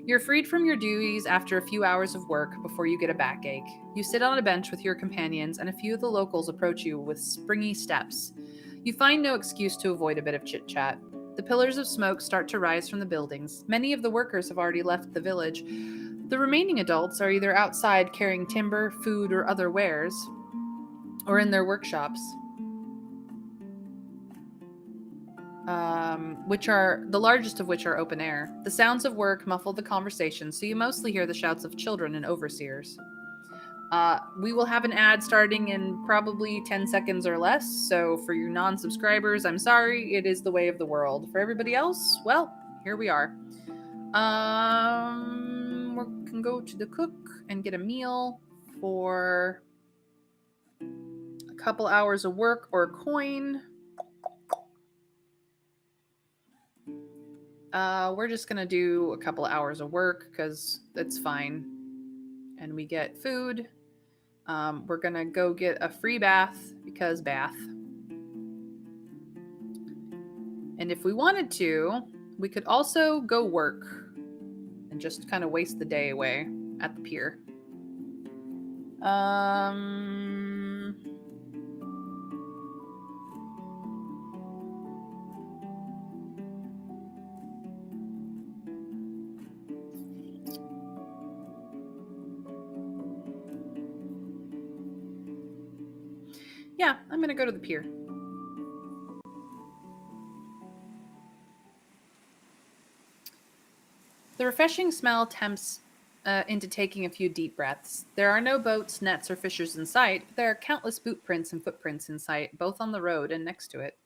You're freed from your duties after a few hours of work before you get a backache. You sit on a bench with your companions, and a few of the locals approach you with springy steps. You find no excuse to avoid a bit of chit-chat. The pillars of smoke start to rise from the buildings. Many of the workers have already left the village. The remaining adults are either outside carrying timber, food, or other wares, or in their workshops, which are the largest of which are open air. The sounds of work muffle the conversation, so you mostly hear the shouts of children and overseers. We will have an ad starting in probably 10 seconds or less, so for you non-subscribers, I'm sorry, it is the way of the world. For everybody else, well, here we are. We can go to the cook and get a meal for a couple hours of work or a coin. We're just gonna do a couple hours of work because it's fine. And we get food. We're gonna go get a free bath because bath. And if we wanted to, we could also go work and just kind of waste the day away at the pier. Yeah, I'm gonna go to the pier. The refreshing smell tempts into taking a few deep breaths. There are no boats, nets, or fishers in sight, but there are countless boot prints and footprints in sight, both on the road and next to it.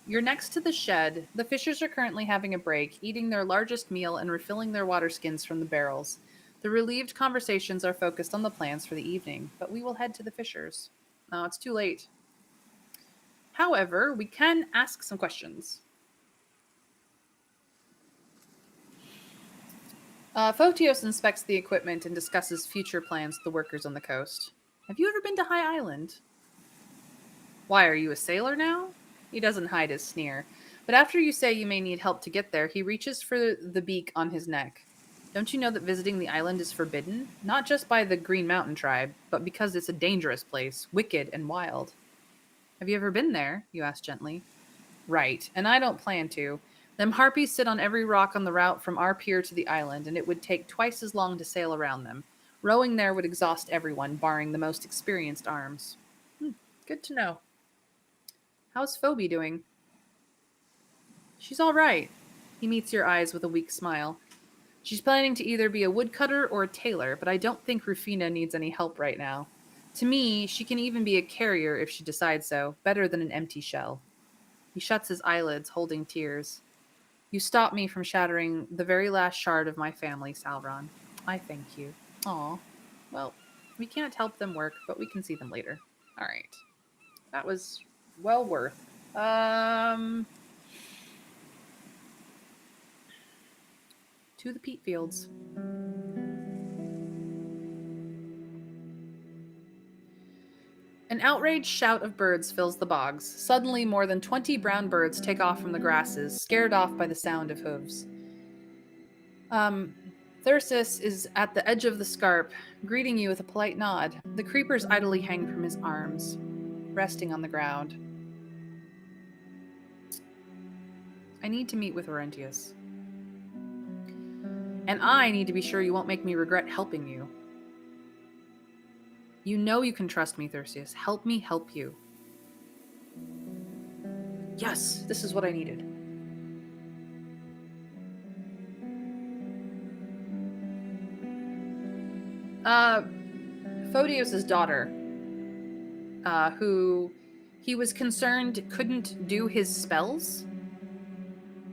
You're next to the shed. The fishers are currently having a break, eating their largest meal and refilling their water skins from the barrels. The relieved conversations are focused on the plans for the evening, but we will head to the fishers. No, it's too late. However, we can ask some questions. Photios inspects the equipment and discusses future plans with the workers on the coast. Have you ever been to High Island? Why, are you a sailor now? He doesn't hide his sneer. But after you say you may need help to get there, he reaches for the beak on his neck. Don't you know that visiting the island is forbidden? Not just by the Green Mountain tribe, but because it's a dangerous place, wicked and wild. Have you ever been there? You ask gently. Right, and I don't plan to. Them harpies sit on every rock on the route from our pier to the island, and it would take twice as long to sail around them. Rowing there would exhaust everyone, barring the most experienced arms. Good to know. How's Phoebe doing? She's all right. He meets your eyes with a weak smile. She's planning to either be a woodcutter or a tailor, but I don't think Rufina needs any help right now. To me, she can even be a carrier if she decides so, better than an empty shell. He shuts his eyelids, holding tears. You stopped me from shattering the very last shard of my family, Salron. I thank you. Aw. Well, we can't help them work, but we can see them later. All right. That was well worth. To the peat fields. An outraged shout of birds fills the bogs. Suddenly, more than 20 brown birds take off from the grasses, scared off by the sound of hooves. Um, Thyrsis is at the edge of the scarp, greeting you with a polite nod. The creepers idly hang from his arms, resting on the ground. I need to meet with Orentius. And I need to be sure you won't make me regret helping you. You know you can trust me, Thyrsis. Help me help you. Yes, this is what I needed. Photios' daughter, who he was concerned couldn't do his spells.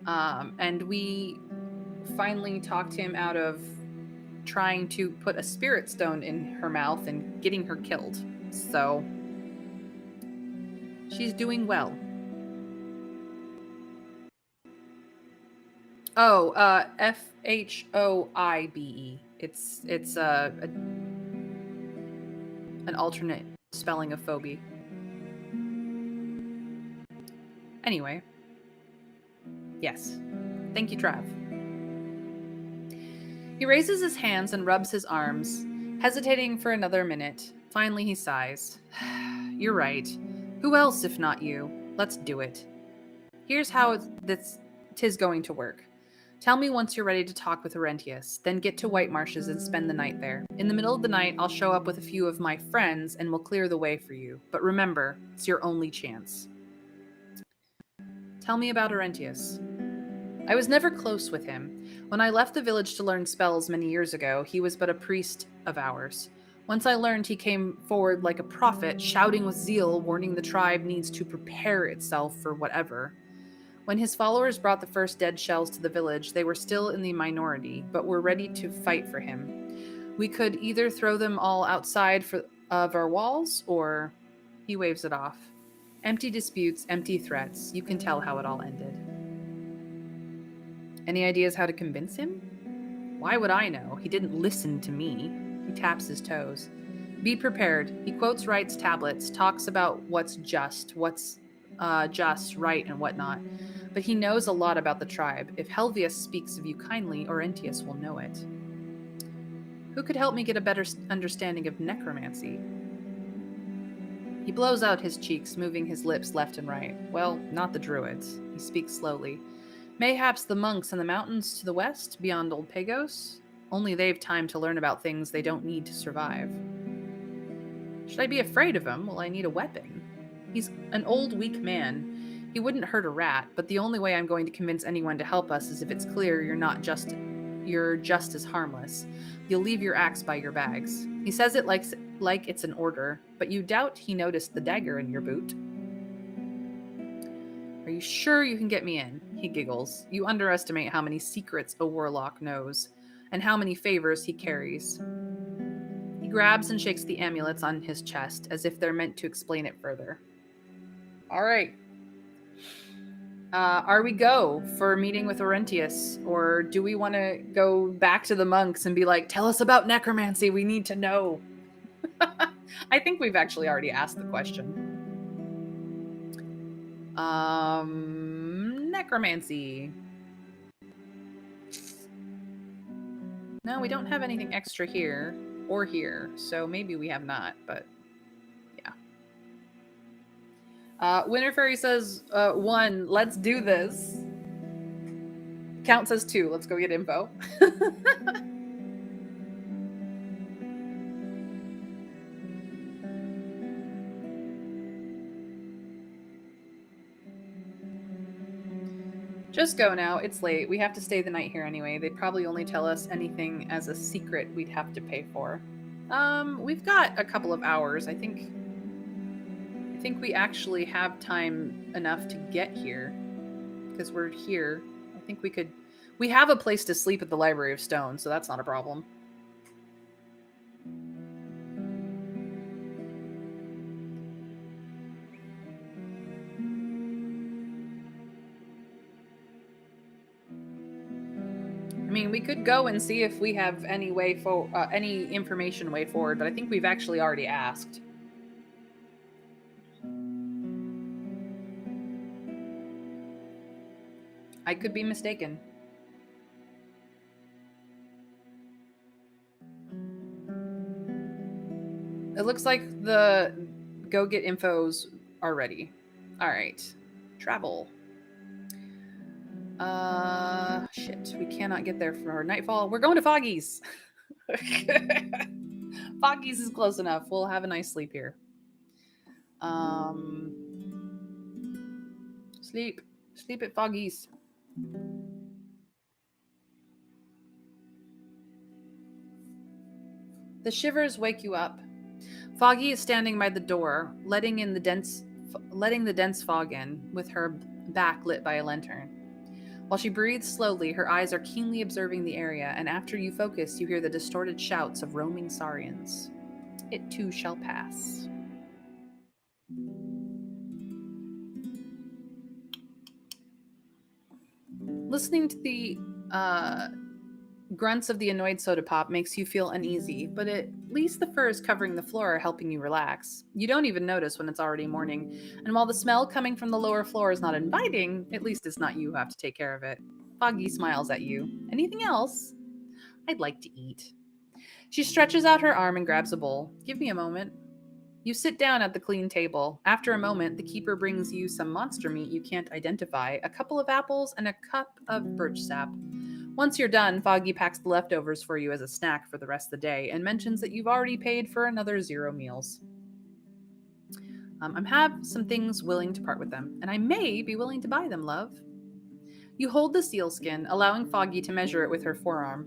And we finally talked him out of trying to put a spirit stone in her mouth and getting her killed. So she's doing well. Oh, Phoibe. It's an alternate spelling of phobie. Anyway. Yes. Thank you, Trav. He raises his hands and rubs his arms, hesitating for another minute. Finally, he sighs. You're right. Who else if not you? Let's do it. Here's how tis going to work. Tell me once you're ready to talk with Orentius, then get to White Marshes and spend the night there. In the middle of the night, I'll show up with a few of my friends and we'll clear the way for you. But remember, it's your only chance. Tell me about Orentius. I was never close with him. When I left the village to learn spells many years ago, he was but a priest of ours. Once I learned, he came forward like a prophet, shouting with zeal, warning the tribe needs to prepare itself for whatever. When his followers brought the first dead shells to the village, they were still in the minority, but were ready to fight for him. We could either throw them all outside of our walls, or... He waves it off. Empty disputes, empty threats. You can tell how it all ended. Any ideas how to convince him? Why would I know? He didn't listen to me. He taps his toes. Be prepared. He quotes Wright's tablets, talks about what's just, right, and whatnot. But he knows a lot about the tribe. If Helvius speaks of you kindly, Orentius will know it. Who could help me get a better understanding of necromancy? He blows out his cheeks, moving his lips left and right. Well, not the druids. He speaks slowly. Mayhaps the monks in the mountains to the west, beyond Old Pagos? Only they've time to learn about things they don't need to survive. Should I be afraid of him? Well, I need a weapon. He's an old, weak man. He wouldn't hurt a rat, but the only way I'm going to convince anyone to help us is if it's clear you're just as harmless. You'll leave your axe by your bags. He says it like it's an order, but you doubt he noticed the dagger in your boot. Are you sure you can get me in? He giggles. You underestimate how many secrets a warlock knows, and how many favors he carries. He grabs and shakes the amulets on his chest, as if they're meant to explain it further. All right. Are we go for a meeting with Orentius, or do we want to go back to the monks and be like, tell us about necromancy, we need to know? I think we've actually already asked the question. Necromancy. No, we don't have anything extra here or here, so maybe we have not, but yeah. Winter Fairy says, 1, let's do this. Count says 2, let's go get info. Just go now, it's late. We have to stay the night here anyway. They'd probably only tell us anything as a secret we'd have to pay for. We've got a couple of hours. I think we actually have time enough to get here. Because we're here. I think we have a place to sleep at the Library of Stone, so that's not a problem. mean, we could go and see if we have any any information way forward, but I think we've actually already asked. I could be mistaken. It looks like the go get infos are ready. All right. Travel. Shit. We cannot get there for nightfall. We're going to Foggy's. Foggy's is close enough. We'll have a nice sleep here. Sleep. Sleep at Foggy's. The shivers wake you up. Foggy is standing by the door, letting the dense fog in, with her back lit by a lantern. While she breathes slowly, her eyes are keenly observing the area, and after you focus, you hear the distorted shouts of roaming saurians. It too shall pass. Listening to the grunts of the annoyed soda pop makes you feel uneasy, but at least the furs covering the floor are helping you relax. You don't even notice when it's already morning, and while the smell coming from the lower floor is not inviting, at least it's not you who have to take care of it. Foggy smiles at you. Anything else? I'd like to eat. She stretches out her arm and grabs a bowl. Give me a moment. You sit down at the clean table. After a moment, the keeper brings you some monster meat you can't identify, a couple of apples, and a cup of birch sap. Once you're done, Foggy packs the leftovers for you as a snack for the rest of the day and mentions that you've already paid for another 0 meals. I have some things willing to part with them, and I may be willing to buy them, love. You hold the seal skin, allowing Foggy to measure it with her forearm.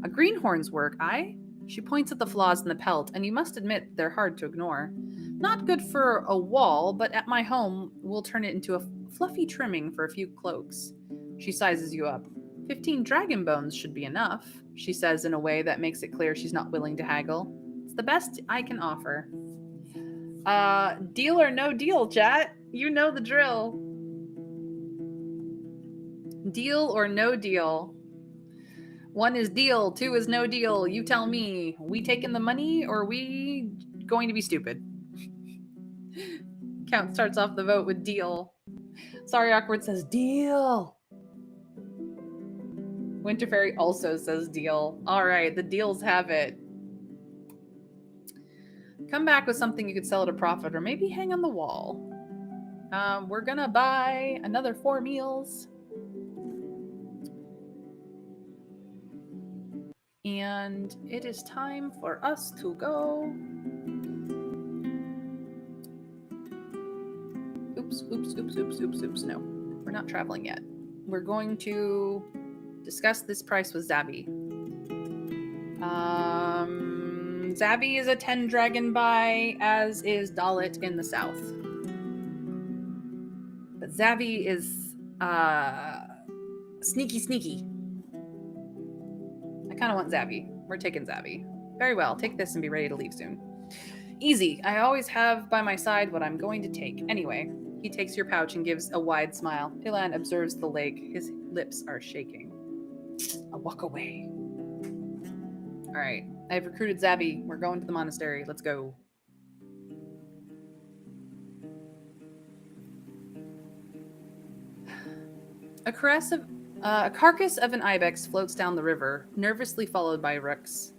A greenhorn's work, aye? She points at the flaws in the pelt, and you must admit they're hard to ignore. Not good for a wall, but at my home, we'll turn it into a fluffy trimming for a few cloaks. She sizes you up. 15 dragon bones should be enough, she says in a way that makes it clear she's not willing to haggle. It's the best I can offer. Deal or no deal, chat? You know the drill. Deal or no deal? 1 is deal, 2 is no deal. You tell me. We taking the money or we going to be stupid? Count starts off the vote with deal. Sorry, Awkward says deal. Winter Fairy also says deal. All right, the deals have it. Come back with something you could sell at a profit or maybe hang on the wall. We're gonna buy another 4 meals. And it is time for us to go. Oops. No, we're not traveling yet. We're going to discuss this price with Zabby. Zabby is a 10 dragon buy, as is Dalit in the south. But Zabby is sneaky. I kind of want Zabby. We're taking Zabby. Very well, take this and be ready to leave soon. Easy. I always have by my side what I'm going to take. Anyway, he takes your pouch and gives a wide smile. Ilan observes the lake. His lips are shaking. I walk away. All right. I've recruited Zabby. We're going to the monastery. Let's go. A carcass of an ibex floats down the river, nervously followed by rooks.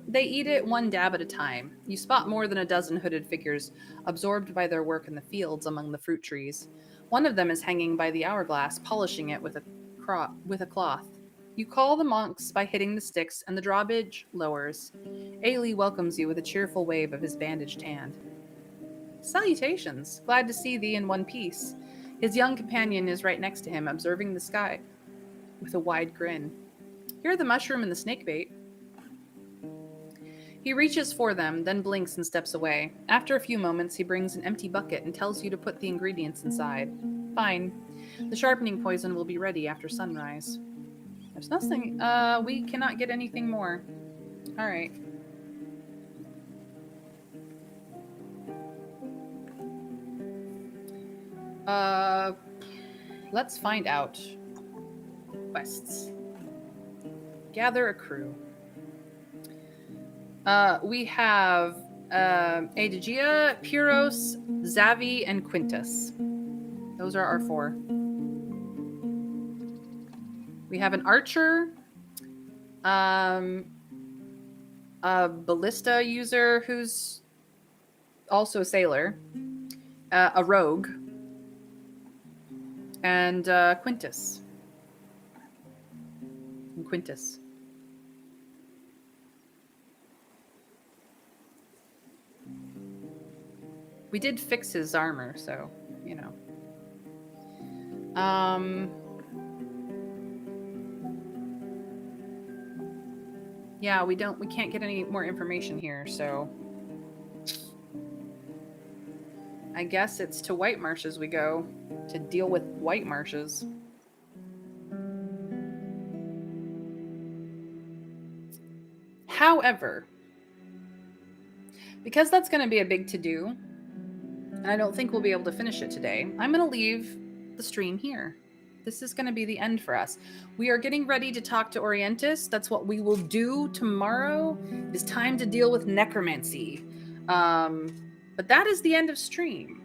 They eat it one dab at a time. You spot more than a dozen hooded figures, absorbed by their work in the fields among the fruit trees. One of them is hanging by the hourglass, polishing it with a cloth. You call the monks by hitting the sticks, and the drawbridge lowers. Ailey welcomes you with a cheerful wave of his bandaged hand. Salutations! Glad to see thee in one piece. His young companion is right next to him, observing the sky with a wide grin. Here are the mushroom and the snakebait. He reaches for them, then blinks and steps away. After a few moments, he brings an empty bucket and tells you to put the ingredients inside. Fine. The sharpening poison will be ready after sunrise. There's nothing. We cannot get anything more. All right. Let's find out. Quests. Gather a crew. We have Aedegia, Pyros, Zavi, and Quintus. Those are our 4. We have an archer, a ballista user who's also a sailor, a rogue, and Quintus. And Quintus. We did fix his armor, so, you know. Yeah, we can't get any more information here, so I guess it's to White Marshes we go to deal with White Marshes. However, because that's going to be a big to-do, and I don't think we'll be able to finish it today, I'm going to leave the stream here. This is going to be the end for us. We are getting ready to talk to Orientis. That's what we will do tomorrow. It is time to deal with necromancy. But that is the end of stream.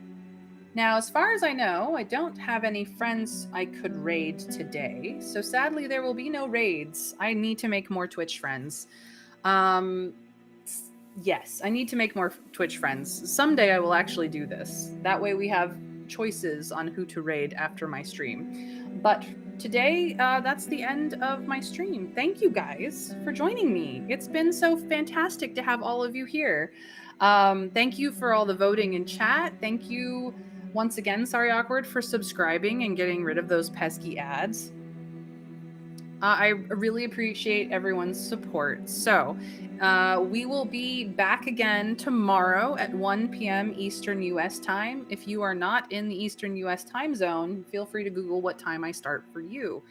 Now, as far as I know, I don't have any friends I could raid today. So sadly, there will be no raids. I need to make more Twitch friends. Yes, I need to make more Twitch friends. Someday I will actually do this. That way we have choices on who to raid after my stream. But today, that's the end of my stream. Thank you guys for joining me. It's been so fantastic to have all of you here. Thank you for all the voting in chat. Thank you once again, Sorry Awkward, for subscribing and getting rid of those pesky ads. I really appreciate everyone's support. So, we will be back again tomorrow at 1 p.m. Eastern US time. If you are not in the Eastern US time zone, feel free to Google what time I start for you.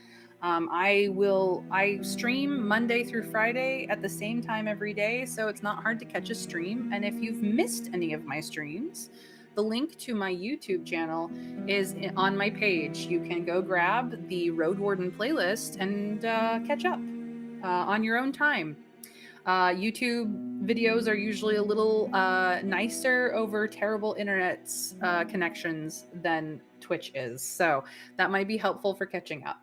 I stream Monday through Friday at the same time every day, so it's not hard to catch a stream. And if you've missed any of my streams, the link to my YouTube channel is on my page. You can go grab the Roadwarden playlist and catch up on your own time. YouTube videos are usually a little nicer over terrible internet connections than Twitch is, so that might be helpful for catching up.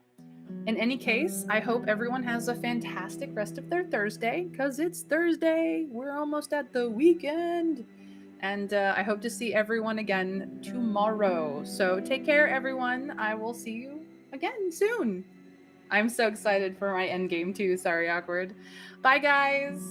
In any case, I hope everyone has a fantastic rest of their Thursday, because it's Thursday. We're almost at the weekend. And I hope to see everyone again tomorrow. So take care, everyone. I will see you again soon. I'm so excited for my endgame too. Sorry, Awkward. Bye, guys.